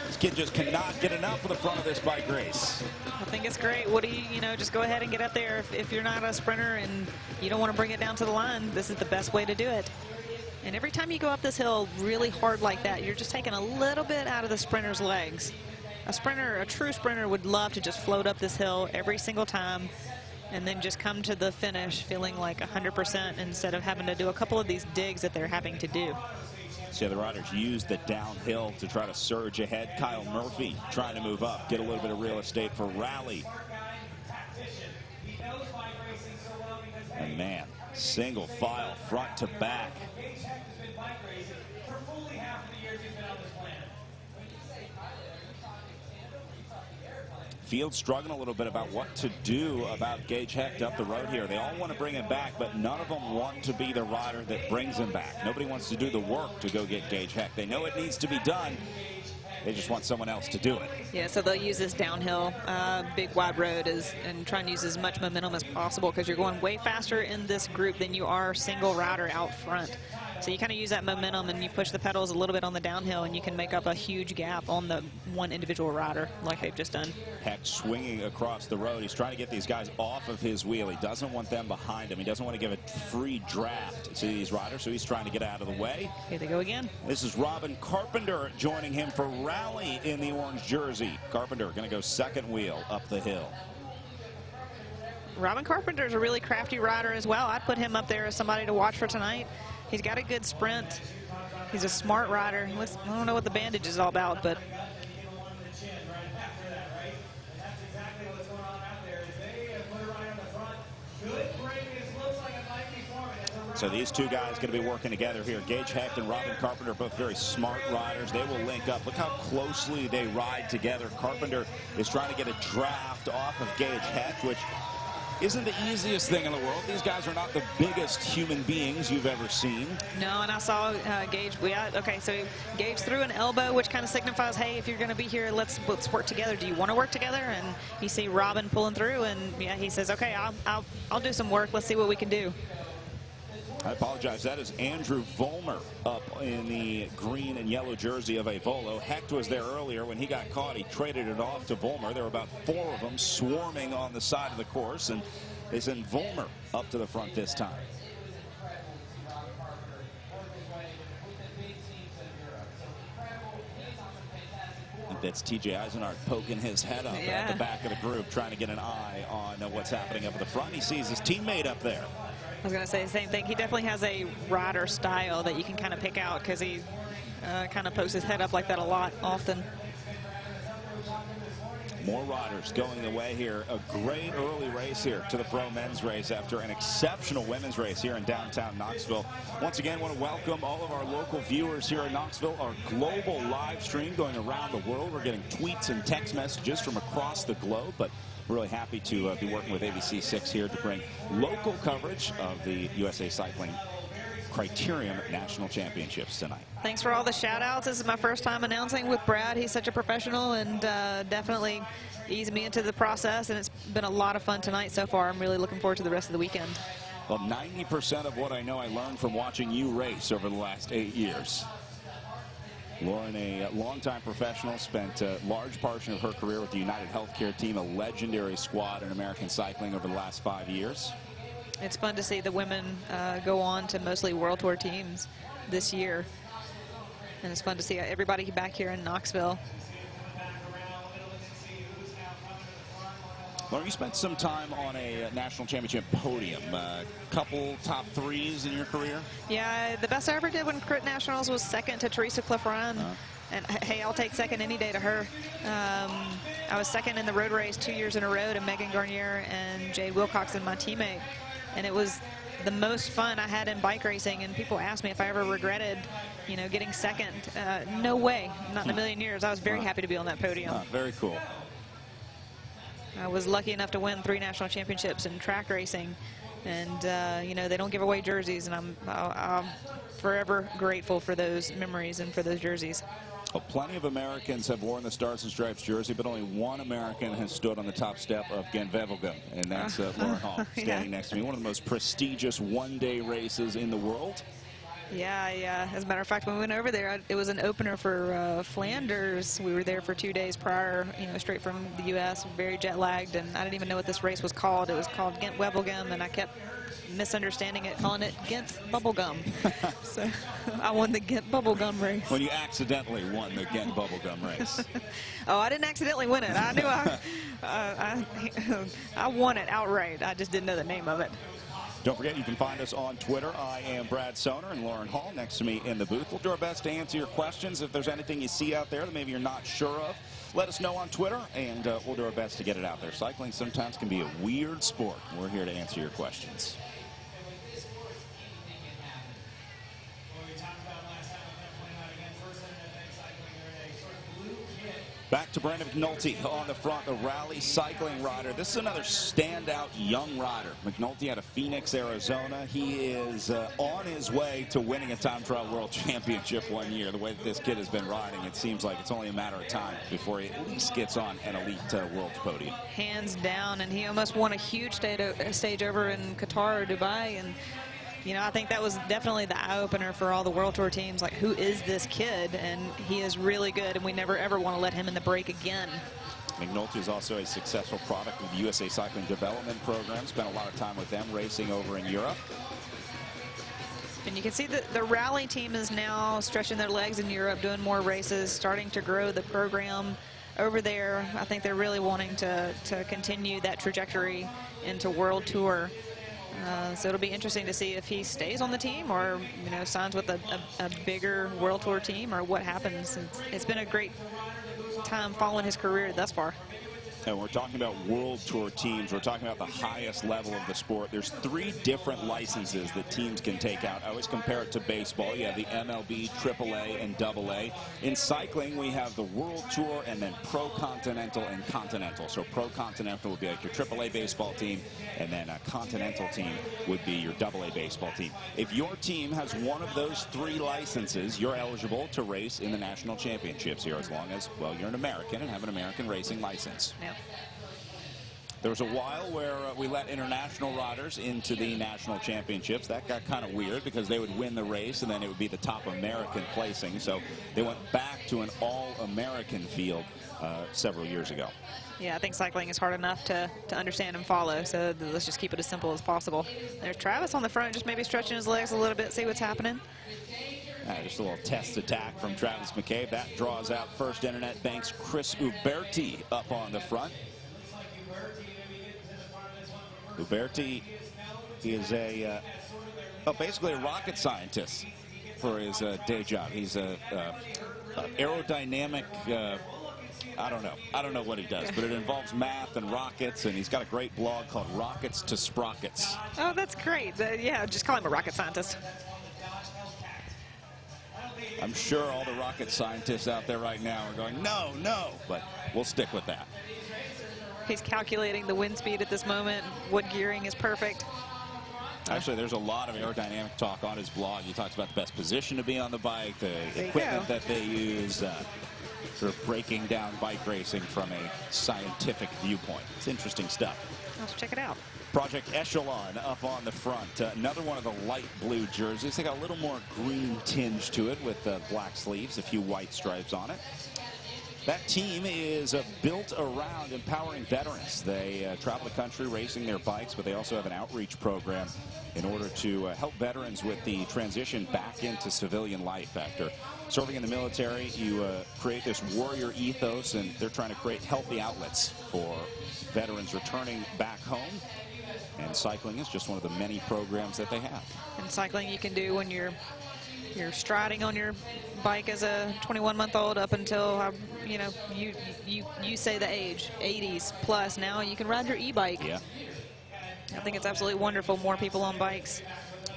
This kid just cannot get enough of the front of this bike race. I think it's great. Woody, just go ahead and get up there. If you're not a sprinter and you don't want to bring it down to the line, this is the best way to do it. And every time you go up this hill really hard like that, you're just taking a little bit out of the sprinter's legs. A true sprinter would love to just float up this hill every single time and then just come to the finish feeling like 100% instead of having to do a couple of these digs that they're having to do. So the riders use the downhill to try to surge ahead. Kyle Murphy trying to move up, get a little bit of real estate for rally. And man, single file front to back. Field struggling a little bit about what to do about Gage Hecht up the road here. They all want to bring him back, but none of them want to be the rider that brings him back. Nobody wants to do the work to go get Gage Hecht. They know it needs to be done. They just want someone else to do it. Yeah, so they'll use this downhill, big wide road and try and use as much momentum as possible because you're going way faster in this group than you are single rider out front. So you kind of use that momentum and you push the pedals a little bit on the downhill and you can make up a huge gap on the one individual rider like they've just done. Hecht swinging across the road. He's trying to get these guys off of his wheel. He doesn't want them behind him. He doesn't want to give a free draft to these riders, so he's trying to get out of the way. Here they go again. This is Robin Carpenter joining him for rally in the orange jersey. Carpenter going to go second wheel up the hill. Robin Carpenter is a really crafty rider as well. I'd put him up there as somebody to watch for tonight. He's got a good sprint. He's a smart rider. I don't know what the bandage is all about, but so these two guys going to be working together here. Gage Hecht and Robin Carpenter, both very smart riders. They will link up. Look how closely they ride together. Carpenter is trying to get a draft off of Gage Hecht, which isn't the easiest thing in the world. These guys are not the biggest human beings you've ever seen. No, and I saw Gage. Okay, so Gage threw an elbow, which kind of signifies, hey, if you're going to be here, let's work together. Do you want to work together? And you see Robin pulling through, and yeah, he says, okay, I'll do some work. Let's see what we can do. I apologize. That is Andrew Vollmer up in the green and yellow jersey of a Volo. Hecht was there earlier. When he got caught, he traded it off to Vollmer. There were about 4 of them swarming on the side of the course, and they send Vollmer up to the front this time. That's TJ Eisenhart poking his head up at the back of the group, trying to get an eye on what's happening up at the front. He sees his teammate up there. I was going to say the same thing. He definitely has a rider style that you can kind of pick out because he kind of pokes his head up like that a lot, often. More riders going the way here. A great early race here to the pro men's race after an exceptional women's race here in downtown Knoxville. Once again, want to welcome all of our local viewers here in Knoxville. Our global live stream going around the world. We're getting tweets and text messages from across the globe, but we're really happy to be working with ABC6 here to bring local coverage of the USA Cycling Criterium National Championships tonight. Thanks for all the shout outs. This is my first time announcing with Brad. He's such a professional and definitely eased me into the process, and it's been a lot of fun tonight so far. I'm really looking forward to the rest of the weekend. Well, 90% of what I know I learned from watching you race over the last 8 years. Lauren, a longtime professional, spent a large portion of her career with the United Healthcare team, a legendary squad in American cycling over the last 5 years. It's fun to see the women go on to mostly World Tour teams this year. And it's fun to see everybody back here in Knoxville. Lauren, you spent some time on a national championship podium. A couple top 3s in your career? Yeah, the best I ever did when Crit Nationals was second to Teresa Cliff-Ryan. And hey, I'll take second any day to her. I was second in the road race 2 years in a row to Megan Garnier and Jade Wilcoxon, my teammate. And it was the most fun I had in bike racing. And people asked me if I ever regretted, getting second. No way, not in a million years. I was very happy to be on that podium. Very cool. I was lucky enough to win 3 national championships in track racing. And, they don't give away jerseys. And I'm forever grateful for those memories and for those jerseys. Well, plenty of Americans have worn the Stars and Stripes jersey, but only one American has stood on the top step of Gent-Wevelgem, and that's Lauren Hall, standing next to me. One of the most prestigious one-day races in the world. Yeah. As a matter of fact, when we went over there, it was an opener for Flanders. We were there for 2 days prior, straight from the U.S., very jet-lagged, and I didn't even know what this race was called. It was called Gent-Wevelgem, and I kept misunderstanding it, calling it Ghent Bubblegum. So I won the Ghent Bubblegum race. When you accidentally won the Ghent Bubblegum race. Oh, I didn't accidentally win it. I knew I won it outright. I just didn't know the name of it. Don't forget, you can find us on Twitter. I am Brad Soner, and Lauren Hall next to me in the booth. We'll do our best to answer your questions. If there's anything you see out there that maybe you're not sure of, let us know on Twitter, and we'll do our best to get it out there. Cycling sometimes can be a weird sport. We're here to answer your questions. Back to Brandon McNulty on the front, the rally cycling rider. This is another standout young rider. McNulty out of Phoenix, Arizona. He is on his way to winning a time trial world championship one year. The way that this kid has been riding, it seems like it's only a matter of time before he at least gets on an elite world's podium. Hands down, and he almost won a huge stage over in Qatar or Dubai, and I think that was definitely the eye-opener for all the World Tour teams. Like, who is this kid? And he is really good, and we never, ever want to let him in the break again. McNulty is also a successful product of the USA Cycling Development Program. Spent a lot of time with them racing over in Europe. And you can see that the rally team is now stretching their legs in Europe, doing more races, starting to grow the program over there. I think they're really wanting to continue that trajectory into World Tour. So it'll be interesting to see if he stays on the team or, signs with a bigger World Tour team or what happens. It's been a great time following his career thus far. And we're talking about World Tour teams. We're talking about the highest level of the sport. There's 3 different licenses that teams can take out. I always compare it to baseball. You have the MLB, AAA, and AA. In cycling, we have the World Tour and then Pro Continental and Continental. So Pro Continental would be like your AAA baseball team, and then a Continental team would be your AA baseball team. If your team has one of those 3 licenses, you're eligible to race in the national championships here, as long as, well, you're an American and have an American racing license. Yeah. There was a while where we let international riders into the national championships. That got kind of weird because they would win the race and then it would be the top American placing. So they went back to an all-American field several years ago. Yeah, I think cycling is hard enough to understand and follow, so let's just keep it as simple as possible. There's Travis on the front, just maybe stretching his legs a little bit, see what's happening. Just a little test attack from Travis McCabe. That draws out first Internet Bank's Chris Uberti up on the front. Uberti is basically a rocket scientist for his day job. He's a aerodynamic, I don't know what he does, but it involves math and rockets, and he's got a great blog called Rockets to Sprockets. Oh, that's great. Yeah, just call him a rocket scientist. I'm sure all the rocket scientists out there right now are going, no, but we'll stick with that. He's calculating the wind speed at this moment. Wood gearing is perfect. Actually, there's a lot of aerodynamic talk on his blog. He talks about the best position to be on the bike, the equipment that they use, sort of breaking down bike racing from a scientific viewpoint. It's interesting stuff. Let's check it out. Project Echelon up on the front. Another one of the light blue jerseys. They got a little more green tinge to it with black sleeves, a few white stripes on it. That team is built around empowering veterans. They travel the country racing their bikes, but they also have an outreach program in order to help veterans with the transition back into civilian life. After serving in the military, you create this warrior ethos, and they're trying to create healthy outlets for veterans returning back home. And cycling is just one of the many programs that they have. And cycling you can do when you're striding on your bike as a 21-month-old up until you say the age 80s plus. Now you can ride your e-bike. Yeah, I think it's absolutely wonderful. More people on bikes.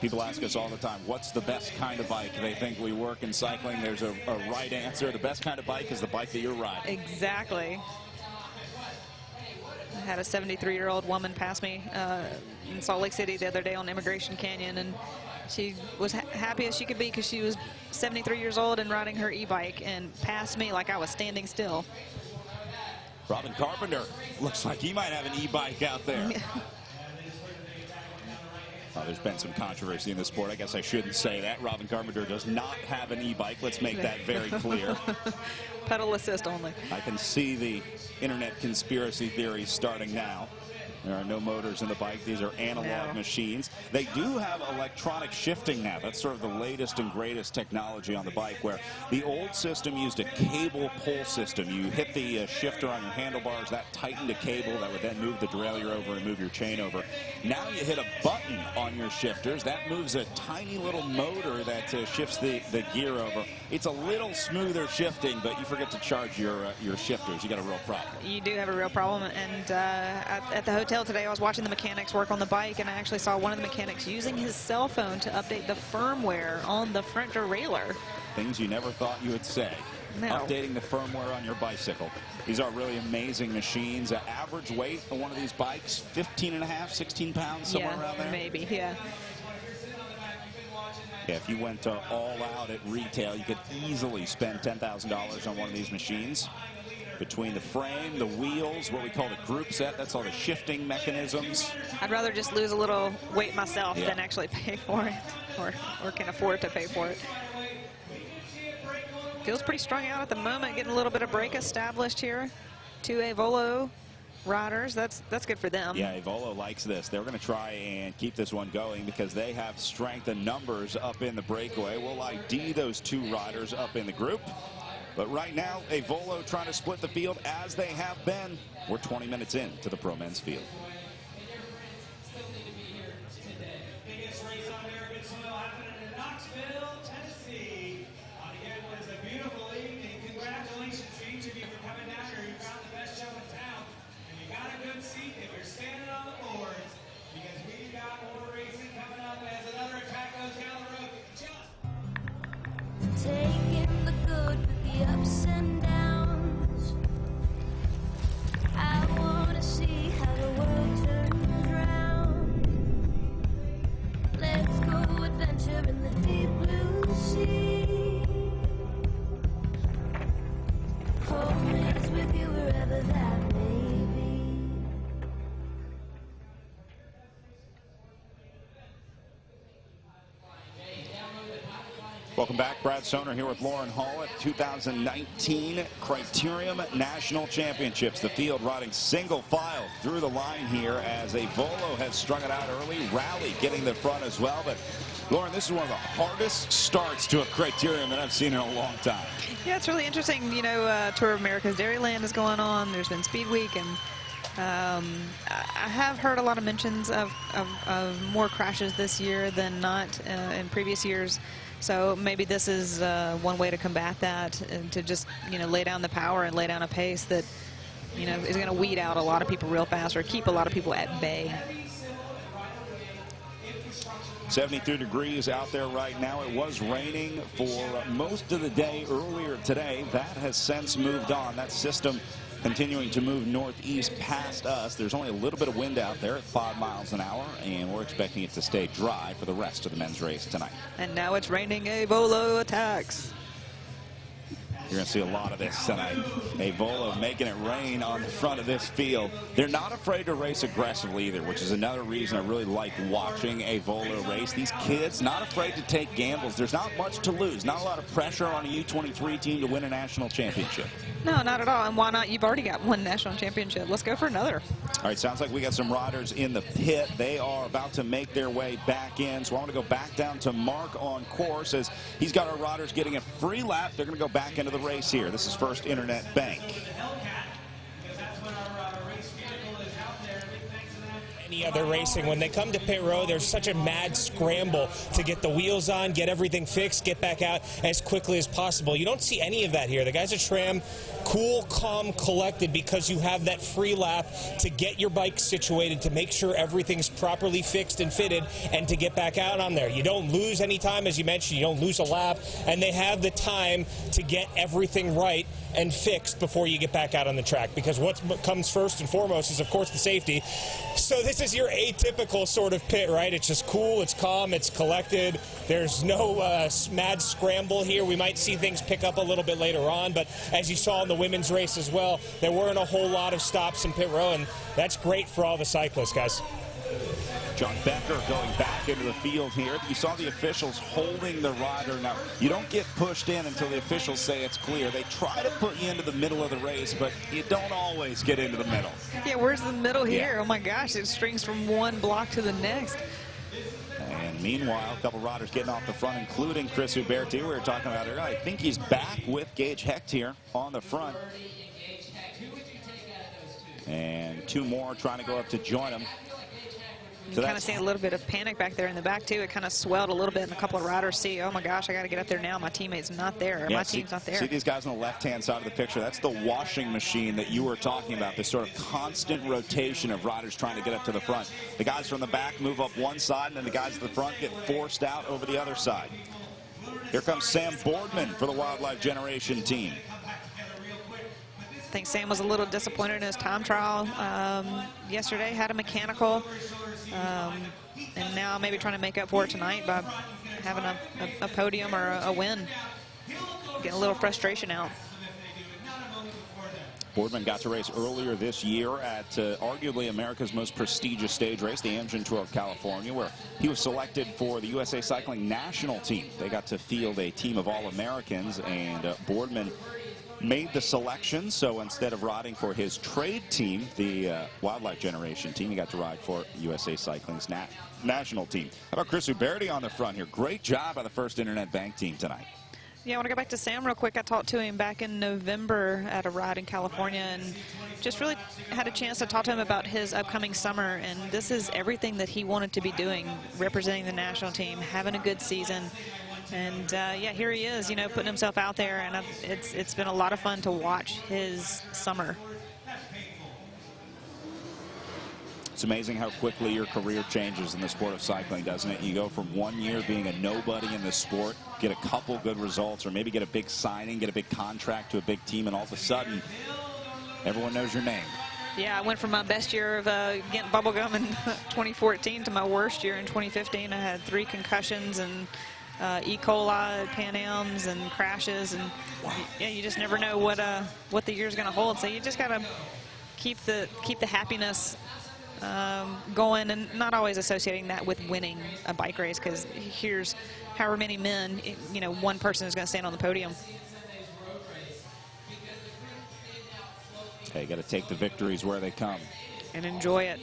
People ask us all the time, what's the best kind of bike? They think we work in cycling. There's a right answer. The best kind of bike is the bike that you're riding. Exactly. I had a 73-year-old woman pass me in Salt Lake City the other day on Immigration Canyon, and She was happy as she could be because she was 73 years old and riding her e-bike and passed me like I was standing still. Robin Carpenter looks like he might have an e-bike out there. There's been some controversy in the sport. I guess I shouldn't say that. Robin Carpenter does not have an e-bike. Let's make that very clear. Pedal assist only. I can see the internet conspiracy theories starting now. There are no motors in the bike. These are analog machines. They do have electronic shifting now. That's sort of the latest and greatest technology on the bike, where the old system used a cable pull system. You hit the shifter on your handlebars, that tightened a cable that would then move the derailleur over and move your chain over. Now you hit a button on your shifters. That moves a tiny little motor that shifts the gear over. It's a little smoother shifting, but you forget to charge your shifters. You got a real problem. You do have a real problem. And at the hotel today, I was watching the mechanics work on the bike, and I actually saw one of the mechanics using his cell phone to update the firmware on the front derailleur. Things you never thought you would say. No. Updating the firmware on your bicycle. These are really amazing machines. Average weight of one of these bikes, 15 and a half, 16 pounds, somewhere around there? Maybe, yeah. Yeah, if you went all out at retail, you could easily spend $10,000 on one of these machines. Between the frame, the wheels, what we call the group set, that's all the shifting mechanisms. I'd rather just lose a little weight myself than actually pay for it, or can afford to pay for it. Feels pretty strung out at the moment, getting a little bit of brake established here. Two Evolo riders, that's good for them. Yeah, Evolo likes this. They're going to try and keep this one going because they have strength and numbers up in the breakaway. We'll ID those two riders up in the group. But right now, Evolo trying to split the field as they have been. We're 20 minutes in to the pro men's field. Biggest race on American soil happening in Knoxville, Tennessee. Again, it was a beautiful evening. Congratulations to each of you for coming down here. You found the best show in town, and you got a good seat if you're standing on the boards, because we've got more racing coming up as another track goes down the road. Taking the good with the ups and downs. I wanna see how the world turns round. Let's go adventure in the deep blue sea. Home is with you wherever that may be. Welcome back. Brad Soner here with Lauren Hall at 2019 Criterium National Championships. The field riding single file through the line here as Evolo has strung it out early. Rally getting the front as well. But Lauren, this is one of the hardest starts to a Criterium that I've seen in a long time. Yeah, it's really interesting. You know, Tour of America's Dairyland is going on. There's been Speed Week, and I have heard a lot of mentions of more crashes this year than not in previous years. So maybe this is one way to combat that, and to just, you know, lay down the power and lay down a pace that, you know, is going to weed out a lot of people real fast or keep a lot of people at bay. 73 degrees out there right now. It was raining for most of the day earlier today. That has since moved on. That system continuing to move northeast past us. There's only a little bit of wind out there at 5 miles an hour, and we're expecting it to stay dry for the rest of the men's race tonight. And now it's raining Evolo attacks. You're going to see a lot of this tonight. Evolo making it rain on the front of this field. They're not afraid to race aggressively either, which is another reason I really like watching Evolo race. These kids not afraid to take gambles. There's not much to lose. Not a lot of pressure on a U23 team to win a national championship. No, not at all. And why not? You've already got one national championship. Let's go for another. All right, sounds like we got some riders in the pit. They are about to make their way back in. So I want to go back down to Mark on course as he's got our riders getting a free lap. They're going to go back into the race here. This is First Internet Bank. Any other racing, when they come to pit road, there's such a mad scramble to get the wheels on, get everything fixed, get back out as quickly as possible. You don't see any of that here. The guys at SRAM, cool, calm, collected, because you have that free lap to get your bike situated, to make sure everything's properly fixed and fitted, and to get back out on there. You don't lose any time, as you mentioned. You don't lose a lap, and they have the time to get everything right and fixed before you get back out on the track, because what comes first and foremost is, of course, the safety. So this this is your atypical sort of pit, right? It's just cool, it's calm, it's collected. There's no mad scramble here. We might see things pick up a little bit later on, but as you saw in the women's race as well, there weren't a whole lot of stops in pit row, and that's great for all the cyclists, guys. John Becker going back into the field here. You saw the officials holding the rider. Now, you don't get pushed in until the officials say it's clear. They try to put you into the middle of the race, but you don't always get into the middle. Yeah, where's the middle here? Yeah. Oh my gosh, it strings from one block to the next. And meanwhile, a couple riders getting off the front, including Chris Huberti. We were talking about earlier. I think he's back with Gage Hecht here on the front. And two more trying to go up to join him. You kind of see a little bit of panic back there in the back, too. It kind of swelled a little bit, and a couple of riders see, oh, my gosh, I got to get up there now. My teammate's not there. Yeah, my team's not there. See these guys on the left-hand side of the picture? That's the washing machine that you were talking about, this sort of constant rotation of riders trying to get up to the front. The guys from the back move up one side, and then the guys at the front get forced out over the other side. Here comes Sam Boardman for the Wildlife Generation team. I think Sam was a little disappointed in his time trial yesterday, had a mechanical, and now maybe trying to make up for it tonight by having a podium or a win. Getting a little frustration out. Boardman got to race earlier this year at arguably America's most prestigious stage race, the Amgen Tour of California, where he was selected for the USA Cycling national team. They got to field a team of All-Americans, and Boardman made the selection, so instead of riding for his trade team, the Wildlife Generation team, he got to ride for USA Cycling's national team. How about Chris Huberti on the front here? Great job by the First Internet Bank team tonight. Yeah, I want to go back to Sam real quick. I talked to him back in November at a ride in California, and just really had a chance to talk to him about his upcoming summer, and this is everything that he wanted to be doing, representing the national team, having a good season. And yeah, here he is, you know, putting himself out there, and it's been a lot of fun to watch his summer. It's amazing how quickly your career changes in the sport of cycling, doesn't it? You go from 1 year being a nobody in the sport, get a couple good results, or maybe get a big signing, get a big contract to a big team, and all of a sudden, everyone knows your name. Yeah, I went from my best year of getting bubblegum in 2014 to my worst year in 2015. I had 3 concussions and E. coli, Pan Ams, and crashes, and yeah, you just never know what the year's going to hold. So you just got to keep the happiness going, and not always associating that with winning a bike race, because here's however many men, you know, one person is going to stand on the podium. Hey, you got to take the victories where they come And enjoy it.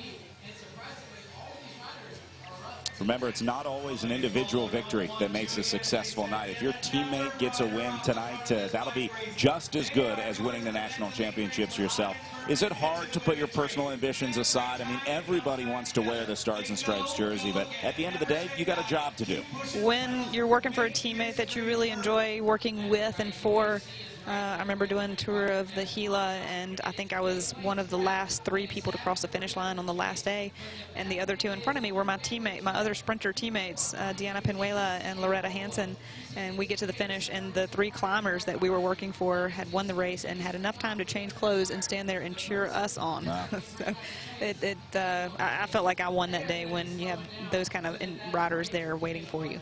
Remember, it's not always an individual victory that makes a successful night. If your teammate gets a win tonight, that'll be just as good as winning the national championships yourself. Is it hard to put your personal ambitions aside? I mean, everybody wants to wear the Stars and Stripes jersey, but at the end of the day, you got a job to do. When you're working for a teammate that you really enjoy working with and for, I remember doing a tour of the Gila, and I think I was one of the last 3 people to cross the finish line on the last day, and the other 2 in front of me were my other sprinter teammates, Diana Penuela and Loretta Hansen, and we get to the finish, and the 3 climbers that we were working for had won the race and had enough time to change clothes and stand there and cheer us on. Wow. So I felt like I won that day when you have those kind of riders there waiting for you.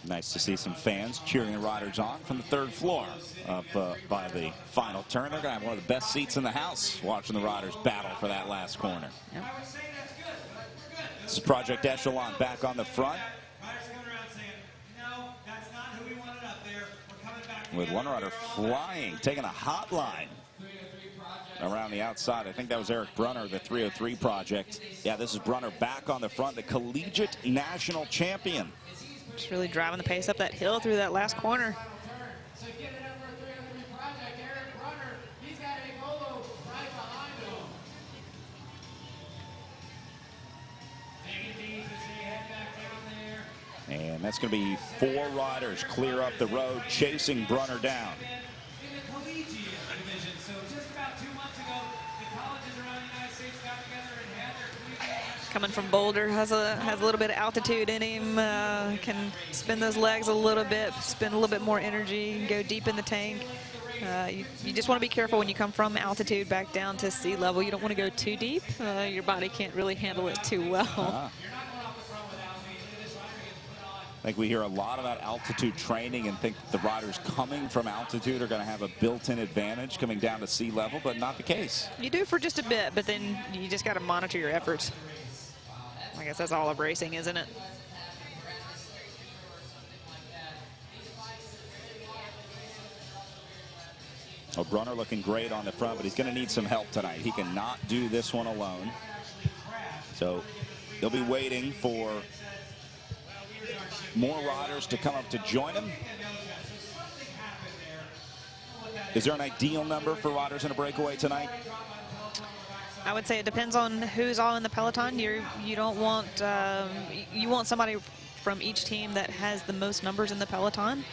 Nice to see some fans cheering the riders on from the 3rd floor up by the final turn. They're going to have one of the best seats in the house watching the riders battle for that last corner. Yep. This is Project Echelon back on the front, with one rider flying, taking a hot line around the outside. I think that was Eric Brunner, the 303 Project. Yeah, this is Brunner back on the front, the collegiate national champion. Just really driving the pace up that hill through that last corner. So give it up for 303 Project, Eric Brunner. He's got a Bolo right behind him. Take it easy as they head back down there. And that's going to be 4 riders clear up the road, chasing Brunner down. In the collegiate division, so just about 2 months ago, the colleges around the United States got together and had their collegiate. Coming from Boulder, has a little bit of altitude in him, can spin those legs a little bit, spend a little bit more energy, go deep in the tank. You just want to be careful when you come from altitude back down to sea level. You don't want to go too deep. Your body can't really handle it too well. I think we hear a lot about altitude training and think the riders coming from altitude are going to have a built-in advantage coming down to sea level, but not the case. You do for just a bit, but then you just got to monitor your efforts. I guess that's all of racing, isn't it? Oh, Brunner looking great on the front, but he's going to need some help tonight. He cannot do this one alone. So they'll be waiting for more riders to come up to join him. Is there an ideal number for riders in a breakaway tonight? I would say it depends on who's all in the peloton. You don't want you want somebody from each team that has the most numbers in the peloton.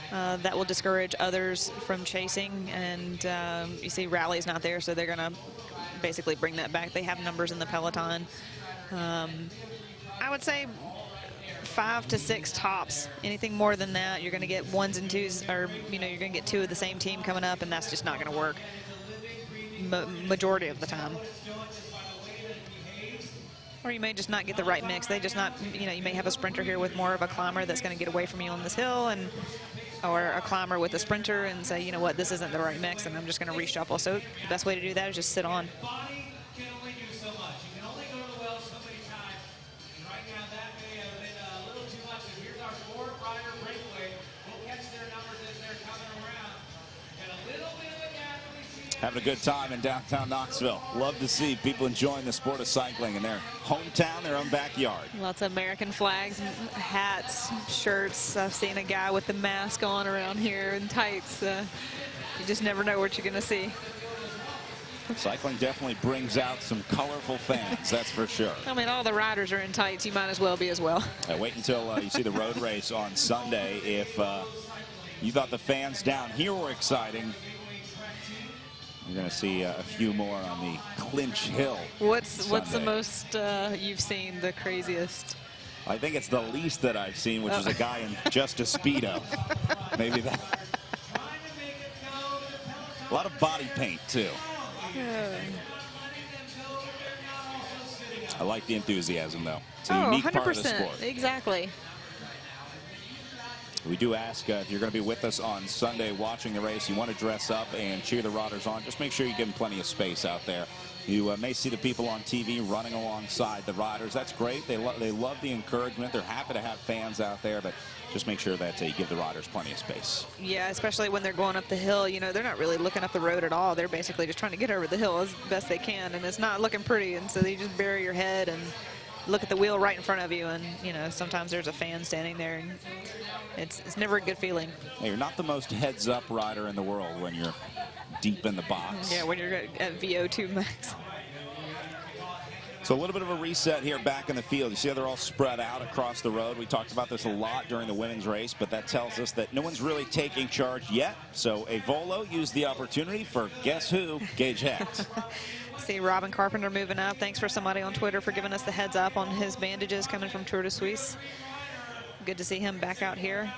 That will discourage others from chasing, and you see Rally's not there, so they're going to basically bring that back. They have numbers in the peloton. I would say 5 to 6 tops. Anything more than that, you're going to get 1s and 2s, or you're going to get 2 of the same team coming up, and that's just not going to work majority of the time. Or you may just not get the right mix. They just not, you may have a sprinter here with more of a climber that's going to get away from you on this hill, and or a climber with a sprinter and say, you know what, this isn't the right mix, and I'm just going to reshuffle. So the best way to do that is just sit on. Having a good time in downtown Knoxville. Love to see people enjoying the sport of cycling in their hometown, their own backyard. Lots of American flags, hats, shirts. I've seen a guy with the mask on around here and tights. You just never know what you're going to see. Cycling definitely brings out some colorful fans, that's for sure. I mean, all the riders are in tights. You might as well be as well. Wait until you see the road race on Sunday. If you thought the fans down here were exciting, you're going to see a few more on the Clinch Hill. What's the most you've seen, the craziest? I think it's the least that I've seen, which is a guy in just a Speedo. Maybe that. A lot of body paint, too. I like the enthusiasm, though. It's a unique 100%. part of the sport. Exactly. We do ask if you're going to be with us on Sunday watching the race, you want to dress up and cheer the riders on, just make sure you give them plenty of space out there. You may see the people on TV running alongside the riders. That's great. They love the encouragement. They're happy to have fans out there, but just make sure that you give the riders plenty of space. Yeah, especially when they're going up the hill. They're not really looking up the road at all. They're basically just trying to get over the hill as best they can, and it's not looking pretty, and so they just bury your head and look at the wheel right in front of you, and sometimes there's a fan standing there, and it's never a good feeling. Hey, you're not the most heads-up rider in the world when you're deep in the box. Yeah, when you're at VO2 max. So a little bit of a reset here back in the field. You see how they're all spread out across the road. We talked about this a lot during the women's race, but that tells us that no one's really taking charge yet. So Avolo used the opportunity for guess who? Gage Hecht. See Robin Carpenter moving up. Thanks for somebody on Twitter for giving us the heads up on his bandages coming from Tour de Suisse. Good to see him back out here.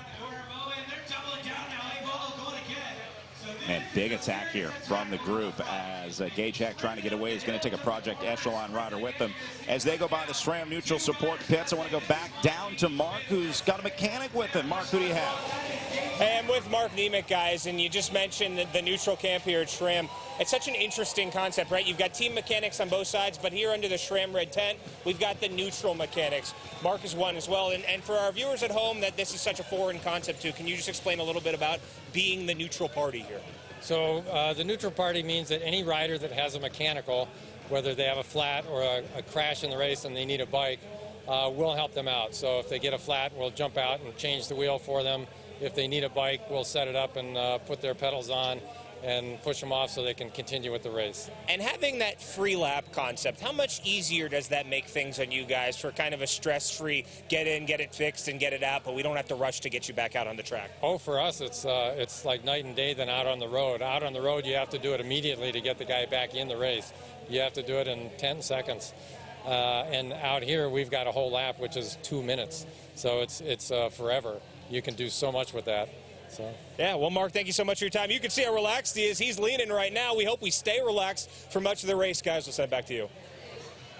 And big attack here from the group as Gage Hecht trying to get away. He's going to take a Project Echelon rider with them. As they go by the SRAM neutral support pits, I want to go back down to Mark, who's got a mechanic with him. Mark, who do you have? Hey, I'm with Mark Nemec, guys, and you just mentioned the neutral camp here at SRAM. It's such an interesting concept, right? You've got team mechanics on both sides, but here under the SRAM red tent, we've got the neutral mechanics. Mark is one as well, and for our viewers at home that this is such a foreign concept to, can you just explain a little bit about being the neutral party here? So the neutral party means that any rider that has a mechanical, whether they have a flat or a crash in the race and they need a bike, we'll help them out. So if they get a flat, we'll jump out and change the wheel for them. If they need a bike, we'll set it up and put their pedals on and push them off so they can continue with the race. And having that free lap concept, how much easier does that make things on you guys for kind of a stress-free get in, get it fixed, and get it out, but we don't have to rush to get you back out on the track? Oh, for us, it's like night and day than out on the road. Out on the road, you have to do it immediately to get the guy back in the race. You have to do it in 10 seconds. And out here, we've got a whole lap, which is 2 minutes. So it's forever. You can do so much with that. So. Yeah, well, Mark, thank you so much for your time. You can see how relaxed he is. He's leaning right now. We hope we stay relaxed for much of the race, guys. We'll send it back to you.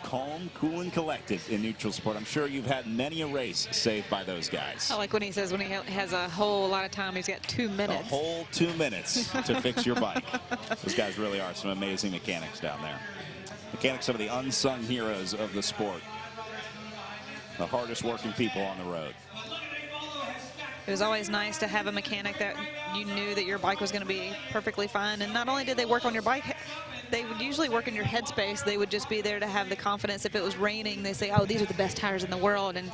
Calm, cool, and collected in neutral sport. I'm sure you've had many a race saved by those guys. I like when he says when he has a whole lot of time, he's got 2 minutes. A whole 2 minutes to fix your bike. Those guys really are some amazing mechanics down there. Mechanics, some of the unsung heroes of the sport. The hardest working people on the road. It was always nice to have a mechanic that you knew that your bike was going to be perfectly fine. And not only did they work on your bike, they would usually work in your headspace. They would just be there to have the confidence. If it was raining, they say, oh, these are the best tires in the world. And,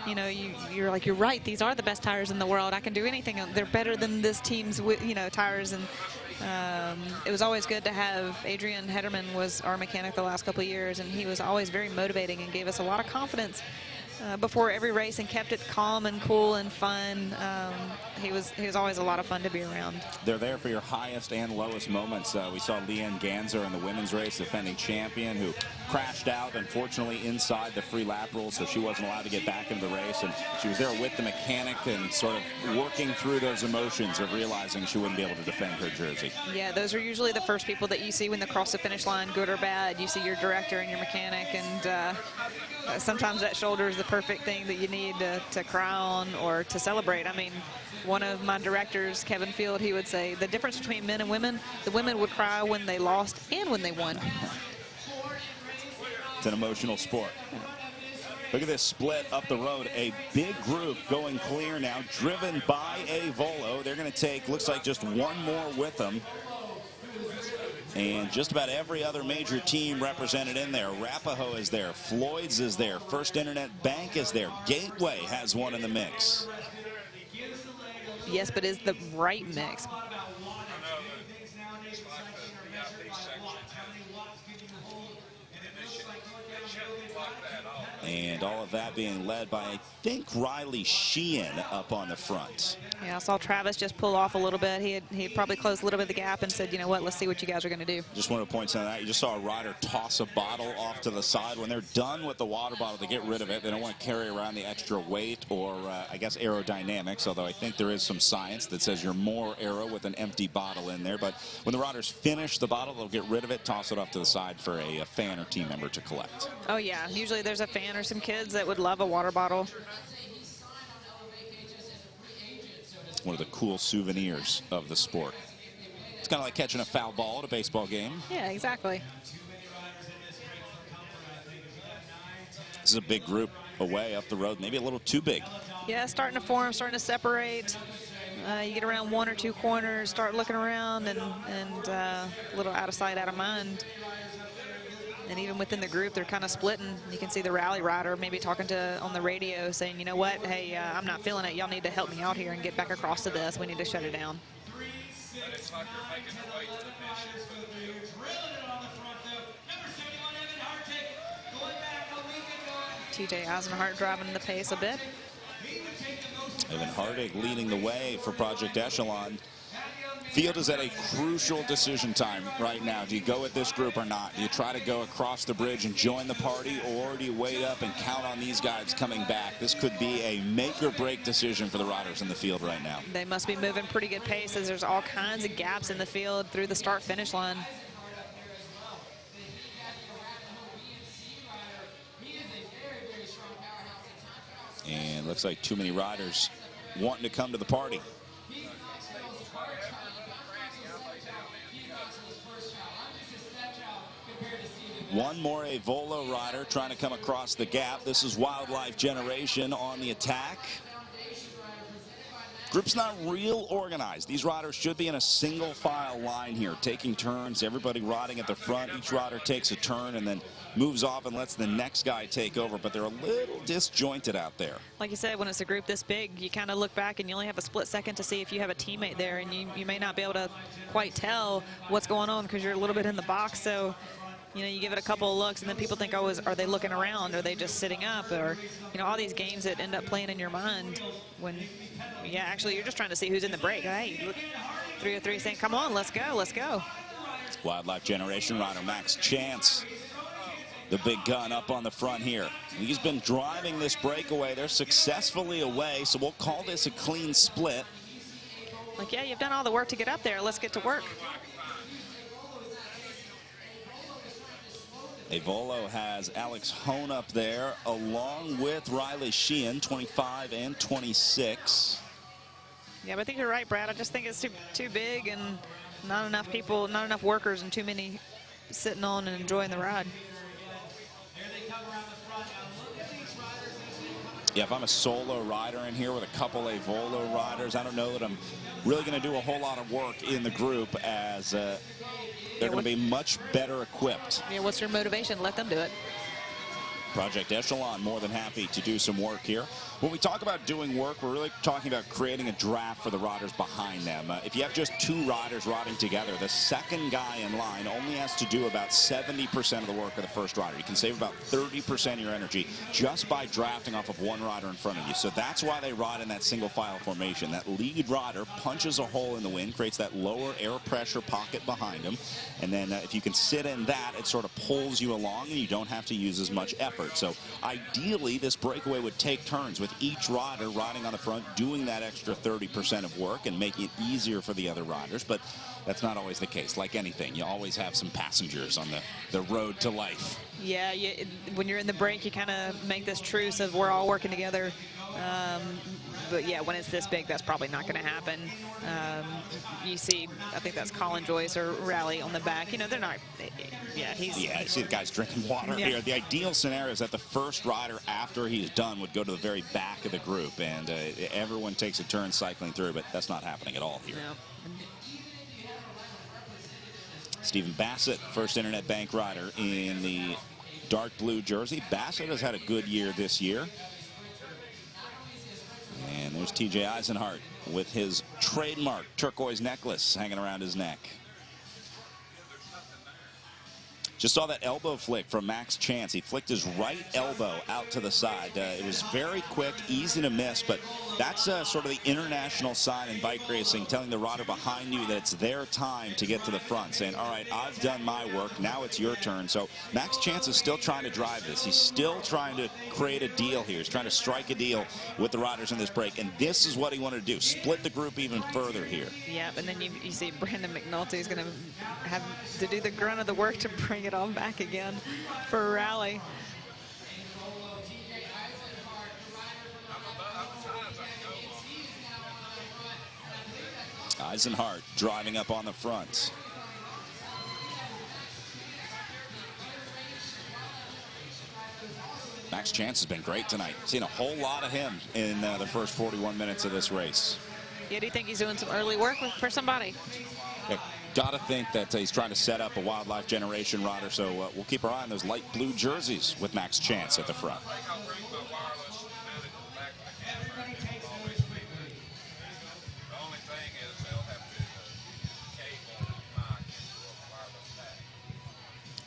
you know, you're like, you're right. These are the best tires in the world. I can do anything. They're better than this team's, you know, tires. And it was always good to have Adrian Hederman was our mechanic the last couple of years. And he was always very motivating and gave us a lot of confidence before every race and kept it calm and cool and fun. He was always a lot of fun to be around. They're there for your highest and lowest moments. We saw Leanne Ganser in the women's race, defending champion, who crashed out, unfortunately, inside the free lap rule, so she wasn't allowed to get back into the race. And she was there with the mechanic and sort of working through those emotions of realizing she wouldn't be able to defend her jersey. Yeah, those are usually the first people that you see when they cross the finish line, good or bad. You see your director and your mechanic, and sometimes that shoulder is the perfect thing that you need to cry on or to celebrate. I mean, one of my directors, Kevin Field, he would say the difference between men and women, the women would cry when they lost and when they won. It's an emotional sport. Look at this split up the road. A big group going clear now, driven by a Volo. They're going to take, looks like, just one more with them. And just about every other major team represented in there. Arapahoe is there. Floyd's is there. First Internet Bank is there. Gateway has one in the mix. Yes, but is the right mix. And all of that being led by, I think, Riley Sheehan up on the front. Yeah, I saw Travis just pull off a little bit. He had probably closed a little bit of the gap and said, you know what, let's see what you guys are going to do. Just want to point something out. You just saw a rider toss a bottle off to the side. When they're done with the water bottle, they get rid of it. They don't want to carry around the extra weight or, I guess, aerodynamics, although I think there is some science that says you're more aero with an empty bottle in there. But when the riders finish the bottle, they'll get rid of it, toss it off to the side for a fan or team member to collect. Oh, yeah. Usually there's a fan or some kids that would love a water bottle. One of the cool souvenirs of the sport. It's kind of like catching a foul ball at a baseball game. Yeah, exactly. This is a big group away up the road, maybe a little too big. Yeah, starting to form, starting to separate. You get around 1 or 2 corners, start looking around, and a little out of sight, out of mind. And even within the group, they're kind of splitting. You can see the rally rider maybe talking to on the radio saying, you know what, hey, I'm not feeling it. Y'all need to help me out here and get back across to this. We need to shut it down. TJ Eisenhart driving the pace a bit. Evan Hardig leading the way for Project Echelon. Field is at a crucial decision time right now. Do you go with this group or not? Do you try to go across the bridge and join the party, or do you wait up and count on these guys coming back? This could be a make or break decision for the riders in the field right now. They must be moving pretty good pace as there's all kinds of gaps in the field through the start-finish line. And looks like too many riders wanting to come to the party. One more a Volo rider trying to come across the gap. This is Wildlife Generation on the attack. Group's not real organized. These riders should be in a single file line here, taking turns, everybody riding at the front. Each rider takes a turn and then moves off and lets the next guy take over, but they're a little disjointed out there. Like you said, when it's a group this big, you kind of look back and you only have a split second to see if you have a teammate there, and you may not be able to quite tell what's going on because you're a little bit in the box. So, you know, you give it a couple of looks and then people think, oh, are they looking around? Are they just sitting up? Or, you know, all these games that end up playing in your mind when, yeah, actually you're just trying to see who's in the break. Hey, look, 303 saying, come on, let's go, let's go. Wildlife Generation rider Max Chance, the big gun up on the front here. He's been driving this breakaway. They're successfully away, so we'll call this a clean split. Like, yeah, you've done all the work to get up there. Let's get to work. Avolo has Alex Hone up there, along with Riley Sheehan, 25 and 26. Yeah, but I think you're right, Brad. I just think it's too big and not enough people, not enough workers, and too many sitting on and enjoying the ride. Yeah, if I'm a solo rider in here with a couple Avolo riders, I don't know that I'm really going to do a whole lot of work in the group, as they're going to be much better equipped. Yeah, what's your motivation? Let them do it. Project Echelon more than happy to do some work here. When we talk about doing work, we're really talking about creating a draft for the riders behind them. If you have just two riders riding together, the second guy in line only has to do about 70% of the work of the first rider. You can save about 30% of your energy just by drafting off of one rider in front of you. So that's why they ride in that single file formation. That lead rider punches a hole in the wind, creates that lower air pressure pocket behind him. And then if you can sit in that, it sort of pulls you along and you don't have to use as much effort. So ideally, this breakaway would take turns with each rider riding on the front, doing that extra 30% of work and making it easier for the other riders. But that's not always the case. Like anything, you always have some passengers on the road to life. Yeah, when you're in the break, you kind of make this truce of we're all working together. But yeah, when it's this big, that's probably not going to happen. You see, I think that's Colin Joyce or Raleigh on the back. You know, they're not. Yeah, you see the guys drinking water here. The ideal scenario is that the first rider, after he's done, would go to the very back of the group, and everyone takes a turn cycling through. But that's not happening at all here. No. Stephen Bassett, first Internet Bank rider in the dark blue jersey. Bassett has had a good year this year. And there's TJ Eisenhart with his trademark turquoise necklace hanging around his neck. Just saw that elbow flick from Max Chance. He flicked his right elbow out to the side. It was very quick, easy to miss, but that's sort of the international sign in bike racing, telling the rider behind you that it's their time to get to the front, saying, all right, I've done my work, now it's your turn. So Max Chance is still trying to drive this. He's still trying to create a deal here. He's trying to strike a deal with the riders in this break, and this is what he wanted to do, split the group even further here. Yeah, and then you see Brandon McNulty is going to have to do the grunt of the work to bring it all back again for Raleigh. Eisenhart driving up on the front. Max Chance has been great tonight. Seen a whole lot of him in the first 41 minutes of this race. Yeah, do you think he's doing some early work for somebody? Yeah, gotta think that he's trying to set up a wildlife generation rider, so we'll keep our eye on those light blue jerseys with Max Chance at the front.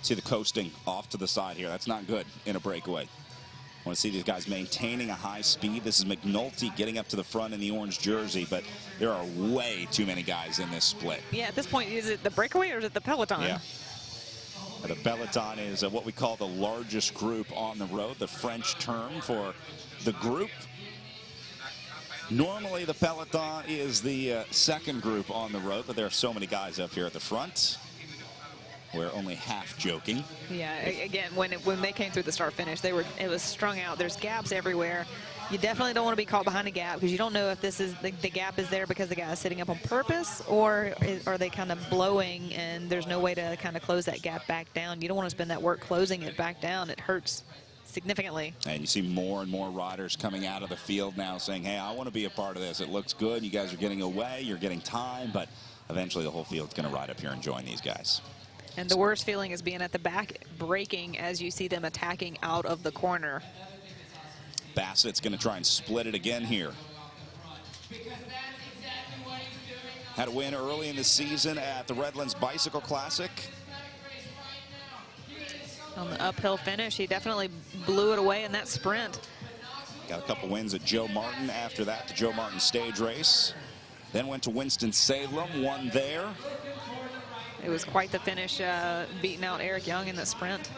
See the coasting off to the side here. That's not good in a breakaway. I want to see these guys maintaining a high speed. This is McNulty getting up to the front in the orange jersey, but there are way too many guys in this split. Yeah, at this point, is it the breakaway or is it the peloton? Yeah. The peloton is what we call the largest group on the road, the French term for the group. Normally, the peloton is the second group on the road, but there are so many guys up here at the front. We're only half joking. Yeah, again, when they came through the start finish, it was strung out. There's gaps everywhere. You definitely don't want to be caught behind a gap because you don't know if this is the gap is there because the guy is sitting up on purpose, or are they kind of blowing and there's no way to kind of close that gap back down. You don't want to spend that work closing it back down. It hurts significantly. And you see more and more riders coming out of the field now saying, hey, I want to be a part of this. It looks good. You guys are getting away. You're getting time. But eventually the whole field's going to ride up here and join these guys. And the worst feeling is being at the back, braking as you see them attacking out of the corner. Bassett's going to try and split it again here. Had a win early in the season at the Redlands Bicycle Classic. On the uphill finish, he definitely blew it away in that sprint. Got a couple wins at Joe Martin after that, the Joe Martin stage race. Then went to Winston-Salem, won there. It was quite the finish, beating out Eric Young in the sprint.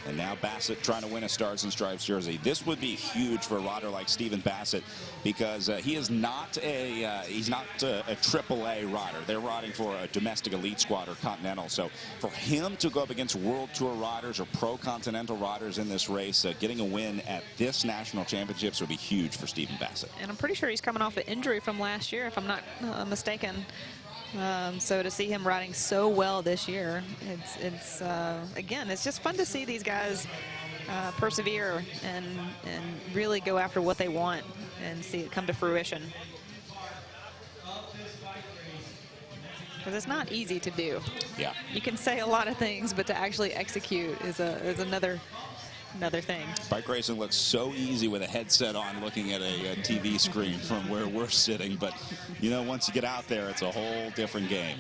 And now Bassett trying to win a Stars and Stripes jersey. This would be huge for a rider like Stephen Bassett because he is not a AAA rider. They're riding for a domestic elite squad or continental. So for him to go up against World Tour riders or pro continental riders in this race, getting a win at this national championships would be huge for Stephen Bassett. And I'm pretty sure he's coming off an injury from last year, if I'm not mistaken. So to see him riding so well this year, it's again, it's just fun to see these guys persevere and really go after what they want and see it come to fruition. Because it's not easy to do. Yeah. You can say a lot of things, but to actually execute is another thing. Bike racing looks so easy with a headset on looking at a TV screen from where we're sitting, but you know, once you get out there, it's a whole different game.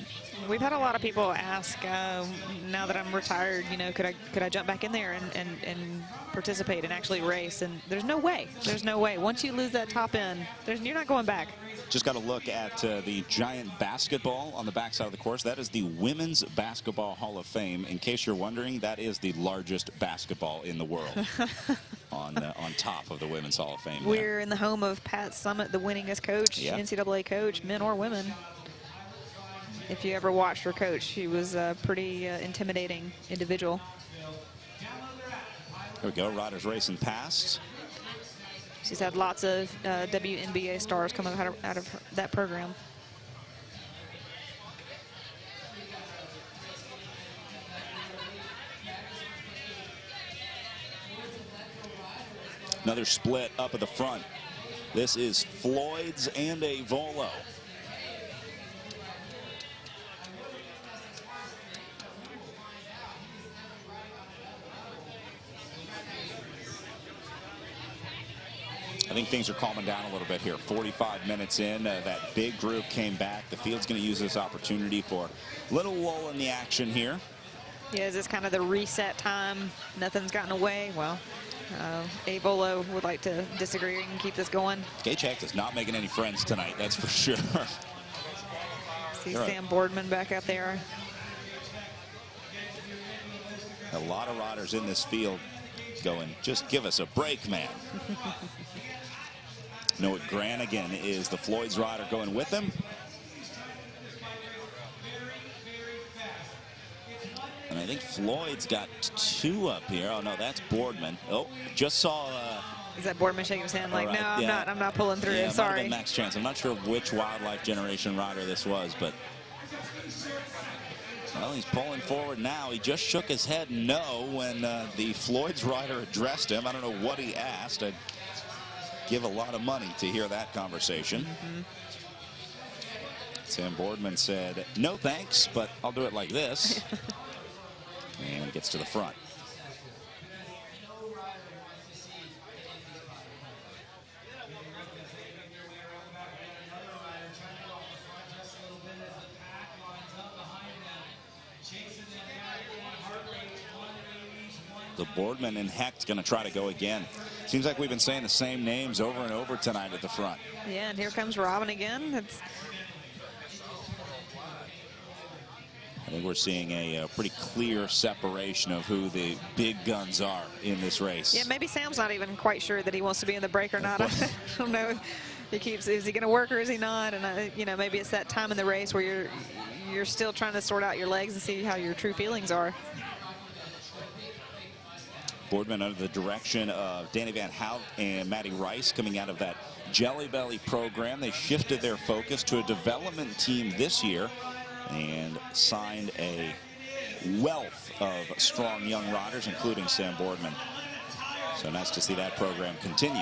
We've had a lot of people ask, now that I'm retired, you know, could I jump back in there and participate and actually race? And there's no way. There's no way. Once you lose that top end, you're not going back. Just got to look at the giant basketball on the backside of the course. That is the Women's Basketball Hall of Fame. In case you're wondering, that is the largest basketball in the world on top of the Women's Hall of Fame. We're in the home of Pat Summit, the winningest coach, yeah. NCAA coach, men or women. If you ever watched her coach, she was a pretty intimidating individual. There we go, riders racing past. She's had lots of WNBA stars coming out of that program. Another split up at the front. This is Floyd's and a Volo. I think things are calming down a little bit here. 45 minutes in, that big group came back. The field's going to use this opportunity for a little lull in the action here. Yeah, is this kind of the reset time? Nothing's gotten away. Well, A Volo would like to disagree and keep this going. KHS is not making any friends tonight, that's for sure. See Sam Boardman back out there. A lot of riders in this field going, just give us a break, man. Noah Granigan is the Floyd's rider going with him. And I think Floyd's got two up here. Oh, no, that's Boardman. Oh, just saw... Is that Boardman shaking his hand like, right, no, I'm not pulling through, yeah, sorry. Max Chance. I'm not sure which Wildlife Generation rider this was, but... Well, he's pulling forward now. He just shook his head no when the Floyd's rider addressed him. I don't know what he asked. I'd give a lot of money to hear that conversation. Sam Boardman said, no thanks, but I'll do it like this. And gets to the front. The Boardman and Hecht's going to try to go again. Seems like we've been saying the same names over and over tonight at the front. Yeah, and here comes Robin again. I think we're seeing a pretty clear separation of who the big guns are in this race. Yeah, maybe Sam's not even quite sure that he wants to be in the break or not. I don't know. Is he going to work or is he not? And you know, maybe it's that time in the race where you're still trying to sort out your legs and see how your true feelings are. Boardman under the direction of Danny Van Hout and Matty Rice coming out of that Jelly Belly program. They shifted their focus to a development team this year and signed a wealth of strong young riders, including Sam Boardman. So nice to see that program continue.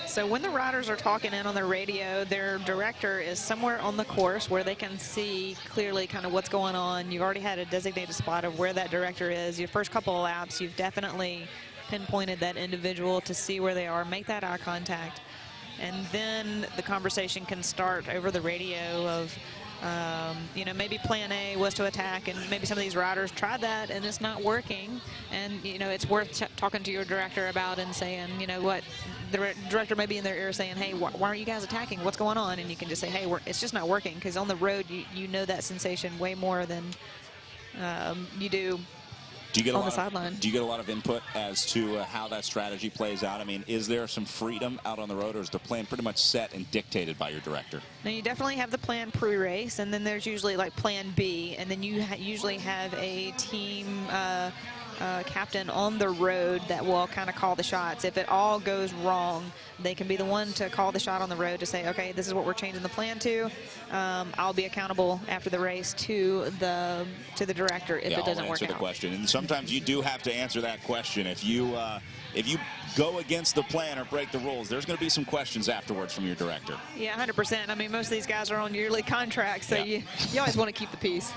So when the riders are talking in on the radio, their director is somewhere on the course where they can see clearly kind of what's going on. You've already had a designated spot of where that director is. Your first couple of laps, you've definitely pinpointed that individual to see where they are, make that eye contact. And then the conversation can start over the radio of You know, maybe plan A was to attack, and maybe some of these riders tried that and it's not working. And, you know, it's worth talking to your director about and saying, you know what, the director may be in their ear saying, hey, why aren't you guys attacking? What's going on? And you can just say, hey, it's just not working, because on the road, you know that sensation way more than you do. Do you get on the sideline. Do you get a lot of input as to how that strategy plays out? I mean, is there some freedom out on the road, or is the plan pretty much set and dictated by your director? Now, you definitely have the plan pre-race, and then there's usually like plan B, and then you usually have a team captain on the road that will kind of call the shots. If it all goes wrong, they can be the one to call the shot on the road to say, okay, this is what we're changing the plan to. I'll be accountable after the race to the director if it doesn't work out. Answer the question, and sometimes you do have to answer that question. If you go against the plan or break the rules, there's going to be some questions afterwards from your director. Yeah, 100%. I mean, most of these guys are on yearly contracts, so you always want to keep the peace.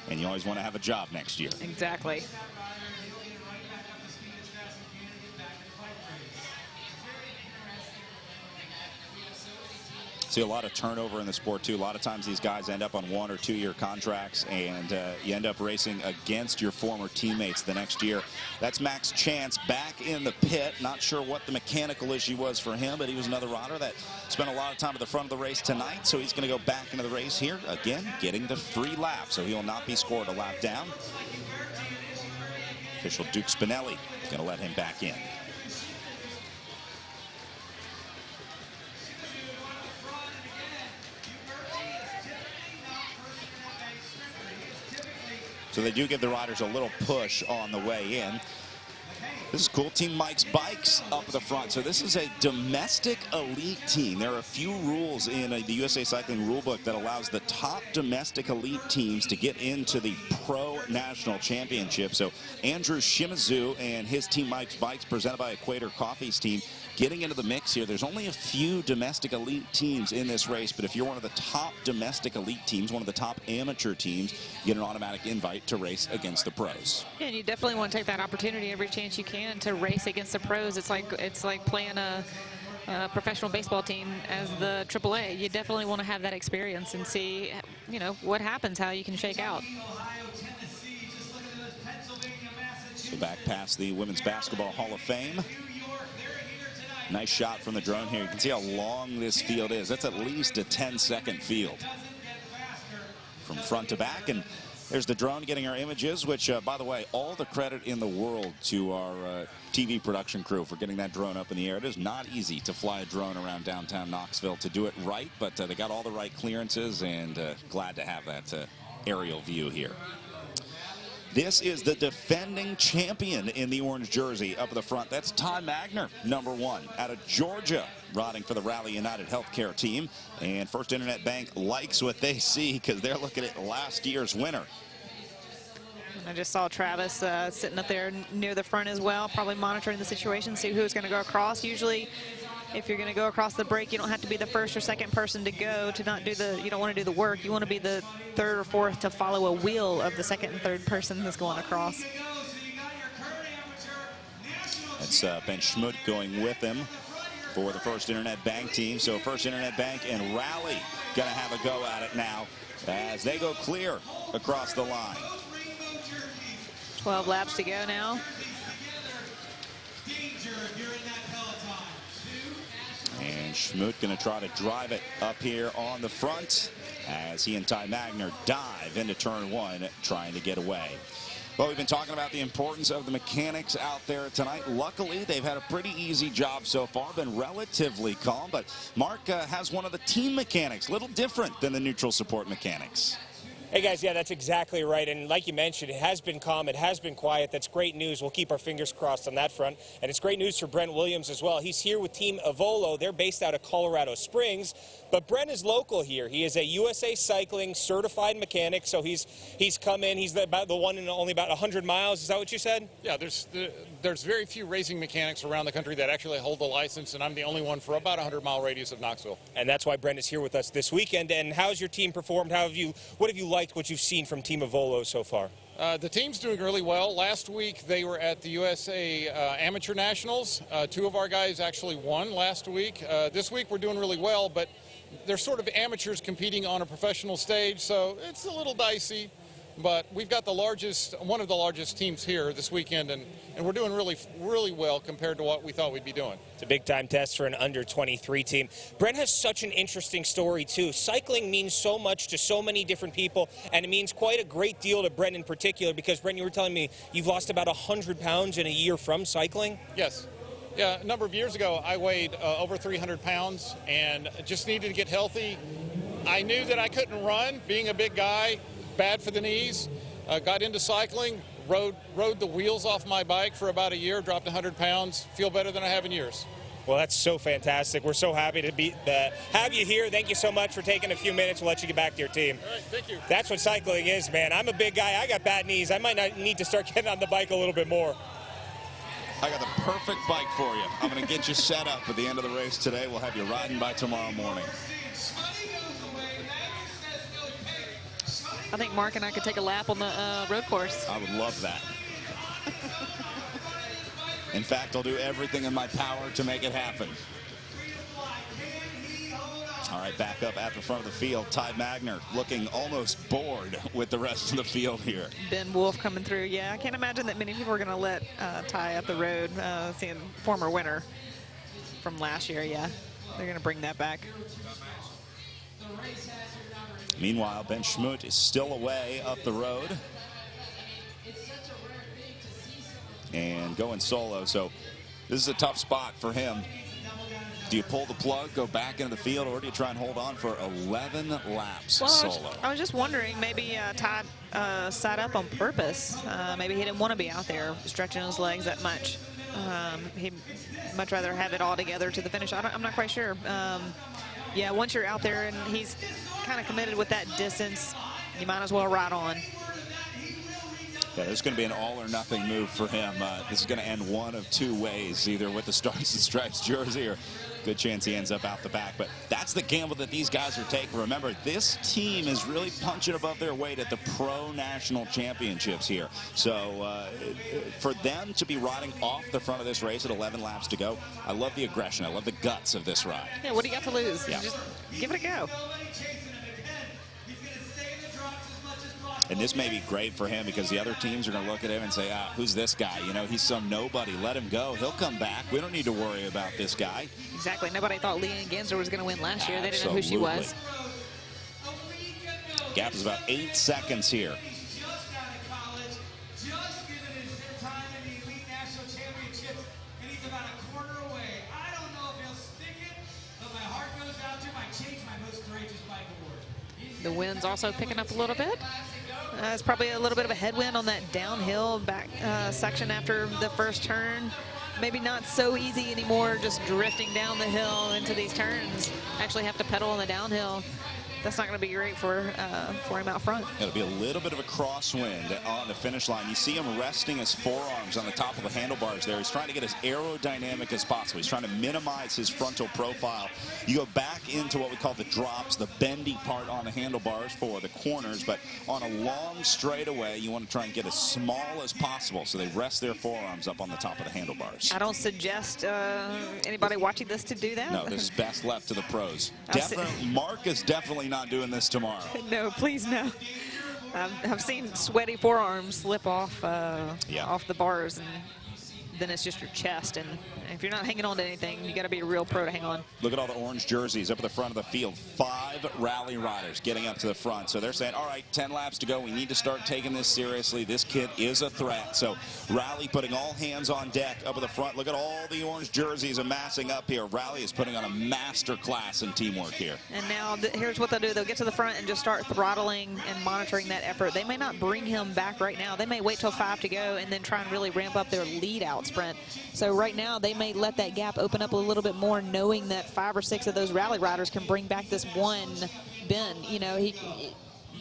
And you always want to have a job next year. Exactly. See a lot of turnover in the sport too. A lot of times these guys end up on 1- or 2-year contracts, and you end up racing against your former teammates the next year. That's Max Chance back in the pit. Not sure what the mechanical issue was for him, but he was another rider that spent a lot of time at the front of the race tonight, so he's going to go back into the race here again, getting the free lap, so he will not be scored a lap down. Official Duke Spinelli going to let him back in. So they do give the riders a little push on the way in. This is cool. Team Mike's Bikes up at the front. So this is a domestic elite team. There are a few rules in the USA Cycling rulebook that allows the top domestic elite teams to get into the Pro National Championship. So Andrew Shimizu and his Team Mike's Bikes, presented by Equator Coffee's team, getting into the mix here. There's only a few domestic elite teams in this race, but if you're one of the top domestic elite teams, one of the top amateur teams, you get an automatic invite to race against the pros. Yeah, and you definitely want to take that opportunity every chance you can to race against the pros. It's like playing a professional baseball team as the AAA. You definitely want to have that experience and see, you know, what happens, how you can shake out. So back past the Women's Basketball Hall of Fame. Nice shot from the drone here. You can see how long this field is. That's at least a 10-second field from front to back. And there's the drone getting our images, which, by the way, all the credit in the world to our TV production crew for getting that drone up in the air. It is not easy to fly a drone around downtown Knoxville to do it right, but they got all the right clearances, and glad to have that aerial view here. This is the defending champion in the orange jersey up at the front. That's Ty Magner, #1, out of Georgia, riding for the Rally United Healthcare team. And First Internet Bank likes what they see because they're looking at last year's winner. I just saw Travis sitting up there near the front as well, probably monitoring the situation, see who's going to go across. Usually, if you're going to go across the break, you don't have to be the first or second person to go to not do the, you don't want to do the work. You want to be the third or fourth to follow a wheel of the second and third person that's going across. That's Ben Schmutt going with him for the First Internet Bank team. So First Internet Bank and Rally going to have a go at it now as they go clear across the line. 12 laps to go now. And Schmutt going to try to drive it up here on the front as he and Ty Magner dive into turn 1, trying to get away. Well, we've been talking about the importance of the mechanics out there tonight. Luckily, they've had a pretty easy job so far, been relatively calm. But Mark has one of the team mechanics, a little different than the neutral support mechanics. Hey guys, yeah, that's exactly right. And like you mentioned, it has been calm, it has been quiet. That's great news. We'll keep our fingers crossed on that front. And it's great news for Brent Williams as well. He's here with Team Evolo. They're based out of Colorado Springs. But Brent is local here. He is a USA Cycling certified mechanic. So he's come in. He's about the one in only about 100 miles. Is that what you said? Yeah, there's very few racing mechanics around the country that actually hold the license, and I'm the only one for about a 100-mile radius of Knoxville. And that's why Brent is here with us this weekend. And how's your team performed? What have you liked, what you've seen from Team Evolo so far? The team's doing really well. Last week they were at the USA Amateur Nationals. 2 of our guys actually won last week. This week we're doing really well, but they're sort of amateurs competing on a professional stage, so it's a little dicey. But we've got one of the largest teams here this weekend, and we're doing really well compared to what we thought we'd be doing. It's a big-time test for an under-23 team. Brent has such an interesting story, too. Cycling means so much to so many different people, and it means quite a great deal to Brent in particular, because, Brent, you were telling me you've lost about 100 pounds in a year from cycling? Yes. Yeah, a number of years ago, I weighed over 300 pounds and just needed to get healthy. I knew that I couldn't run, being a big guy, bad for the knees. Got into cycling, rode the wheels off my bike for about a year, dropped 100 pounds, feel better than I have in years. Well, that's so fantastic. We're so happy to have you here. Thank you so much for taking a few minutes. We'll let you get back to your team. All right, thank you. That's what cycling is, man. I'm a big guy. I got bad knees. I might not need to start getting on the bike a little bit more. I got the perfect bike for you. I'm going to get you set up at the end of the race today. We'll have you riding by tomorrow morning. I think Mark and I could take a lap on the road course. I would love that. In fact, I'll do everything in my power to make it happen. All right, back up at the front of the field. Ty Magner looking almost bored with the rest of the field here. Ben Wolf coming through. Yeah, I can't imagine that many people are going to let Ty up the road, seeing former winner from last year. Yeah, they're going to bring that back. Meanwhile, Ben Schmutt is still away up the road and going solo. So this is a tough spot for him. Do you pull the plug, go back into the field, or do you try and hold on for 11 laps solo? I was just wondering, maybe Todd sat up on purpose. Maybe he didn't want to be out there stretching his legs that much. He'd much rather have it all together to the finish. I'm not quite sure. Yeah, once you're out there and he's kind of committed with that distance, you might as well ride on. Yeah, there's going to be an all-or-nothing move for him. This is going to end one of two ways, either with the Stars and Stripes jersey or good chance he ends up out the back. But that's the gamble that these guys are taking. Remember, this team is really punching above their weight at the Pro National Championships here. So for them to be riding off the front of this race at 11 laps to go, I love the aggression. I love the guts of this ride. Yeah, what do you got to lose? Yeah. Just give it a go. And this may be great for him because the other teams are going to look at him and say, who's this guy? You know, he's some nobody. Let him go. He'll come back. We don't need to worry about this guy. Exactly. Nobody thought Leanne Genzer was going to win last year. They didn't know who she was. Gap is about 8 seconds here. The wind's also picking up a little bit. It's probably a little bit of a headwind on that downhill back section after the first turn. Maybe not so easy anymore, just drifting down the hill into these turns. Actually have to pedal on the downhill. That's not going to be great for him out front. It'll be a little bit of a crosswind on the finish line. You see him resting his forearms on the top of the handlebars there. He's trying to get as aerodynamic as possible. He's trying to minimize his frontal profile. You go back into what we call the drops, the bendy part on the handlebars for the corners, but on a long straightaway, you want to try and get as small as possible so they rest their forearms up on the top of the handlebars. I don't suggest anybody watching this to do that. No, this is best left to the pros. Mark is definitely not doing this tomorrow. No, please no. I've seen sweaty forearms slip off off the bars, and then it's just your chest. And if you're not hanging on to anything, you got to be a real pro to hang on. Look at all the orange jerseys up at the front of the field. 5 rally riders getting up to the front. So they're saying, all right, 10 laps to go. We need to start taking this seriously. This kid is a threat. So Rally putting all hands on deck up at the front. Look at all the orange jerseys amassing up here. Rally is putting on a master class in teamwork here. And now here's what they'll do. They'll get to the front and just start throttling and monitoring that effort. They may not bring him back right now. They may wait till 5 to go and then try and really ramp up their lead out sprint. So right now they may let that gap open up a little bit more, knowing that 5 or 6 of those rally riders can bring back this one Ben. You know,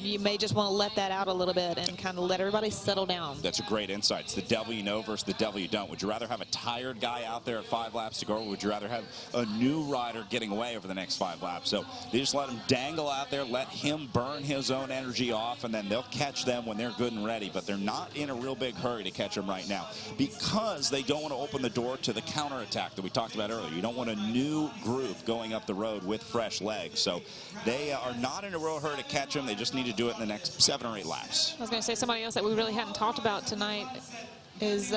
you may just want to let that out a little bit and kind of let everybody settle down. That's a great insight. It's the devil you know versus the devil you don't. Would you rather have a tired guy out there at 5 laps to go, or would you rather have a new rider getting away over the next 5 laps? So they just let him dangle out there, let him burn his own energy off, and then they'll catch them when they're good and ready. But they're not in a real big hurry to catch them right now because they don't want to open the door to the counterattack that we talked about earlier. You don't want a new group going up the road with fresh legs. So they are not in a real hurry to catch them. They just need to do it in the next 7 or 8 laps. I was going to say somebody else that we really hadn't talked about tonight is,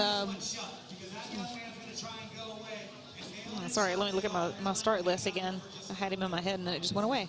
sorry, let me look at my start list again. I had him in my head and then it just went away.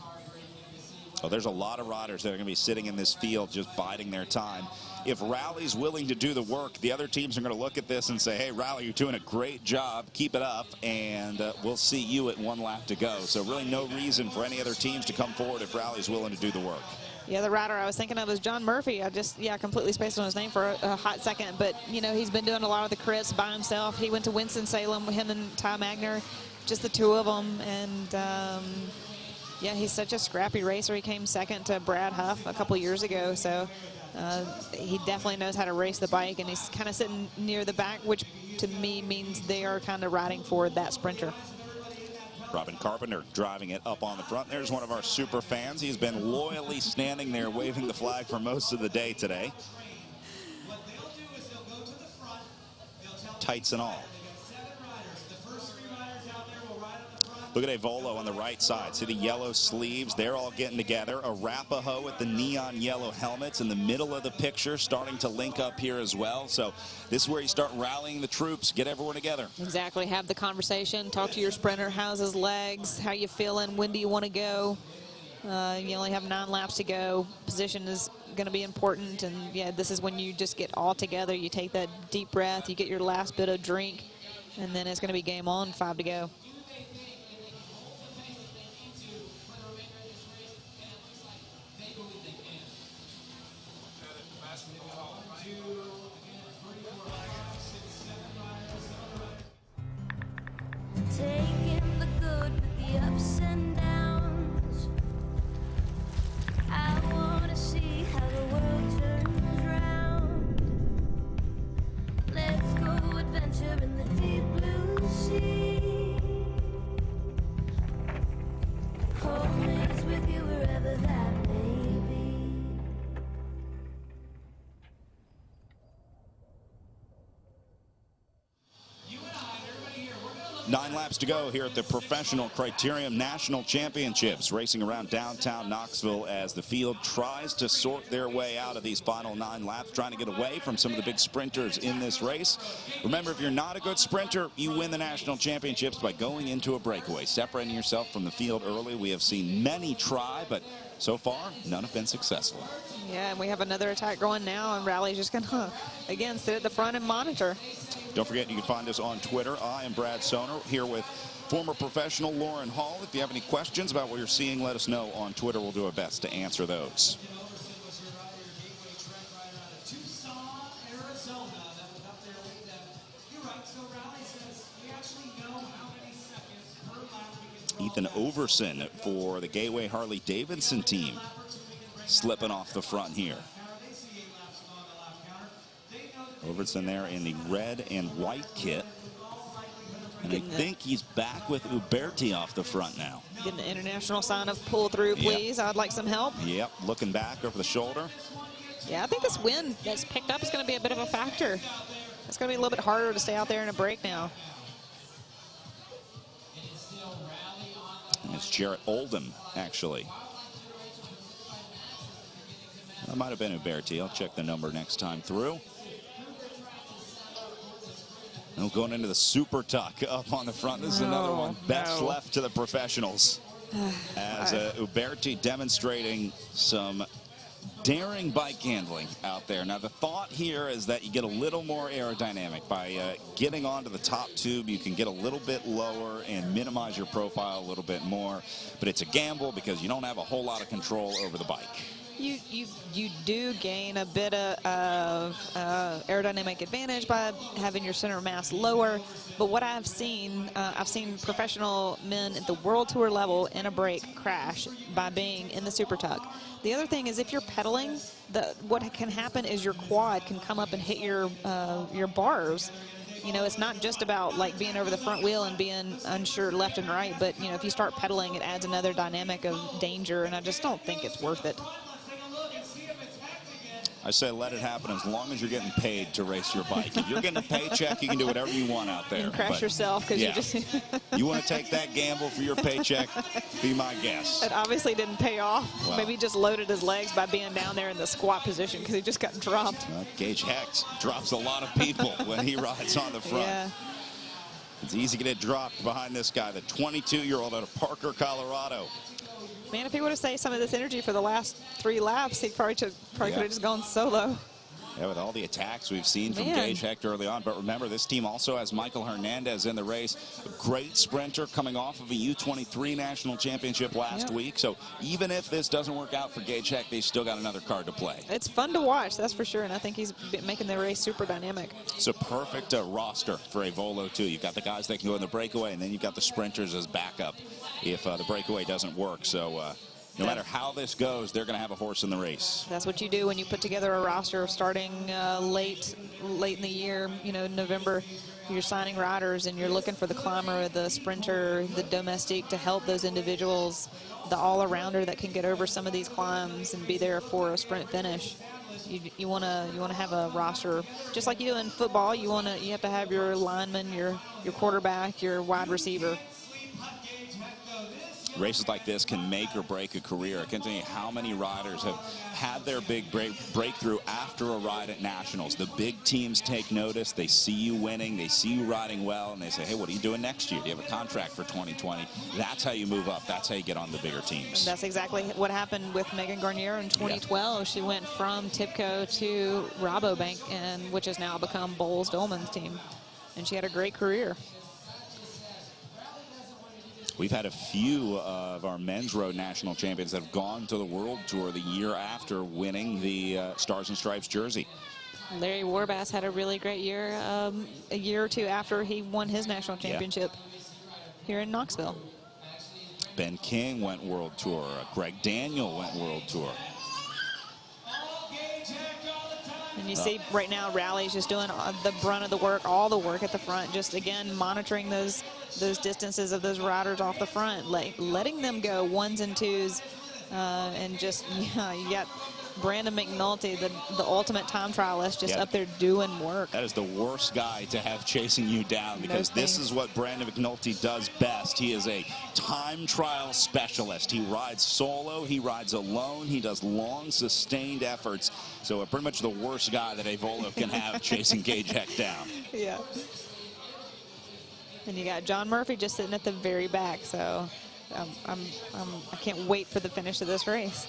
Oh, there's a lot of riders that are going to be sitting in this field just biding their time. If Rally's willing to do the work, the other teams are going to look at this and say, hey, Rally, you're doing a great job. Keep it up, and we'll see you at 1 lap to go. So really no reason for any other teams to come forward if Rally's willing to do the work. Yeah, the rider I was thinking of is John Murphy. I completely spaced on his name for a hot second. But, you know, he's been doing a lot of the crits by himself. He went to Winston-Salem with him and Ty Magner, just the 2 of them. And, yeah, he's such a scrappy racer. He came second to Brad Huff a couple years ago. So he definitely knows how to race the bike. And he's kind of sitting near the back, which to me means they are kind of riding for that sprinter. Robin Carpenter driving it up on the front. There's one of our super fans. He's been loyally standing there waving the flag for most of the day today. Tights and all. Look at Evolo on the right side. See the yellow sleeves? They're all getting together. Arapaho with the neon yellow helmets in the middle of the picture, starting to link up here as well. So this is where you start rallying the troops, get everyone together. Exactly. Have the conversation. Talk to your sprinter. How's his legs? How you feeling? When do you want to go? You only have 9 laps to go. Position is going to be important. And, yeah, this is when you just get all together. You take that deep breath. You get your last bit of drink. And then it's going to be game on, 5 to go. Taking the good with the ups and downs. I wanna see how the world turns round. Let's go adventure in the deep blue sea. Home is with you wherever that may be. 9 laps to go here at the Professional Criterium National Championships, racing around downtown Knoxville as the field tries to sort their way out of these final 9 laps, trying to get away from some of the big sprinters in this race. Remember, if you're not a good sprinter, you win the national championships by going into a breakaway, separating yourself from the field early. We have seen many try, but so far, none have been successful. Yeah, and we have another attack going now, and Rally's just going to, again, sit at the front and monitor. Don't forget, you can find us on Twitter. I am Brad Soner, here with former professional Lauren Hall. If you have any questions about what you're seeing, let us know on Twitter. We'll do our best to answer those. Ethan Overson for the Gateway Harley-Davidson team slipping off the front here. Overson there in the red and white kit. And I think he's back with Uberti off the front now. Getting the international sign of pull through, please. Yep. I'd like some help. Yep, looking back over the shoulder. Yeah, I think this wind that's picked up is going to be a bit of a factor. It's going to be a little bit harder to stay out there in a break now. And it's Jarrett Oldham, actually. That might have been Uberti. I'll check the number next time through. And going into the super tuck up on the front. This is another one. Best left to the professionals. As Uberti demonstrating some daring bike handling out there. Now, the thought here is that you get a little more aerodynamic. By getting onto the top tube, you can get a little bit lower and minimize your profile a little bit more. But it's a gamble because you don't have a whole lot of control over the bike. You do gain a bit of aerodynamic advantage by having your center of mass lower. But what I've seen professional men at the World Tour level in a break crash by being in the Super Tuck. The other thing is if you're pedaling, what can happen is your quad can come up and hit your bars. You know, it's not just about like being over the front wheel and being unsure left and right, but you know, if you start pedaling, it adds another dynamic of danger, and I just don't think it's worth it. I say let it happen as long as you're getting paid to race your bike. If you're getting a paycheck, you can do whatever you want out there. You can crash yourself because you just... You want to take that gamble for your paycheck? Be my guest. It obviously didn't pay off. Well, maybe he just loaded his legs by being down there in the squat position because he just got dropped. Gage Hecht drops a lot of people when he rides on the front. Yeah. It's easy to get dropped behind this guy, the 22-year-old out of Parker, Colorado. Man, if he would have saved some of this energy for the last 3 laps, he probably could have just gone solo. Yeah, with all the attacks we've seen from Gage Hecht early on. But remember, this team also has Michael Hernandez in the race. A great sprinter coming off of a U23 national championship last week. So even if this doesn't work out for Gage Hecht, they've still got another card to play. It's fun to watch, that's for sure. And I think he's making the race super dynamic. It's a perfect roster for a Volo, too. You've got the guys that can go in the breakaway, and then you've got the sprinters as backup if the breakaway doesn't work. So no matter how this goes, they're going to have a horse in the race. That's what you do when you put together a roster starting late in the year, you know, November. You're signing riders and you're looking for the climber, the sprinter, the domestique to help those individuals, the all-arounder that can get over some of these climbs and be there for a sprint finish. You want to have a roster just like you do in football. You have to have your lineman, your quarterback, your wide receiver. Races like this can make or break a career. I can't tell you how many riders have had their big breakthrough after a ride at Nationals. The big teams take notice. They see you winning. They see you riding well, and they say, hey, what are you doing next year? Do you have a contract for 2020? That's how you move up. That's how you get on the bigger teams. And that's exactly what happened with Megan Garnier in 2012. Yeah. She went from TIPCO to Rabobank, which has now become Boels-Dolman's team. And she had a great career. We've had a few of our men's road national champions that have gone to the World Tour the year after winning the Stars and Stripes jersey. Larry Warbass had a really great year a year or two after he won his national championship here in Knoxville. Ben King went World Tour. Greg Daniel went World Tour. And you see right now Rally's just doing the brunt of the work, all the work at the front, just again monitoring those distances of those riders off the front, letting them go 1s and 2s, and just you got Brandon McNulty, the ultimate time trialist, just up there doing work. That is the worst guy to have chasing you down, because this is what Brandon McNulty does best. He is a time trial specialist. He rides solo, he rides alone, he does long sustained efforts. So pretty much the worst guy that a Volo can have chasing Gage Hecht down. Yeah. And you got John Murphy just sitting at the very back. So I can't wait for the finish of this race.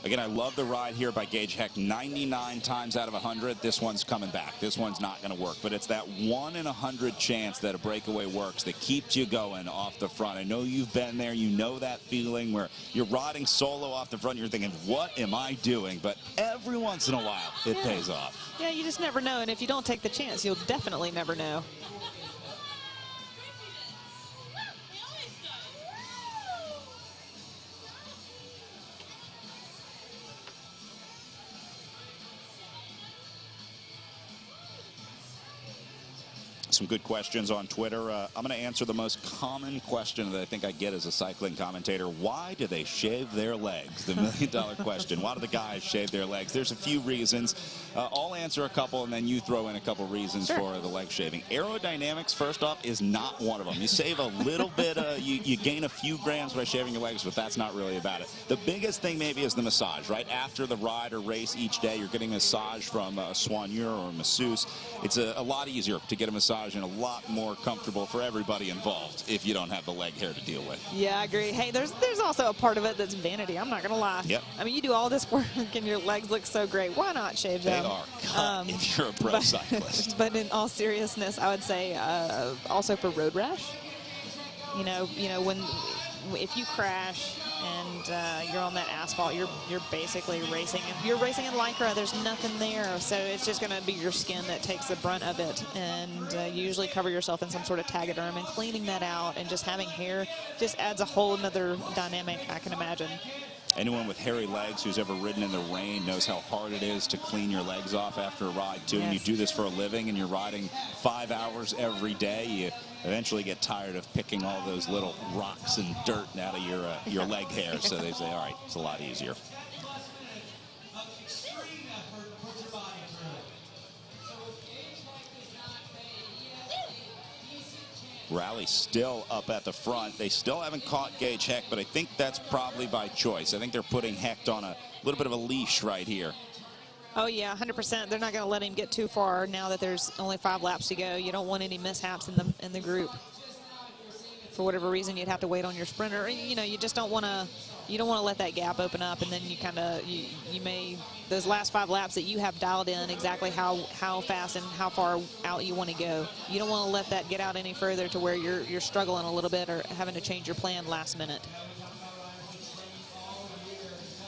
Again, I love the ride here by Gage Hecht. 99 times out of 100, this one's coming back. This one's not going to work. But it's that 1 in 100 chance that a breakaway works that keeps you going off the front. I know you've been there. You know that feeling where you're riding solo off the front. You're thinking, what am I doing? But every once in a while, it pays off. Yeah, you just never know. And if you don't take the chance, you'll definitely never know. Some good questions on Twitter. I'm going to answer the most common question that I think I get as a cycling commentator. Why do they shave their legs? The million-dollar question. Why do the guys shave their legs? There's a few reasons. I'll answer a couple, and then you throw in a couple reasons for the leg shaving. Aerodynamics, first off, is not one of them. You save a little bit, you gain a few grams by shaving your legs, but that's not really about it. The biggest thing maybe is the massage, right? After the ride or race each day, you're getting a massage from a soigneur or a masseuse. It's a lot easier to get a massage and a lot more comfortable for everybody involved if you don't have the leg hair to deal with. Yeah, I agree. Hey, there's also a part of it that's vanity. I'm not going to lie. Yep. I mean, you do all this work and your legs look so great. Why not shave them? They are cut if you're a pro cyclist. But in all seriousness, I would say also for road rash. You know, if you crash and you're on that asphalt, you're basically racing. If you're racing in Lycra, there's nothing there, so it's just going to be your skin that takes the brunt of it. And you usually cover yourself in some sort of Tegaderm, and cleaning that out and just having hair just adds a whole nother dynamic, I can imagine. Anyone with hairy legs who's ever ridden in the rain knows how hard it is to clean your legs off after a ride, too. Yes. And you do this for a living, and you're riding 5 hours every day. You eventually get tired of picking all those little rocks and dirt out of your leg hair. So they say, all right, it's a lot easier. Rally still up at the front. They still haven't caught Gage Hecht, but I think that's probably by choice. I think they're putting Hecht on a little bit of a leash right here. Oh, yeah, 100%. They're not going to let him get too far now that there's only 5 laps to go. You don't want any mishaps in the group. For whatever reason, you'd have to wait on your sprinter. You know, you just don't want to. You don't want to let that gap open up, and then you kind of you may those last 5 laps that you have dialed in exactly how fast and how far out you want to go. You don't want to let that get out any further to where you're struggling a little bit or having to change your plan last minute.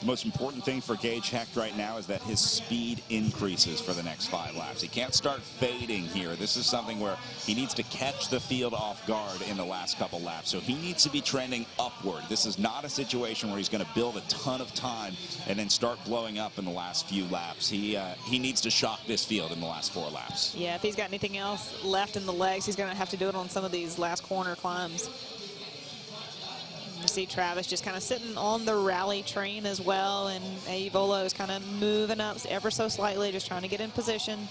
The most important thing for Gage Hecht right now is that his speed increases for the next 5 laps. He can't start fading here. This is something where he needs to catch the field off guard in the last couple laps. So he needs to be trending upward. This is not a situation where he's going to build a ton of time and then start blowing up in the last few laps. He needs to shock this field in the last 4 laps. Yeah, if he's got anything else left in the legs, he's going to have to do it on some of these last corner climbs. You see Travis just kind of sitting on the rally train as well, and Volo is kind of moving up ever so slightly, just trying to get in position.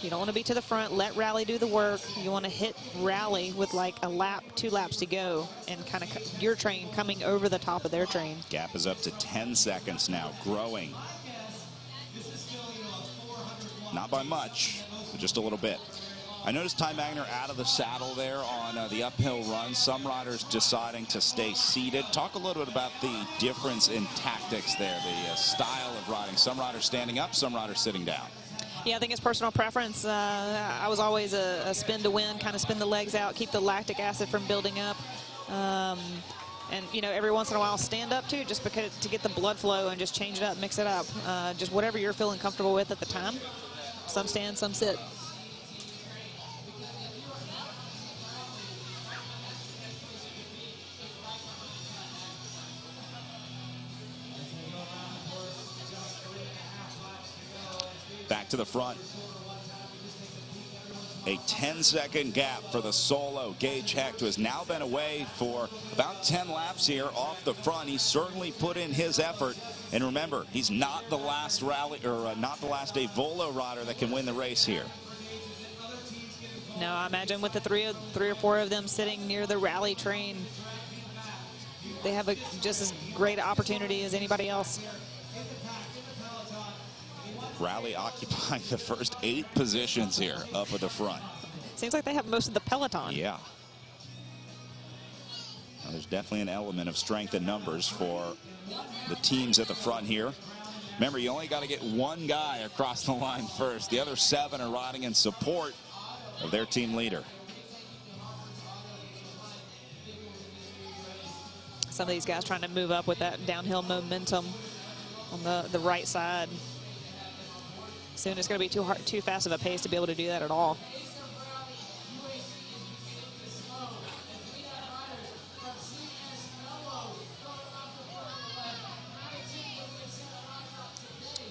You don't want to be to the front. Let Rally do the work. You want to hit Rally with like a lap, 2 laps to go, and kind of your train coming over the top of their train. Gap is up to 10 seconds now, growing. Not by much, but just a little bit. I noticed Ty Magner out of the saddle there on the uphill run. Some riders deciding to stay seated. Talk a little bit about the difference in tactics there, the style of riding. Some riders standing up, some riders sitting down. Yeah, I think it's personal preference. I was always a spin to win, kind of spin the legs out, keep the lactic acid from building up. And, you know, every once in a while stand up too, just because to get the blood flow and just change it up, mix it up. Just whatever you're feeling comfortable with at the time. Some stand, some sit. Back to the front. A 10-second gap for the solo Gage Hecht, who has now been away for about 10 laps here off the front. He certainly put in his effort. And remember, he's not the last rally or not the last Volo rider that can win the race here. No, I imagine with the three or four of them sitting near the rally train, they have just as great opportunity as anybody else. Rally occupying the first 8 positions here up at the front. Seems like they have most of the peloton. Yeah. Now, there's definitely an element of strength in numbers for the teams at the front here. Remember, you only got to get 1 guy across the line first. The other 7 are riding in support of their team leader. Some of these guys trying to move up with that downhill momentum on the right side. Soon it's going to be too fast of a pace to be able to do that at all.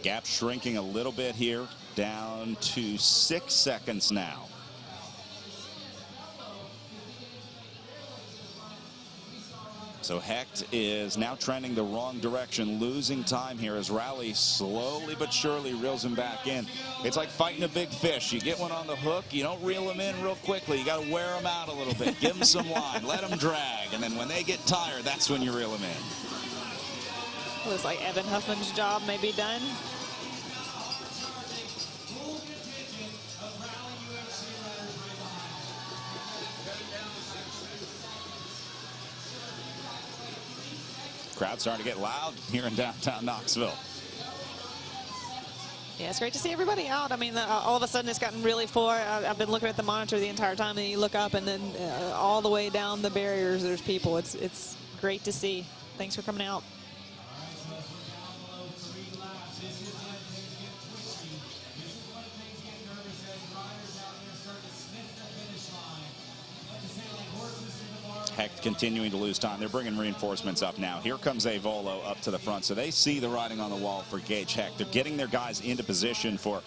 Gap shrinking a little bit here, down to 6 seconds now. So Hecht is now trending the wrong direction, losing time here as Rally slowly but surely reels him back in. It's like fighting a big fish. You get one on the hook, you don't reel them in real quickly. You got to wear them out a little bit, give them some line, let them drag, and then when they get tired, that's when you reel them in. Looks like Evan Huffman's job may be done. Crowd starting to get loud here in downtown Knoxville. Yeah, it's great to see everybody out. I mean, all of a sudden it's gotten really full. I've been looking at the monitor the entire time, and you look up, and then all the way down the barriers, there's people. It's great to see. Thanks for coming out. Hecht continuing to lose time. They're bringing reinforcements up now. Here comes a Volo up to the front. So they see the writing on the wall for Gage Hecht. They're getting their guys into position for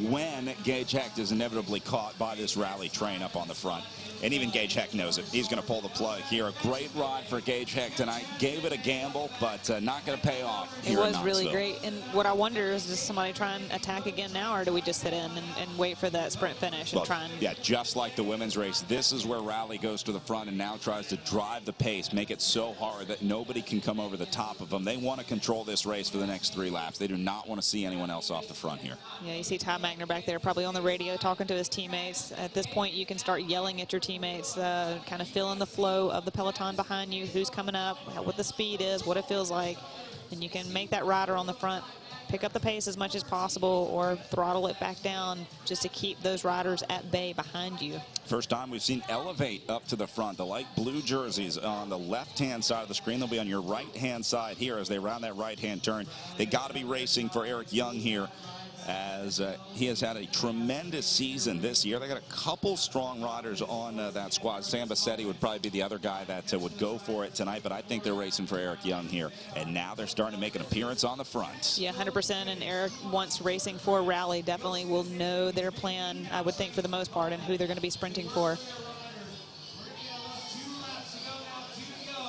when Gage Hecht is inevitably caught by this rally train up on the front. And even Gage Hecht knows it. He's going to pull the plug here. A great ride for Gage Hecht tonight. Gave it a gamble, but not going to pay off here It was in really Knoxville. great. And what I wonder is, does somebody try and attack again now, or do we just sit in and wait for that sprint finish and Well, try and... yeah, just like the women's race, this is where Rally goes to the front and now tries to drive the pace, make it so hard that nobody can come over the top of them. They want to control this race for the next 3 laps. They do not want to see anyone else off the front here. Yeah, you see Ty Magner back there probably on the radio talking to his teammates. At this point, you can start yelling at your teammates, kind of feeling the flow of the peloton behind you, who's coming up, what the speed is, what it feels like. And you can make that rider on the front pick up the pace as much as possible or throttle it back down just to keep those riders at bay behind you. First time we've seen Elevate up to the front. The light blue jerseys on the left-hand side of the screen. They'll be on your right-hand side here as they round that right-hand turn. They got to be racing for Eric Young here, as he has had a tremendous season this year. They got a couple strong riders on that squad. Sam Bassetti would probably be the other guy that would go for it tonight, but I think they're racing for Eric Young here. And now they're starting to make an appearance on the front. Yeah, 100%. And Eric, once racing for Rally, definitely will know their plan, I would think, for the most part, and who they're going to be sprinting for.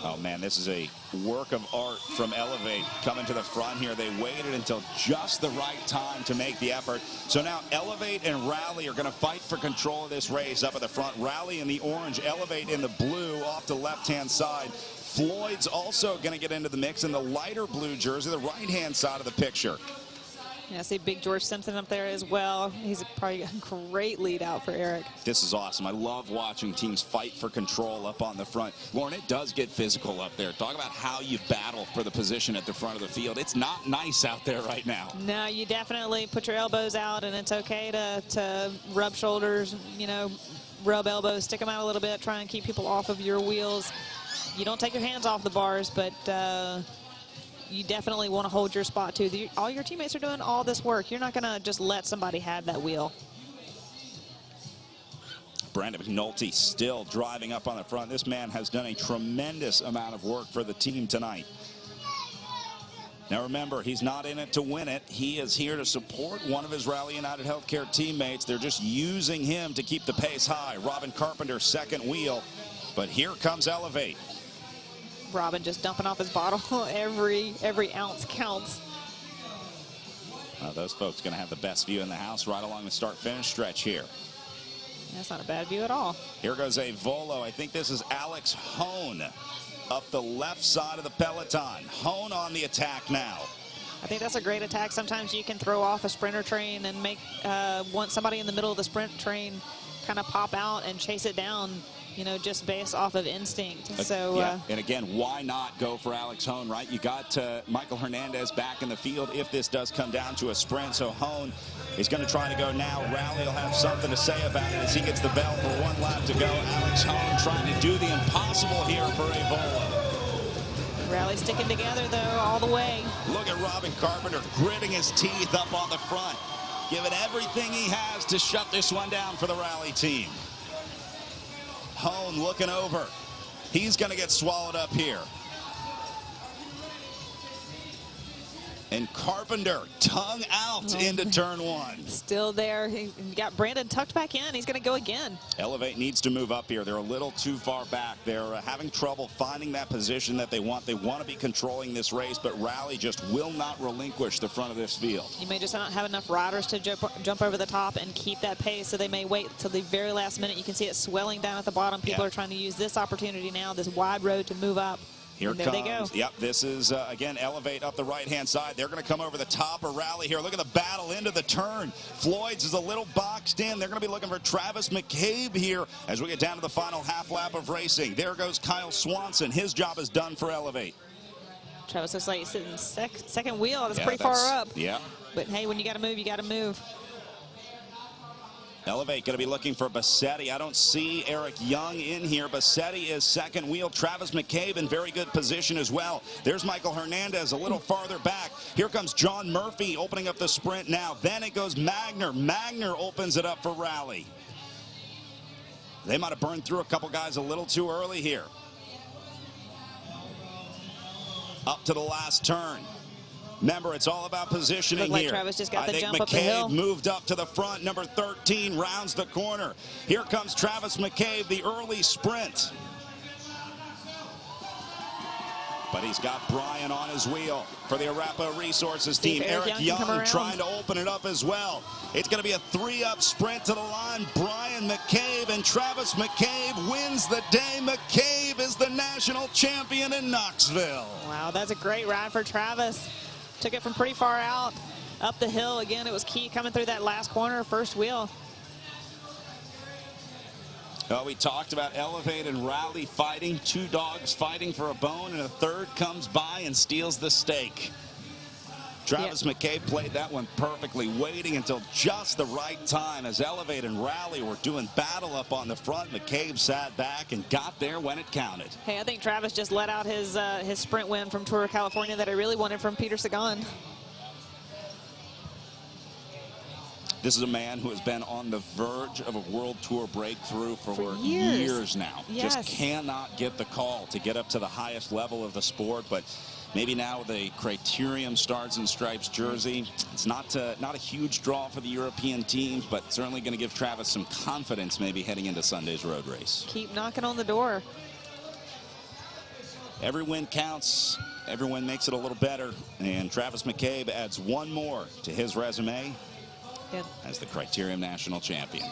Oh, man, this is a work of art from Elevate coming to the front here. They waited until just the right time to make the effort. So now Elevate and Rally are going to fight for control of this race up at the front. Rally in the orange, Elevate in the blue off the left-hand side. Floyd's also going to get into the mix in the lighter blue jersey, the right-hand side of the picture. Yeah, I see Big George Simpson up there as well. He's probably a great lead out for Eric. This is awesome. I love watching teams fight for control up on the front. Lauren, it does get physical up there. Talk about how you battle for the position at the front of the field. It's not nice out there right now. No, you definitely put your elbows out, and it's okay to rub shoulders, you know, rub elbows, stick them out a little bit, try and keep people off of your wheels. You don't take your hands off the bars, but you definitely want to hold your spot too. All your teammates are doing all this work. You're not going to just let somebody have that wheel. Brandon McNulty still driving up on the front. This man has done a tremendous amount of work for the team tonight. Now remember, he's not in it to win it. He is here to support one of his Rally United Healthcare teammates. They're just using him to keep the pace high. Robin Carpenter, second wheel. But here comes Elevate. Robin just dumping off his bottle. every ounce counts. Those folks going to have the best view in the house right along the start-finish stretch here. That's not a bad view at all. Here goes a Volo. I think this is Alex Hone up the left side of the peloton. Hone on the attack now. I think that's a great attack. Sometimes you can throw off a sprinter train and make want somebody in the middle of the sprint train kind of pop out and chase it down, you know, just based off of instinct. So yeah. And again, why not go for Alex Hone, right? You got Michael Hernandez back in the field if this does come down to a sprint. So Hone is going to try to go now. Rally will have something to say about it as he gets the bell for one lap to go. Alex Hone trying to do the impossible here for a Volo. Rally sticking together, though, all the way. Look at Robin Carpenter gritting his teeth up on the front, giving everything he has to shut this one down for the Rally team. Hone looking over. He's going to get swallowed up here. And Carpenter tongue out into turn one. Still there. He got Brandon tucked back in. He's going to go again. Elevate needs to move up here. They're a little too far back. They're having trouble finding that position that they want. They want to be controlling this race, but Rally just will not relinquish the front of this field. You may just not have enough riders to jump over the top and keep that pace, so they may wait till the very last minute. You can see it swelling down at the bottom. People are trying to use this opportunity now, this wide road, to move up. Here there comes, they go. Yep, this is, again, Elevate up the right-hand side. They're going to come over the top of Rally here. Look at the battle into the turn. Floyd's is a little boxed in. They're going to be looking for Travis McCabe here as we get down to the final half lap of racing. There goes Kyle Swanson. His job is done for Elevate. Travis looks like he's sitting second wheel. That's pretty far up. Yeah. But, hey, when you got to move, you got to move. Elevate going to be looking for Bassetti. I don't see Eric Young in here. Bassetti is second wheel. Travis McCabe in very good position as well. There's Michael Hernandez a little farther back. Here comes John Murphy opening up the sprint now. Then it goes Magner. Magner opens it up for Rally. They might have burned through a couple guys a little too early here. Up to the last turn. Remember, it's all about positioning like here. Travis just got the jump McCabe up the hill. moved up to the front. Number 13 rounds the corner. Here comes Travis McCabe, the early sprint. But he's got Brian on his wheel for the Arapahoe Resources team. Eric Young trying to open it up as well. It's going to be a 3-up sprint to the line. Brian McCabe and Travis McCabe wins the day. McCabe is the national champion in Knoxville. Wow, that's a great ride for Travis. Took it from pretty far out, up the hill. Again, it was key coming through that last corner, first wheel. Well, we talked about Elevate and Rally fighting, 2 dogs fighting for a bone, and a third comes by and steals the steak. Travis McCabe played that one perfectly, waiting until just the right time as Elevate and Rally were doing battle up on the front. McCabe sat back and got there when it counted. Hey, I think Travis just let out his sprint win from Tour of California that I really wanted from Peter Sagan. This is a man who has been on the verge of a World Tour breakthrough for years now. Yes. Just cannot get the call to get up to the highest level of the sport, but maybe now with the Criterium Stars and Stripes jersey, it's not a huge draw for the European teams, but certainly going to give Travis some confidence maybe heading into Sunday's road race. Keep knocking on the door. Every win counts. Every win makes it a little better, and Travis McCabe adds one more to his resume as the Criterium National Champion.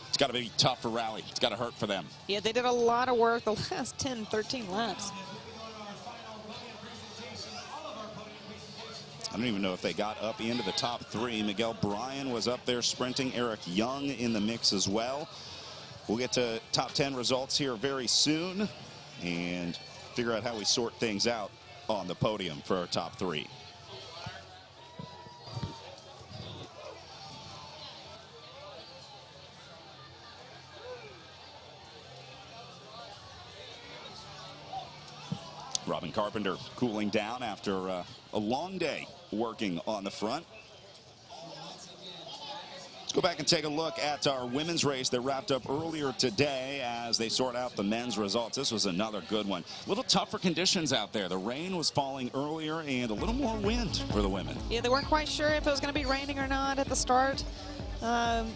It's got to be tough for Rally. It's got to hurt for them. Yeah, they did a lot of work the last 10, 13 laps. I don't even know if they got up into the top 3. Miguel Bryan was up there sprinting. Eric Young in the mix as well. We'll get to top 10 results here very soon and figure out how we sort things out on the podium for our top 3. Robin Carpenter cooling down after a long day working on the front. Let's go back and take a look at our women's race that wrapped up earlier today as they sort out the men's results. This was another good one. A little tougher conditions out there. The rain was falling earlier and a little more wind for the women. Yeah, they weren't quite sure if it was going to be raining or not at the start.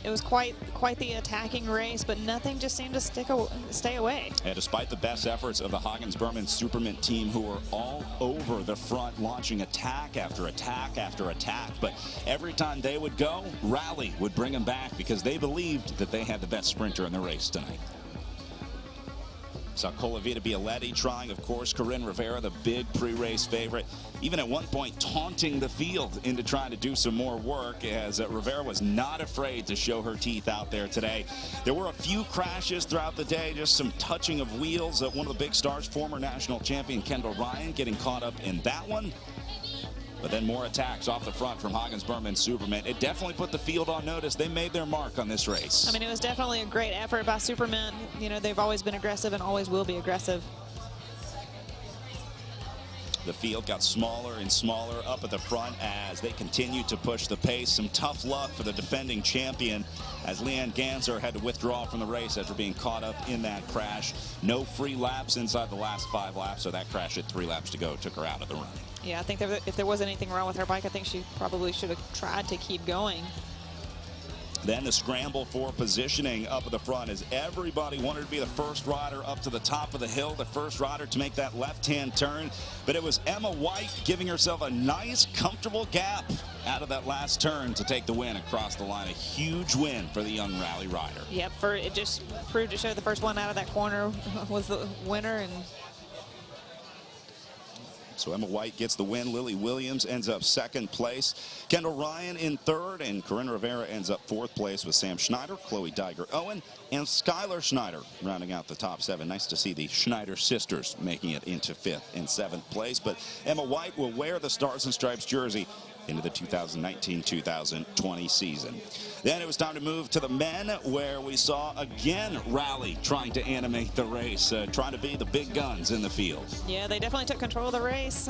It was quite the attacking race, but nothing just seemed to stay away. And despite the best efforts of the Hagens-Berman Supermint team, who were all over the front, launching attack after attack after attack, but every time they would go, Rally would bring them back because they believed that they had the best sprinter in the race tonight. Saw Colavita Bialetti trying, of course, Corinne Rivera, the big pre-race favorite, even at one point taunting the field into trying to do some more work, as Rivera was not afraid to show her teeth out there today. There were a few crashes throughout the day, just some touching of wheels. One of the big stars, former national champion Kendall Ryan, getting caught up in that one. But then more attacks off the front from Hagens-Berman Supermint. It definitely put the field on notice. They made their mark on this race. I mean, it was definitely a great effort by Supermint. You know, they've always been aggressive and always will be aggressive. The field got smaller and smaller up at the front as they continued to push the pace. Some tough luck for the defending champion as Leanne Ganser had to withdraw from the race after being caught up in that crash. No free laps inside the last 5 laps, so that crash at 3 laps to go took her out of the run. Yeah, I think if there was anything wrong with her bike, I think she probably should have tried to keep going. Then the scramble for positioning up at the front as everybody wanted to be the first rider up to the top of the hill, the first rider to make that left-hand turn. But it was Emma White giving herself a nice, comfortable gap out of that last turn to take the win across the line. A huge win for the young Rally rider. Yep, it just proved to show the first one out of that corner was the winner. And so Emma White gets the win. Lily Williams ends up 2nd place. Kendall Ryan in 3rd, and Corinne Rivera ends up 4th place with Sam Schneider, Chloe Diger-Owen, and Skylar Schneider rounding out the top 7. Nice to see the Schneider sisters making it into 5th and 7th place. But Emma White will wear the Stars and Stripes jersey into the 2019-2020 season. Then it was time to move to the men, where we saw again Rally trying to animate the race, trying to be the big guns in the field. Yeah, they definitely took control of the race,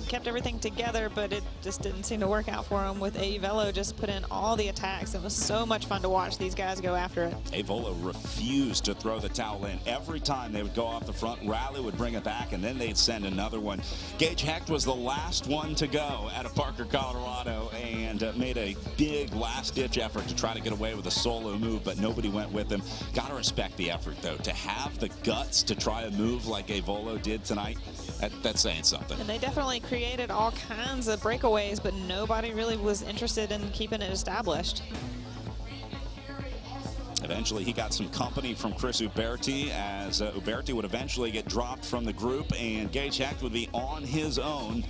kept everything together, but it just didn't seem to work out for them, with Avelo just put in all the attacks. It was so much fun to watch these guys go after it. Avelo refused to throw the towel in. Every time they would go off the front, Rally would bring it back, and then they'd send another one. Gage Hecht was the last one to go out of Parker, Colorado, and made a big last-ditch effort to try to get away with a solo move, but nobody went with him. Got to respect the effort, though. To have the guts to try a move like Avelo did tonight, that's saying something. And they definitely created all kinds of breakaways, but nobody really was interested in keeping it established. Eventually, he got some company from Chris Uberti, as Uberti would eventually get dropped from the group, and Gage Hecht would be on his own,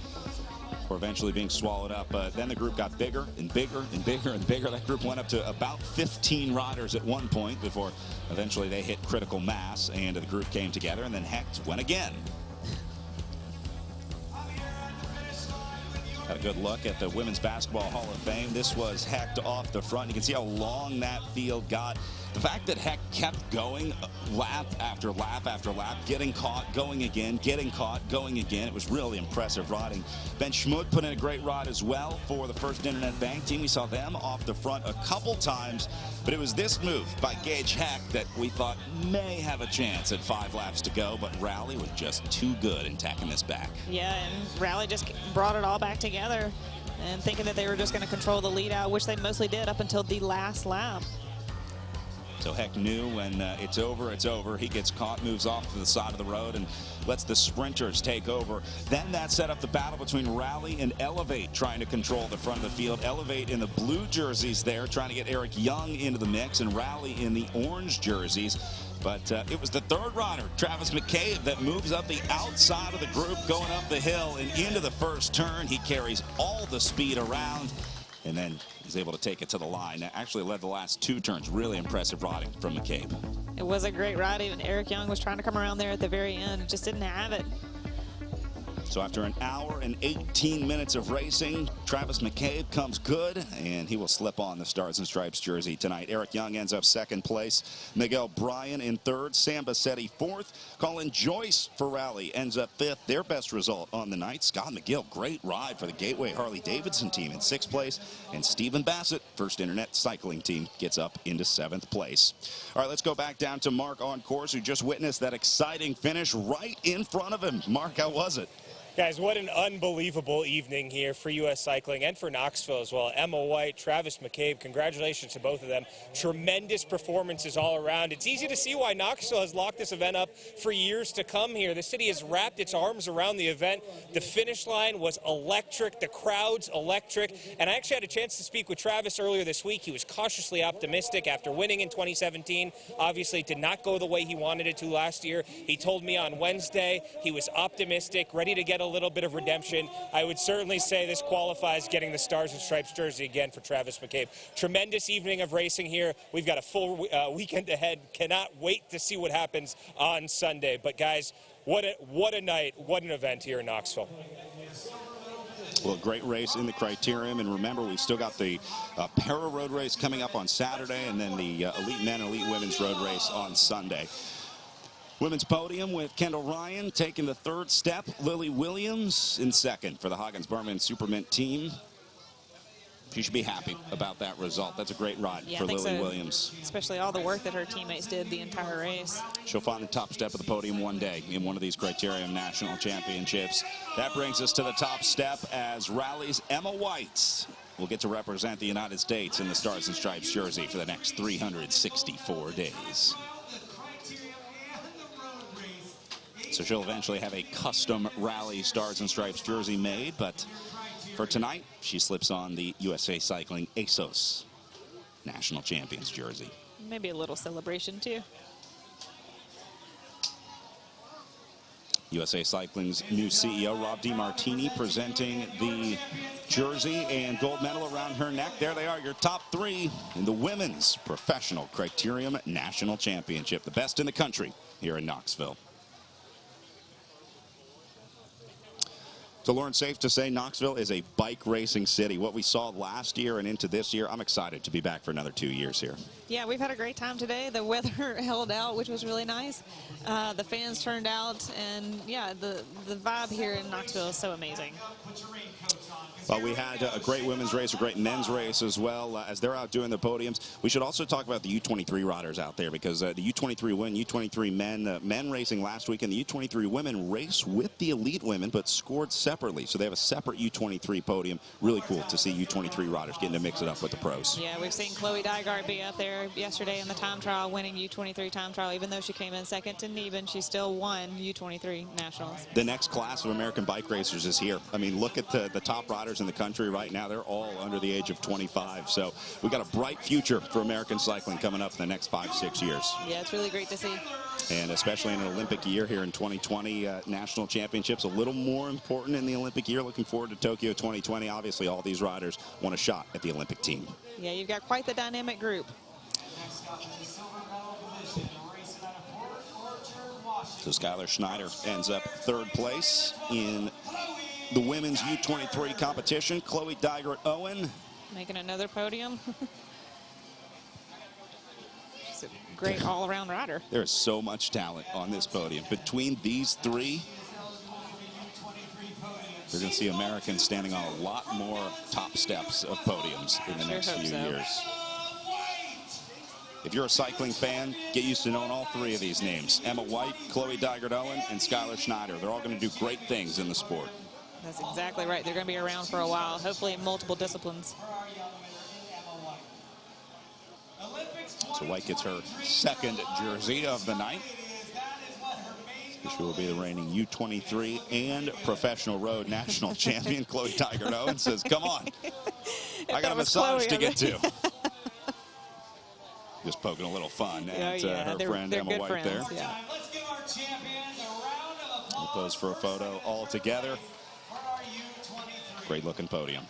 or eventually being swallowed up. But then the group got bigger and bigger and bigger and bigger. That group went up to about 15 riders at one point before eventually they hit critical mass, and the group came together, and then Hecht went again. Got a good look at the Women's Basketball Hall of Fame. This was Hecht off the front. You can see how long that field got. The fact that Hecht kept going lap after lap after lap, getting caught, going again, getting caught, going again. It was really impressive riding. Ben Schmutt put in a great ride as well for the First Internet Bank team. We saw them off the front a couple times, but it was this move by Gage Hecht that we thought may have a chance at 5 laps to go, but Rally was just too good in tacking this back. Yeah, and Rally just brought it all back together and thinking that they were just going to control the lead out, which they mostly did up until the last lap. So Hecht knew when it's over, it's over. He gets caught, moves off to the side of the road, and lets the sprinters take over. Then that set up the battle between Rally and Elevate, trying to control the front of the field. Elevate in the blue jerseys there, trying to get Eric Young into the mix, and Rally in the orange jerseys. But it was the third rider, Travis McCabe, that moves up the outside of the group, going up the hill and into the first turn. He carries all the speed around, and then he's able to take it to the line. Actually led the last 2 turns. Really impressive riding from McCabe. It was a great ride. Even Eric Young was trying to come around there at the very end, just didn't have it. So after an hour and 18 minutes of racing, Travis McCabe comes good, and he will slip on the Stars and Stripes jersey tonight. Eric Young ends up 2nd place. Miguel Bryan in 3rd. Sam Bassetti 4th. Colin Joyce for Rally ends up 5th. Their best result on the night. Scott McGill, great ride for the Gateway Harley-Davidson team in 6th place. And Stephen Bassett, First Internet Cycling team, gets up into 7th place. All right, let's go back down to Mark on course, who just witnessed that exciting finish right in front of him. Mark, how was it? Guys, what an unbelievable evening here for U.S. Cycling and for Knoxville as well. Emma White, Travis McCabe, congratulations to both of them. Tremendous performances all around. It's easy to see why Knoxville has locked this event up for years to come here. The city has wrapped its arms around the event. The finish line was electric. The crowd's electric. And I actually had a chance to speak with Travis earlier this week. He was cautiously optimistic after winning in 2017. Obviously, it did not go the way he wanted it to last year. He told me on Wednesday he was optimistic, ready to get a little bit of redemption. I would certainly say this qualifies getting the Stars and Stripes jersey again for Travis McCabe. Tremendous evening of racing here. We've got a full weekend ahead. Cannot wait to see what happens on Sunday. But guys, what a night, what an event here in Knoxville. Well, great race in the Criterium, and remember, we've still got the Para Road Race coming up on Saturday, and then the Elite Men and Elite Women's Road Race on Sunday. Women's podium with Kendall Ryan taking the 3rd step. Lily Williams in 2nd for the Hagens-Berman Supermint team. She should be happy about that result. That's a great ride for Lily Williams. Especially all the work that her teammates did the entire race. She'll find the top step of the podium one day in one of these Criterium National Championships. That brings us to the top step as Rally's Emma White will get to represent the United States in the Stars and Stripes jersey for the next 364 days. So she'll eventually have a custom Rally Stars and Stripes jersey made, but for tonight, she slips on the USA Cycling ASOS National Champions jersey. Maybe a little celebration, too. USA Cycling's new CEO, Rob DiMartini, presenting the jersey and gold medal around her neck. There they are, your top 3 in the Women's Professional Criterium National Championship, the best in the country here in Knoxville. So, Lauren, safe to say Knoxville is a bike racing city. What we saw last year and into this year, I'm excited to be back for another 2 years here. Yeah, we've had a great time today. The weather held out, which was really nice. The fans turned out, and yeah, the vibe here in Knoxville is so amazing. Well, we had a great women's race, a great men's race as well. As they're out doing the podiums, we should also talk about the U23 riders out there, because the U23 women, U23 men racing last week, and the U23 women race with the elite women, but scored separately. So they have a separate U23 podium. Really cool to see U23 riders getting to mix it up with the pros. Yeah, we've seen Chloe Dygart be out there yesterday in the time trial, winning U23 time trial. Even though she came in second to Neben, she still won U23 nationals. The next class of American bike racers is here. I mean, look at the top riders in the country right now. They're all under the age of 25. So we've got a bright future for American cycling coming up in the next 5-6 years. Yeah, it's really great to see. And especially in an Olympic year here in 2020, national championships a little more important in the Olympic year. Looking forward to Tokyo 2020. Obviously, all these riders want a shot at the Olympic team. Yeah, you've got quite the dynamic group. So Skylar Schneider ends up third place in the women's U23 competition. Chloe Dygart-Owen making another podium. She's a great all-around rider. There's so much talent on this podium. Between these three, we're going to see Americans standing on a lot more top steps of podiums in the next few years. If you're a cycling fan, get used to knowing all three of these names. Emma White, Chloe Dygart-Owen, and Skylar Schneider. They're all going to do great things in the sport. That's exactly right. They're going to be around for a while, hopefully in multiple disciplines. So White gets her second jersey of the night. She will be the reigning U23 and professional road national champion. Chloe Dygart-Owen says, come on, I got a massage to get to. Just poking a little fun at her friend Emma White there. Yeah. Let's give our champions a round of applause. We'll pose for a photo all together. Great looking podium.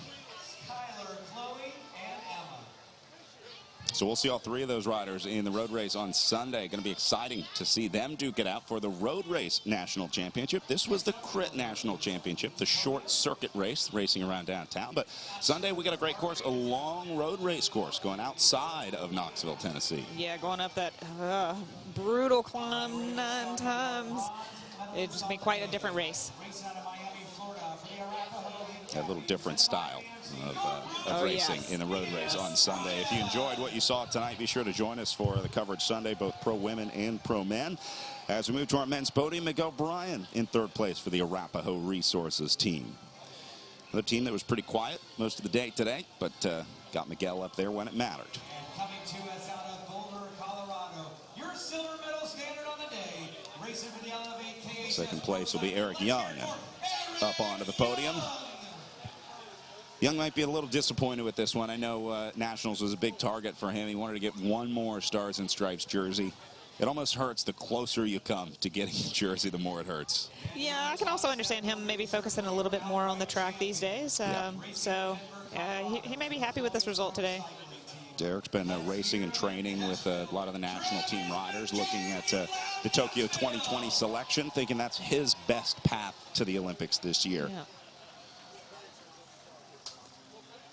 So we'll see all three of those riders in the road race on Sunday. Going to be exciting to see them duke it out for the road race national championship. This was the Crit national championship, the short circuit race, racing around downtown. But Sunday we got a great course, a long road race course going outside of Knoxville, Tennessee. Yeah, going up that brutal climb 9 times. It's going to be quite a different race. A little different style of racing in the road race on Sunday. If you enjoyed what you saw tonight, be sure to join us for the coverage Sunday, both pro women and pro men. As we move to our men's podium, Miguel Bryan in third place for the Arapahoe Resources team. Another team that was pretty quiet most of the day today, but got Miguel up there when it mattered. Coming to us out of Boulder, Colorado, your silver medal standard on the day, racing for the Elevate-KHS. Second place will be Eric Young up onto the podium. Young might be a little disappointed with this one. I know Nationals was a big target for him. He wanted to get one more Stars and Stripes jersey. It almost hurts the closer you come to getting a jersey, the more it hurts. Yeah, I can also understand him maybe focusing a little bit more on the track these days. So he may be happy with this result today. Derek's been racing and training with a lot of the national team riders, looking at the Tokyo 2020 selection, thinking that's his best path to the Olympics this year. Yeah.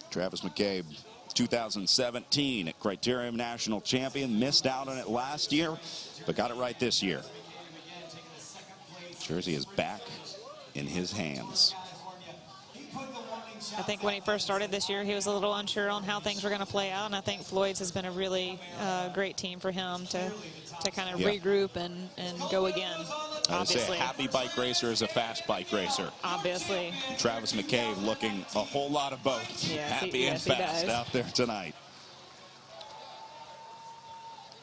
Travis McCabe, 2017 Criterium national champion, missed out on it last year, but got it right this year. Jersey is back in his hands. I think when he first started this year, he was a little unsure on how things were going to play out, and I think Floyd's has been a really great team for him to kind of regroup and go again. Obviously, a happy bike racer is a fast bike racer. Obviously. Travis McCabe looking a whole lot of both. Yes, happy and fast out there tonight.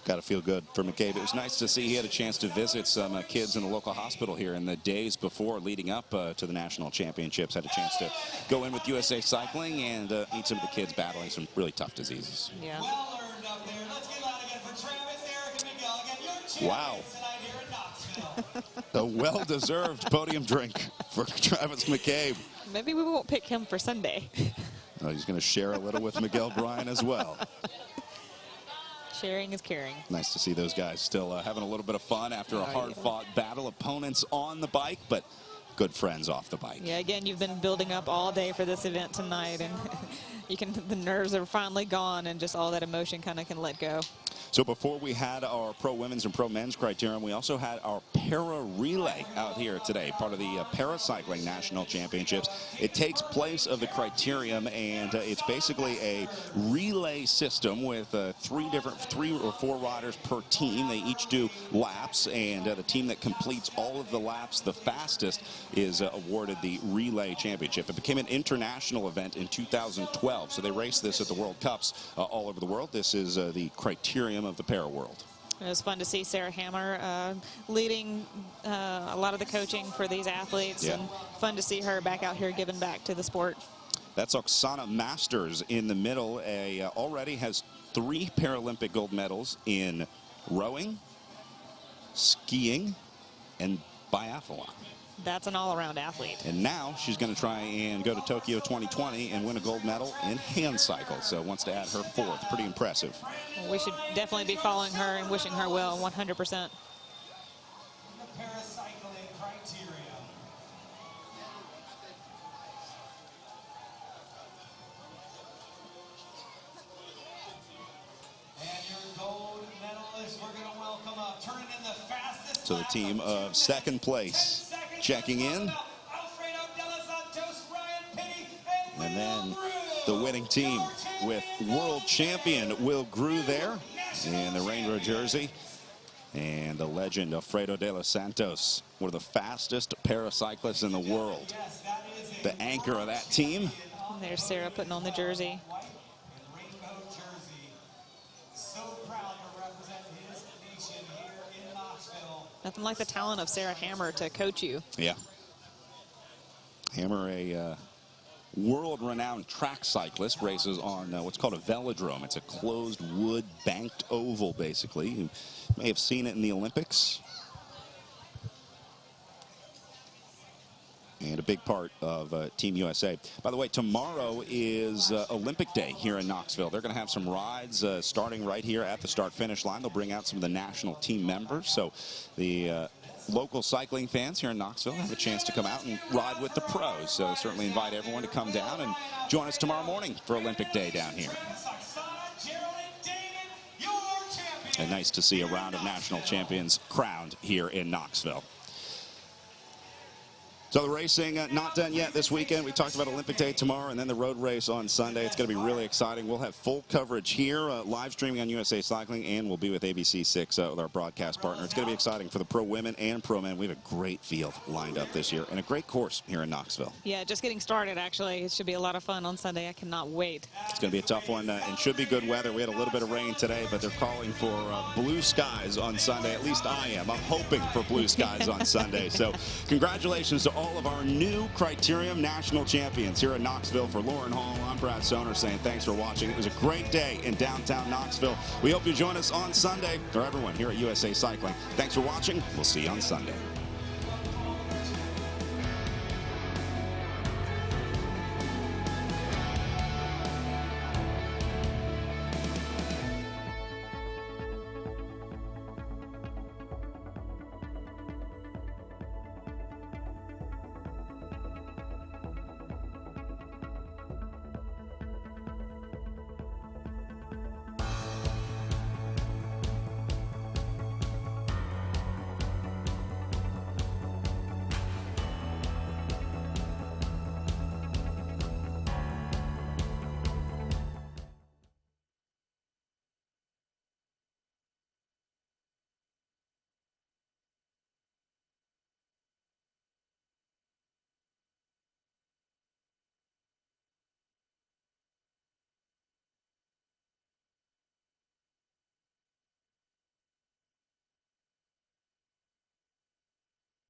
Got to feel good for McCabe. It was nice to see he had a chance to visit some kids in the local hospital here in the days before leading up to the national championships. Had a chance to go in with USA Cycling and meet some of the kids battling some really tough diseases. Yeah. Well earned up there. Let's get loud again for Travis, Eric, and Miguel. Again, your champions Wow. tonight here in Knoxville. A well-deserved podium drink for Travis McCabe. Maybe we won't pick him for Sunday. Oh, he's going to share a little with Miguel Bryan as well. Sharing is caring. Nice to see those guys still having a little bit of fun after a hard-fought battle. Opponents on the bike, but good friends off the bike. Yeah, again, you've been building up all day for this event tonight, and the nerves are finally gone, and just all that emotion kind of can let go. So before we had our pro women's and pro men's criterium, we also had our para relay out here today, part of the paracycling national championships. It takes place of the criterium, and it's basically a relay system with three or four riders per team. They each do laps, and the team that completes all of the laps the fastest is awarded the relay championship. It became an international event in 2012, so they race this at the World Cups all over the world. This is the criterium of the para world. It was fun to see Sarah Hammer leading a lot of the coaching for these athletes, and fun to see her back out here giving back to the sport. That's Oksana Masters in the middle. Already has 3 Paralympic gold medals in rowing, skiing, and biathlon. That's an all-around athlete. And now she's going to try and go to Tokyo 2020 and win a gold medal in hand cycle. So wants to add her 4th. Pretty impressive. Well, we should definitely be following her and wishing her well, 100%. So the team of second place checking in. And then the winning team with world champion Will Grew there in the rainbow jersey. And the legend Alfredo de los Santos, one of the fastest paracyclists in the world. The anchor of that team. And there's Sarah putting on the jersey. Nothing like the talent of Sarah Hammer to coach you. Yeah. Hammer, a world-renowned track cyclist, races on what's called a velodrome. It's a closed wood banked oval, basically. You may have seen it in the Olympics. And a big part of Team USA. By the way, tomorrow is Olympic Day here in Knoxville. They're going to have some rides starting right here at the start-finish line. They'll bring out some of the national team members. So the local cycling fans here in Knoxville have a chance to come out and ride with the pros. So certainly invite everyone to come down and join us tomorrow morning for Olympic Day down here. And nice to see a round of national champions crowned here in Knoxville. So the racing not done yet this weekend. We talked about Olympic Day tomorrow and then the road race on Sunday. It's going to be really exciting. We'll have full coverage here, live streaming on USA Cycling, and we'll be with ABC6 with our broadcast partner. It's going to be exciting for the pro women and pro men. We have a great field lined up this year and a great course here in Knoxville. Yeah, just getting started, actually. It should be a lot of fun on Sunday. I cannot wait. It's going to be a tough one and should be good weather. We had a little bit of rain today, but they're calling for blue skies on Sunday. At least I am. I'm hoping for blue skies on Sunday. So congratulations to all of our new Criterium national champions here in Knoxville. For Lauren Hall, I'm Brad Soner saying thanks for watching. It was a great day in downtown Knoxville. We hope you join us on Sunday. For everyone here at USA Cycling, thanks for watching. We'll see you on Sunday.